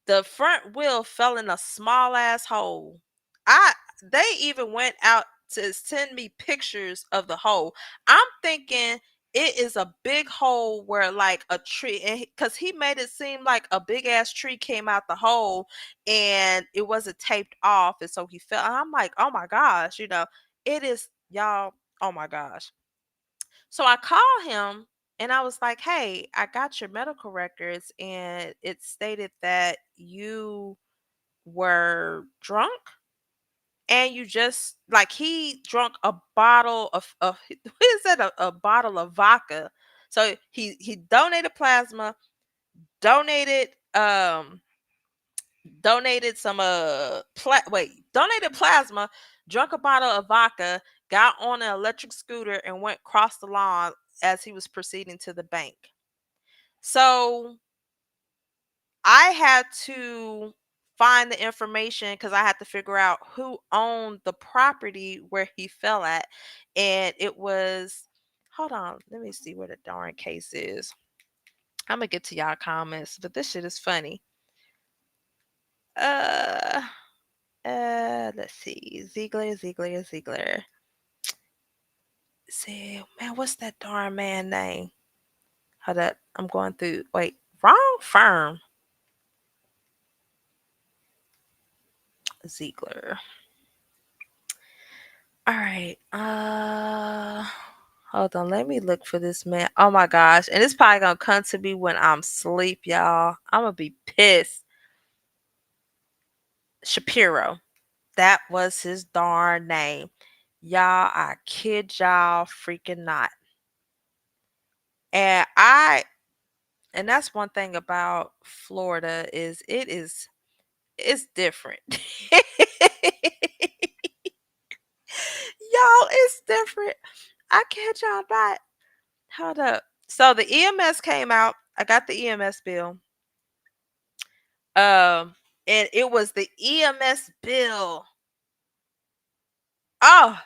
The front wheel fell in a small ass hole. I They even went out to send me pictures of the hole. I'm thinking it is a big hole where like a tree, and because he made it seem like a big ass tree came out the hole and it wasn't taped off, and so he fell. And I'm like, oh my gosh, it is, y'all. Oh my gosh. So I called him and I was like, hey, I got your medical records and it stated that you were drunk and you just like he drunk a bottle of what is that, a bottle of vodka. So he donated plasma, donated donated some donated plasma, drunk a bottle of vodka, got on an electric scooter and went across the lawn as he was proceeding to the bank. So I had to find the information because I had to figure out who owned the property where he fell at. And it was, hold on, let me see where the darn case is. I'm gonna get to y'all comments, but this shit is funny. Uh let's see. Ziegler. See, man, what's that darn man name? Hold up. I'm going through. Wait, wrong firm. Ziegler. All right. Hold on. Let me look for this man. Oh my gosh. And it's probably gonna come to me when I'm asleep, y'all. I'm gonna be pissed. Shapiro. That was his darn name. Y'all, I kid y'all freaking not. And that's one thing about Florida is it's different. Y'all, it's different. I kid y'all not. Hold up. So the EMS came out. I got the EMS bill. And it was the EMS bill. Oh,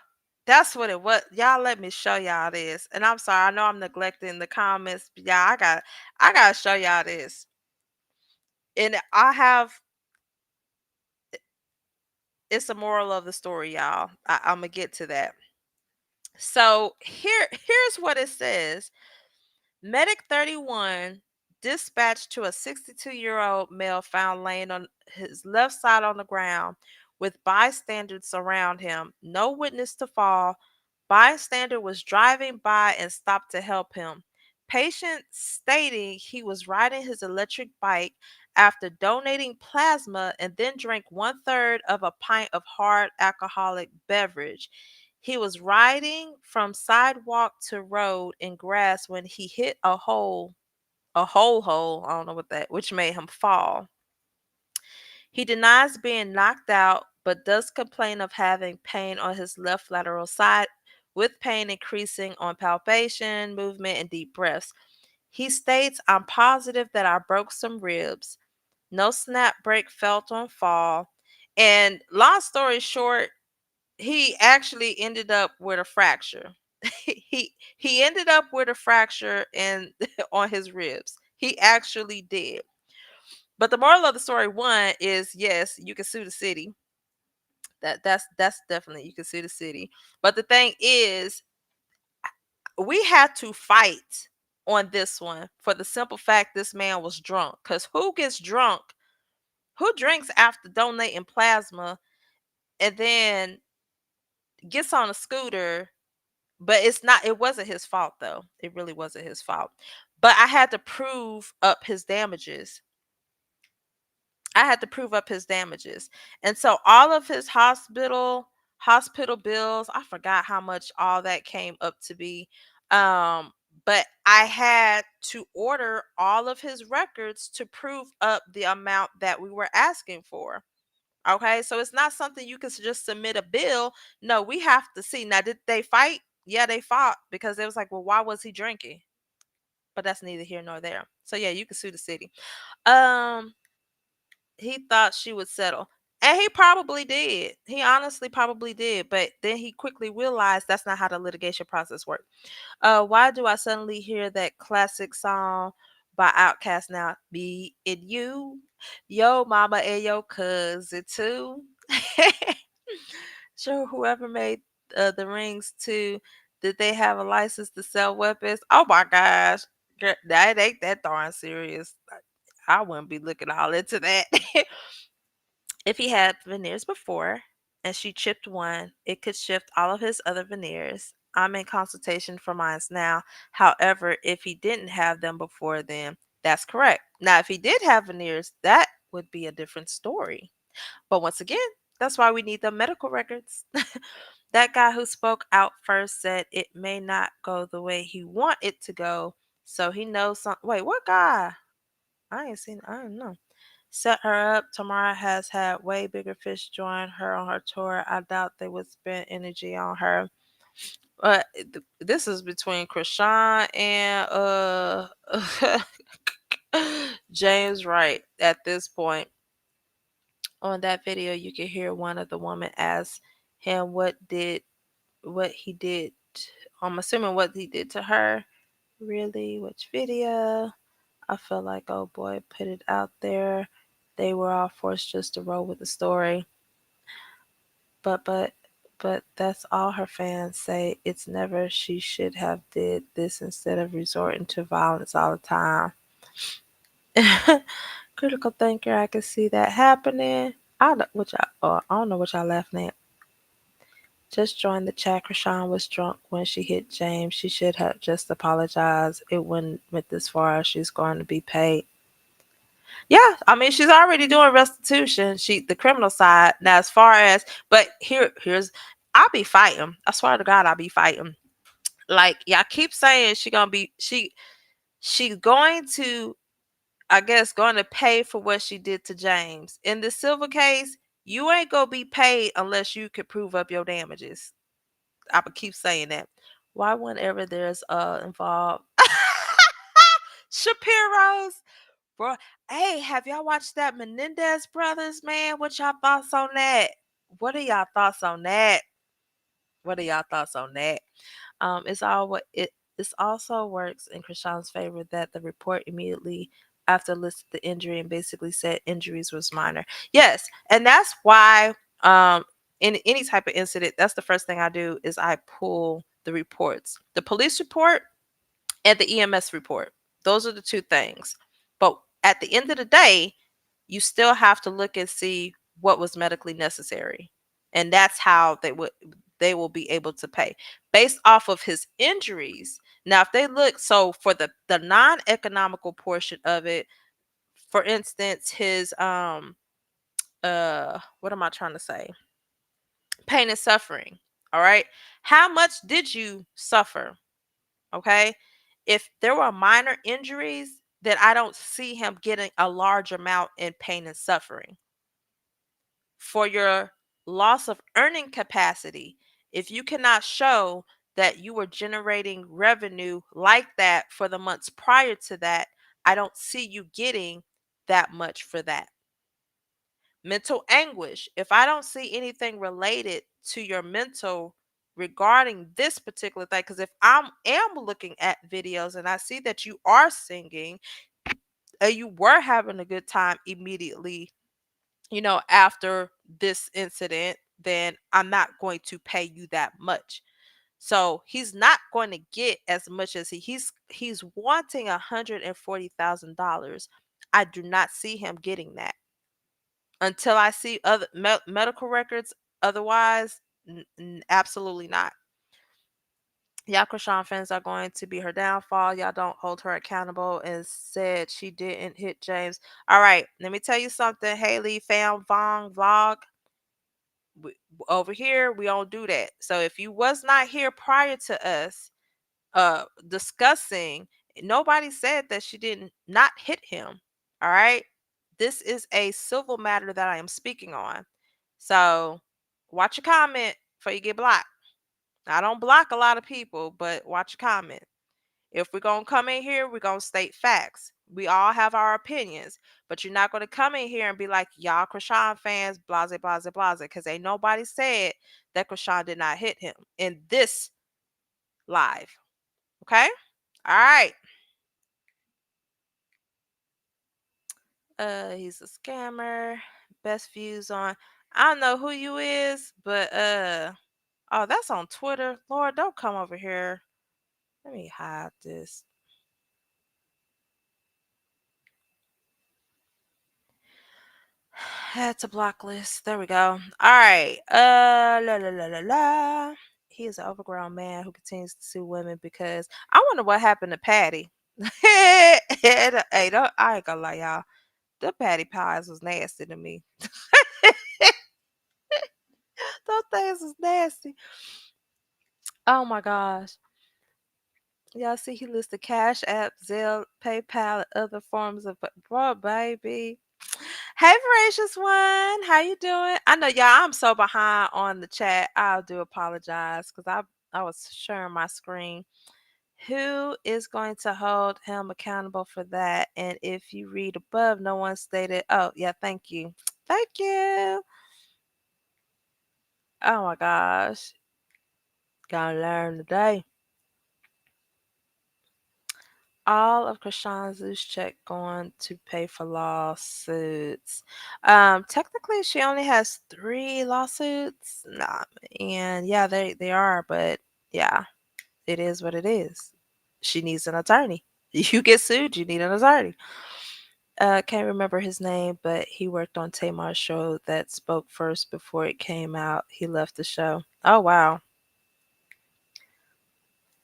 that's what it was. Y'all, let me show y'all this. And I'm sorry, I know I'm neglecting the comments, but y'all, I gotta show y'all this. And I have it's a moral of the story, y'all. I'm gonna get to that. So here's what it says. Medic 31 dispatched to a 62-year-old male found laying on his left side on the ground with bystanders around him. No witness to fall. Bystander was driving by and stopped to help him. Patient stating he was riding his electric bike after donating plasma and then drank 1/3 of a pint of hard alcoholic beverage. He was riding from sidewalk to road in grass when he hit a hole, I don't know what that, which made him fall. He denies being knocked out, but does complain of having pain on his left lateral side, with pain increasing on palpation, movement, and deep breaths. He states, I'm positive that I broke some ribs. No snap break felt on fall. And long story short, he actually ended up with a fracture. He ended up with a fracture in on his ribs. He actually did. But the moral of the story one is yes, you can sue the city. That's definitely you can sue the city. But the thing is, we had to fight on this one for the simple fact this man was drunk. Cause who gets drunk? Who drinks after donating plasma and then gets on a scooter? But it wasn't his fault though. It really wasn't his fault. But I had to prove up his damages. And so all of his hospital bills, I forgot how much all that came up to be. But I had to order all of his records to prove up the amount that we were asking for. Okay, so it's not something you can just submit a bill. No, we have to see. Now, did they fight? Yeah, they fought because it was like, well, why was he drinking? But that's neither here nor there. So yeah, you can sue the city. Um, he thought she would settle. And he probably did. He honestly probably did. But then he quickly realized that's not how the litigation process works. Why do I suddenly hear that classic song by Outkast now? Be it you, yo mama and yo cousin too. Sure, whoever made the rings too, did they have a license to sell weapons? Oh my gosh, girl, that ain't that darn serious. I wouldn't be looking all into that. If he had veneers before and she chipped one, it could shift all of his other veneers. I'm in consultation for mine now. However, if he didn't have them before then, that's correct. Now, if he did have veneers, that would be a different story. But once again, that's why we need the medical records. That guy who spoke out first said it may not go the way he want it to go. So he knows some. Wait, what guy? I don't know. Set her up. Tamara has had way bigger fish join her on her tour. I doubt they would spend energy on her. But this is between Chrisean and James Wright at this point. On that video, you can hear one of the women ask him what he did. I'm assuming what he did to her. Really? Which video? I feel like oh boy put it out there. They were all forced just to roll with the story. But but but that's all her fans say. It's never she should have did this instead of resorting to violence all the time. Critical thinker, I can see that happening. I don't know what y'all laughing at. Just joined the chat. Chrisean was drunk when she hit James. She should have just apologized. It wouldn't went this far. She's going to be paid. Yeah, I mean she's already doing restitution. The criminal side. Now as far as but here's I'll be fighting. I swear to God I'll be fighting. Like y'all keep saying she's going to I guess going to pay for what she did to James. In the civil case, you ain't gonna be paid unless you can prove up your damages. I would keep saying that. Why whenever there's involved Shapiro's bro. Hey, have y'all watched that Menendez brothers, man? What y'all thoughts on that? What are y'all thoughts on that? What are y'all thoughts on that? It's all what it this also works in Chrisean's favor that the report immediately after listed the injury and basically said injuries was minor. Yes, and that's why in any type of incident, that's the first thing I do is I pull the reports. The police report and the EMS report. Those are the two things. But at the end of the day, you still have to look and see what was medically necessary. And that's how they will be able to pay based off of his injuries. Now, if they look so for the non-economical portion of it, for instance, his what am I trying to say? Pain and suffering. All right. How much did you suffer? Okay. If there were minor injuries, then I don't see him getting a large amount in pain and suffering. For your loss of earning capacity, if you cannot show that you were generating revenue like that for the months prior to that, I don't see you getting that much for that. Mental anguish, if I don't see anything related to your mental regarding this particular thing, because if I am looking at videos and I see that you are singing and you were having a good time immediately, after this incident, then I'm not going to pay you that much. So he's not going to get as much as he's wanting $140,000. I do not see him getting that until I see other medical records. Otherwise, absolutely not. Y'all Chrisean fans are going to be her downfall. Y'all don't hold her accountable and said she didn't hit James. All right, let me tell you something. Haley Fam Vong Vlog. Over here, we don't do that. So if you was not here prior to us discussing, nobody said that she didn't not hit him. All right. This is a civil matter that I am speaking on. So watch your comment before you get blocked. I don't block a lot of people, but watch your comment. If we're going to come in here, we're going to state facts. We all have our opinions, but you're not going to come in here and be like, y'all Chrisean fans, blase, blase, blase, because ain't nobody said that Chrisean did not hit him in this live. Okay? All right. He's a scammer. Best views on. I don't know who you is, but oh, that's on Twitter. Lord, don't come over here. Let me hide this. Add to block list. There we go. All right. La la la la la. He is an overgrown man who continues to sue women because I wonder what happened to Patty. Hey, I ain't gonna lie, y'all. The patty pies was nasty to me. Those things was nasty. Oh my gosh. Y'all see he listed Cash App, Zelle, PayPal, and other forms of bro, baby. Hey, voracious one, how you doing? I know y'all. I'm so behind on the chat. I do apologize because I was sharing my screen. Who is going to hold him accountable for that? And if you read above, no one stated. Oh yeah, thank you, thank you. Oh my gosh, gotta learn today. All of Chrisean's loose check going to pay for lawsuits. Technically, she only has 3 lawsuits. Nah, and yeah, they are, but yeah, it is what it is. She needs an attorney. You get sued, you need an attorney. Can't remember his name, but he worked on Tamar's show that spoke first before it came out. He left the show. Oh wow.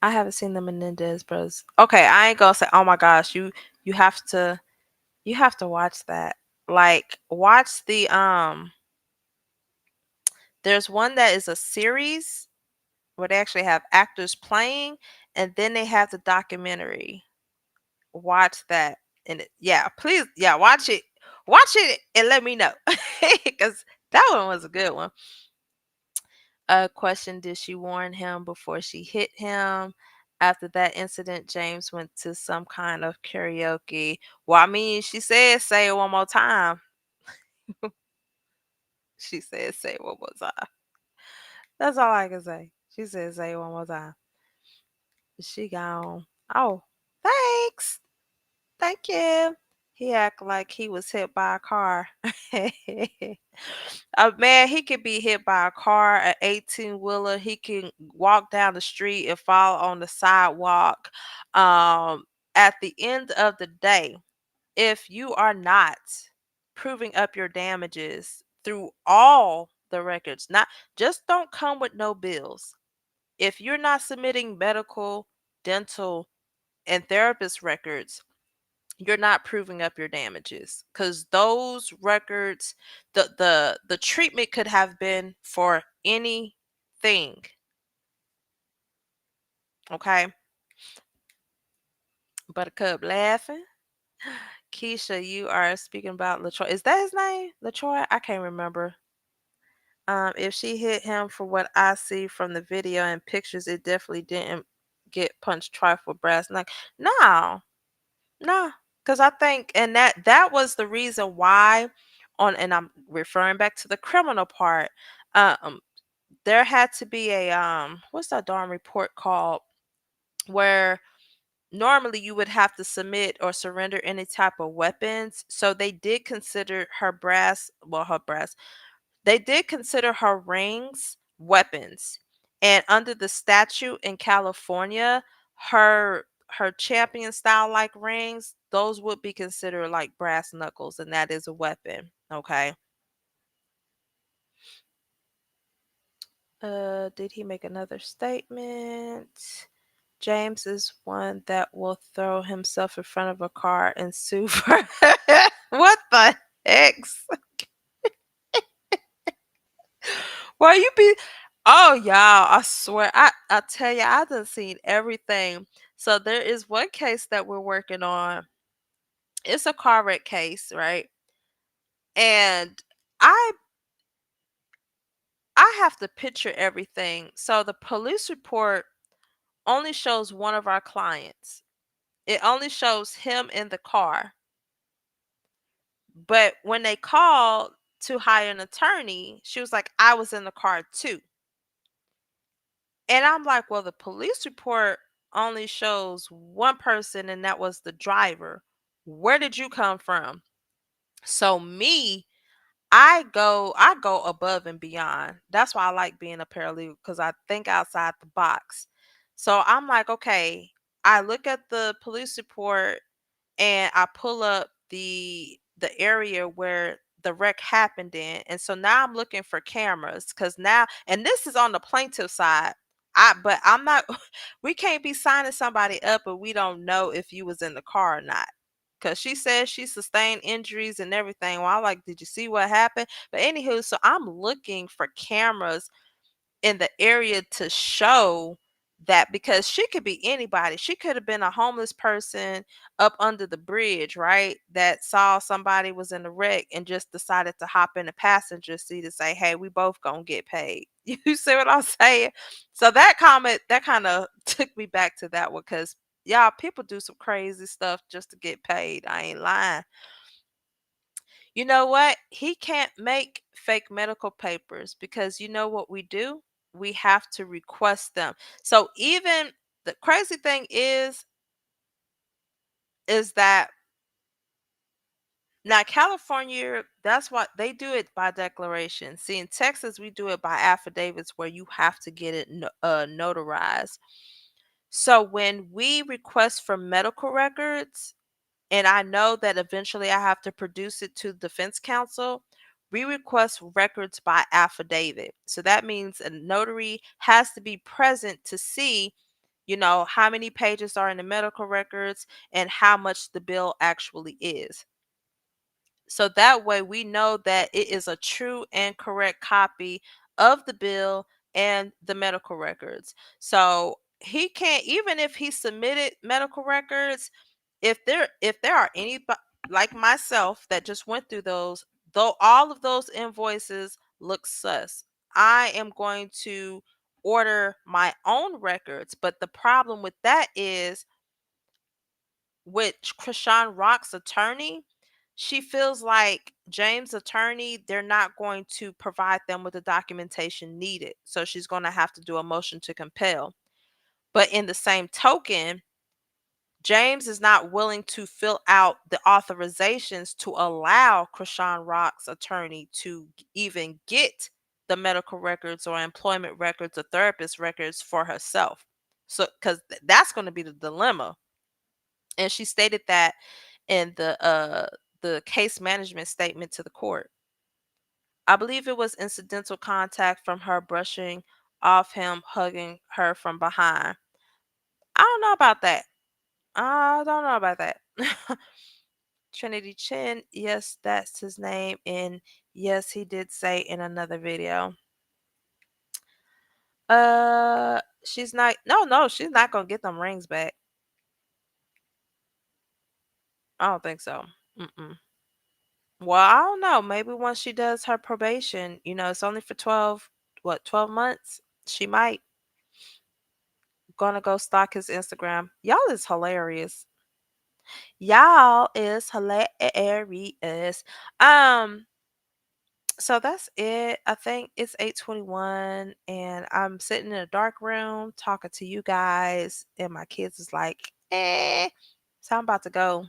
I haven't seen the Menendez brothers. Okay, I ain't gonna say. Oh my gosh, you have to watch that. Like watch there's one that is a series where they actually have actors playing and then they have the documentary. Watch that. And yeah, please yeah, watch it. Watch it and let me know cuz that one was a good one. Question, did she warn him before she hit him? After that incident, James went to some kind of karaoke. Well, I mean, she said say it one more time. She said say it one more time. That's all I can say. She said say it one more time. She gone. Oh, thanks. Thank you. He act like he was hit by a car. A man, he could be hit by a car, an 18-wheeler. He can walk down the street and fall on the sidewalk. At the end of the day, if you are not proving up your damages through all the records, not just don't come with no bills. If you're not submitting medical, dental, and therapist records, you're not proving up your damages because those records, the treatment could have been for anything. Okay, Buttercup laughing. Keisha, you are speaking about Latroy. Is that his name? Latroy? I can't remember. If she hit him for what I see from the video and pictures, it definitely didn't get punched trifle brass knuck. No, no, because I think, and that was the reason why. And I'm referring back to the criminal part. Um, there had to be a what's that darn report called where normally you would have to submit or surrender any type of weapons. So they did consider her brass, they did consider her rings weapons. And under the statute in California, her champion style like rings, those would be considered like brass knuckles, and that is a weapon. Okay. Did he make another statement? James is one that will throw himself in front of a car and sue for what the heck? Well, you be oh y'all, I swear. I tell you, I done seen everything. So there is one case that we're working on. It's a car wreck case, right? And I I have to picture everything. So the police report only shows one of our clients. It only shows him in the car. But when they called to hire an attorney, she was like, I was in the car too. And I'm like, well, the police report only shows one person, and that was the driver. Where did you come from? So me, I go above and beyond. That's why I like being a paralegal, because I think outside the box. So I'm like, okay, I look at the police report and I pull up the area where the wreck happened in. And so now I'm looking for cameras, because now, and this is on the plaintiff side. But I'm not we can't be signing somebody up but we don't know if you was in the car or not. Cause she says she sustained injuries and everything. Well, I'm like, did you see what happened? But anywho, so I'm looking for cameras in the area to show that, because she could be anybody. She could have been a homeless person up under the bridge, right? That saw somebody was in the wreck and just decided to hop in the passenger seat and say, "Hey, we both gonna get paid." You see what I'm saying? So that comment, that kind of took me back to that one, because y'all, people do some crazy stuff just to get paid. I ain't lying. You know what? He can't make fake medical papers, because you know what we do? We have to request them. So even the crazy thing is that now California, that's what they do it by declaration. See, in Texas, we do it by affidavits where you have to get it notarized. So when we request for medical records, and I know that eventually I have to produce it to the defense counsel, we request records by affidavit. So that means a notary has to be present to see, how many pages are in the medical records and how much the bill actually is. So that way we know that it is a true and correct copy of the bill and the medical records. So he can't, even if he submitted medical records, if there are any like myself that just went through those, though all of those invoices look sus, I am going to order my own records. But the problem with that is, with Chriseanrock's attorney, she feels like James' attorney, they're not going to provide them with the documentation needed. So she's going to have to do a motion to compel. But in the same token, James is not willing to fill out the authorizations to allow Chriseanrock's attorney to even get the medical records or employment records or therapist records for herself. So, because that's going to be the dilemma. And she stated that in the case management statement to the court. I believe it was incidental contact from her brushing off him, hugging her from behind. I don't know about that. I don't know about that. Trinity Chin, yes, that's his name. And yes, he did say in another video. She's not, no, she's not gonna get them rings back. I don't think so. Mm-mm. Well, I don't know. Maybe once she does her probation, it's only for 12 months. She might gonna go stalk his Instagram. Y'all is hilarious. Y'all is hilarious. Um, so that's it. I think it's 8:21 and I'm sitting in a dark room talking to you guys, and my kids is like, So I'm about to go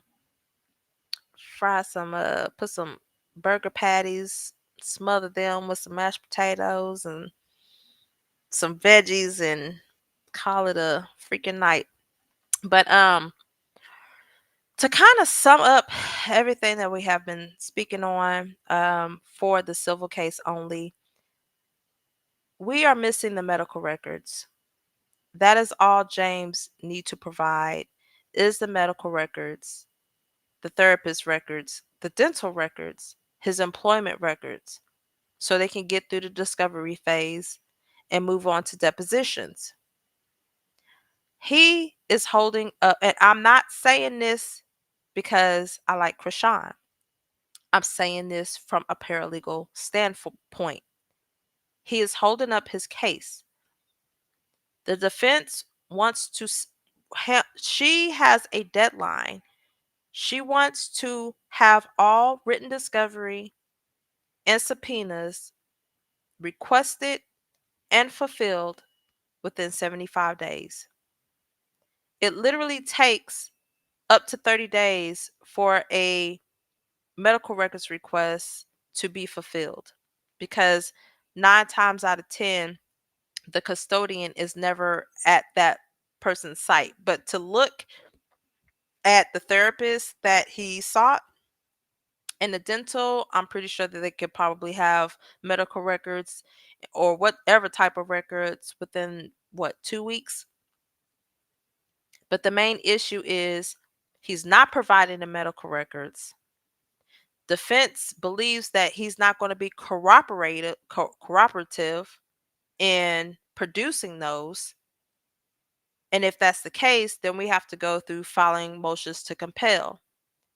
put some burger patties, smother them with some mashed potatoes and some veggies, and call it a freaking night. But to kind of sum up everything that we have been speaking on, for the civil case only, we are missing the medical records. That is all James need to provide, is the medical records, the therapist records, the dental records, his employment records, so they can get through the discovery phase and move on to depositions. He is holding up, and I'm not saying this because I like Chrisean. I'm saying this from a paralegal standpoint. He is holding up his case. The defense wants to she has a deadline. She wants to have all written discovery and subpoenas requested and fulfilled within 75 days. It literally takes up to 30 days for a medical records request to be fulfilled because 9 times out of 10, the custodian is never at that person's site. But to look at the therapist that he sought in the dental, I'm pretty sure that they could probably have medical records or whatever type of records within 2 weeks. But the main issue is he's not providing the medical records. Defense believes that he's not going to be cooperative in producing those. And if that's the case, then we have to go through filing motions to compel.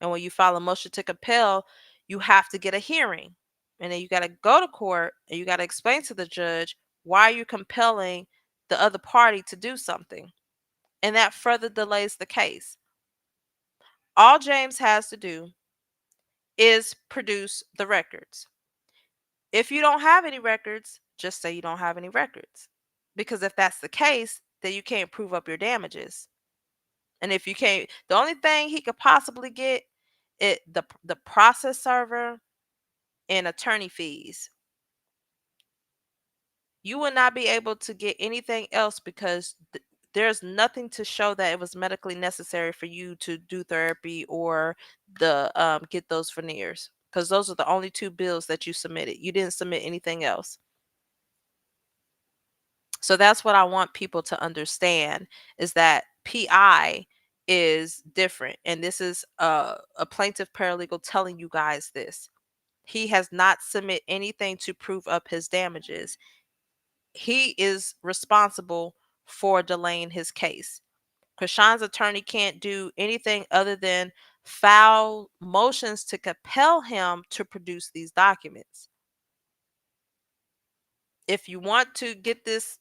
And when you file a motion to compel, you have to get a hearing. And then you got to go to court and you got to explain to the judge why you're compelling the other party to do something. And that further delays the case. All James has to do is produce the records. If you don't have any records, just say you don't have any records. Because if that's the case, then you can't prove up your damages. And if you can't, the only thing he could possibly get the process server and attorney fees. You will not be able to get anything else because there's nothing to show that it was medically necessary for you to do therapy or the get those veneers because those are the only two bills that you submitted. You didn't submit anything else. So that's what I want people to understand is that PI is different. And this is a plaintiff paralegal telling you guys this. He has not submit anything to prove up his damages. He is responsible for delaying his case. Chrisean's attorney can't do anything other than file motions to compel him to produce these documents. If you want to get this,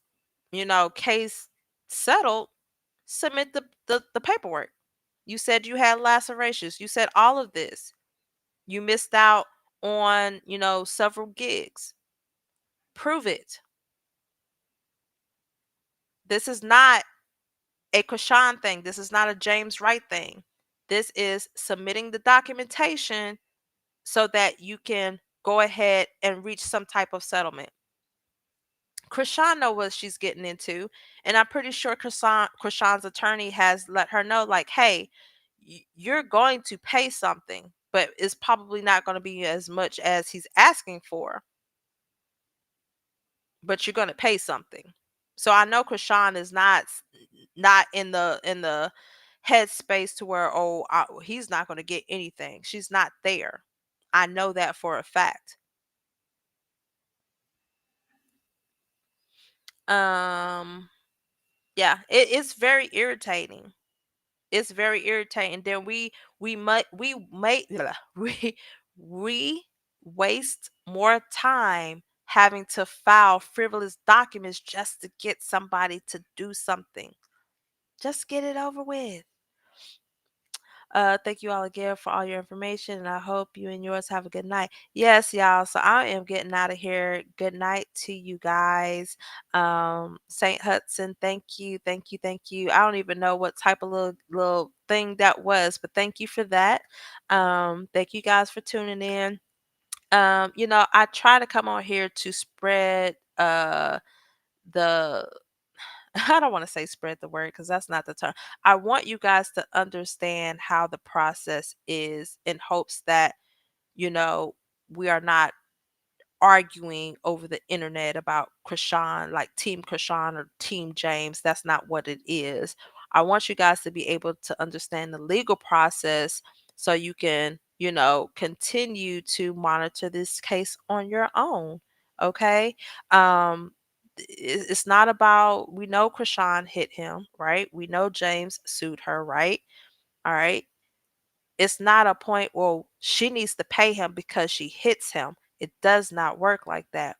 case settled, submit the paperwork. You said you had lacerations. You said all of this. You missed out on, several gigs. Prove it. This is not a Chrisean thing. This is not a James Wright thing. This is submitting the documentation so that you can go ahead and reach some type of settlement. Chrisean know what she's getting into, and I'm pretty sure Chrisean's attorney has let her know, like, hey, you're going to pay something, but it's probably not going to be as much as he's asking for, but you're going to pay something. So I know Chrisean is not in the headspace to where he's not going to get anything. She's not there. I know that for a fact. Um, yeah, it's very irritating. It's very irritating. Then we waste more time having to file frivolous documents just to get somebody to do something. Just get it over with. Thank you all again for all your information, and I hope you and yours have a good night. Yes, y'all. So I am getting out of here. Good night to you guys. Saint Hudson, thank you, thank you, thank you. I don't even know what type of little thing that was, but thank you for that. Thank you guys for tuning in. I try to come on here to spread the I don't want to say spread the word because that's not the term. I want you guys to understand how the process is in hopes that, you know, we are not arguing over the internet about Chrisean, like Team Chrisean or Team James. That's not what it is. I want you guys to be able to understand the legal process so you can, continue to monitor this case on your own. Okay. It's not about, we know Chrisean hit him, right? We know James sued her, right? All right. It's not a point, well, she needs to pay him because she hits him. It does not work like that.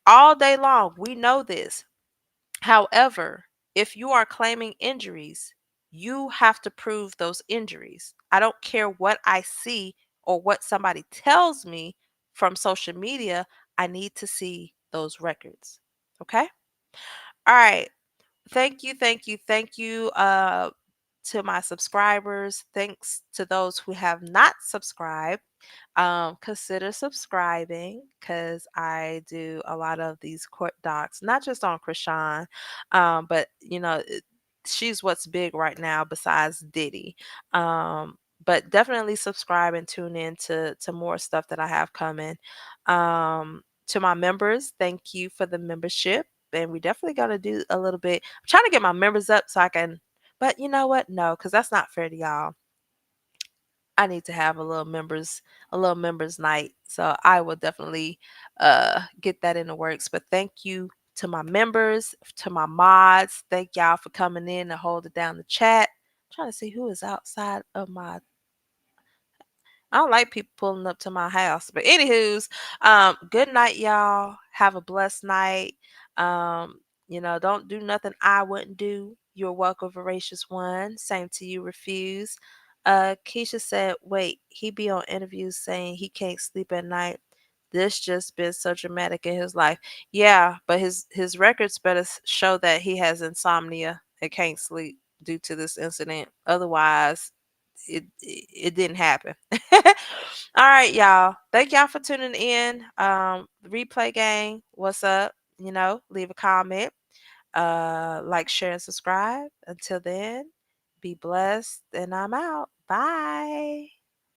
All day long, we know this. However, If you are claiming injuries, you have to prove those injuries. I don't care what I see or what somebody tells me from social media. I need to see those records. Okay? All right. Thank you, thank you, thank you to my subscribers. Thanks to those who have not subscribed. Consider subscribing because I do a lot of these court docs, not just on Chrisean, but she's what's big right now besides Diddy. But definitely subscribe and tune in to more stuff that I have coming. To my members, thank you for the membership. And we definitely got to do a little bit. I'm trying to get my members up so I can, but you know what? No, because that's not fair to y'all. I need to have a little members night. So I will definitely get that in the works. But thank you to my members, to my mods. Thank y'all for coming in and holding down the chat. I'm trying to see who is outside of my I don't like people pulling up to my house. But anywho's, good night, y'all. Have a blessed night. Don't do nothing I wouldn't do. You're welcome, voracious one. Same to you, refuse. Keisha said, wait, he be on interviews saying he can't sleep at night. This just been so dramatic in his life. Yeah, but his records better show that he has insomnia and can't sleep due to this incident. Otherwise, it didn't happen. All right, y'all. Thank y'all for tuning in. Replay gang, what's up? Leave a comment. Like, share, and subscribe. Until then, be blessed, and I'm out. Bye.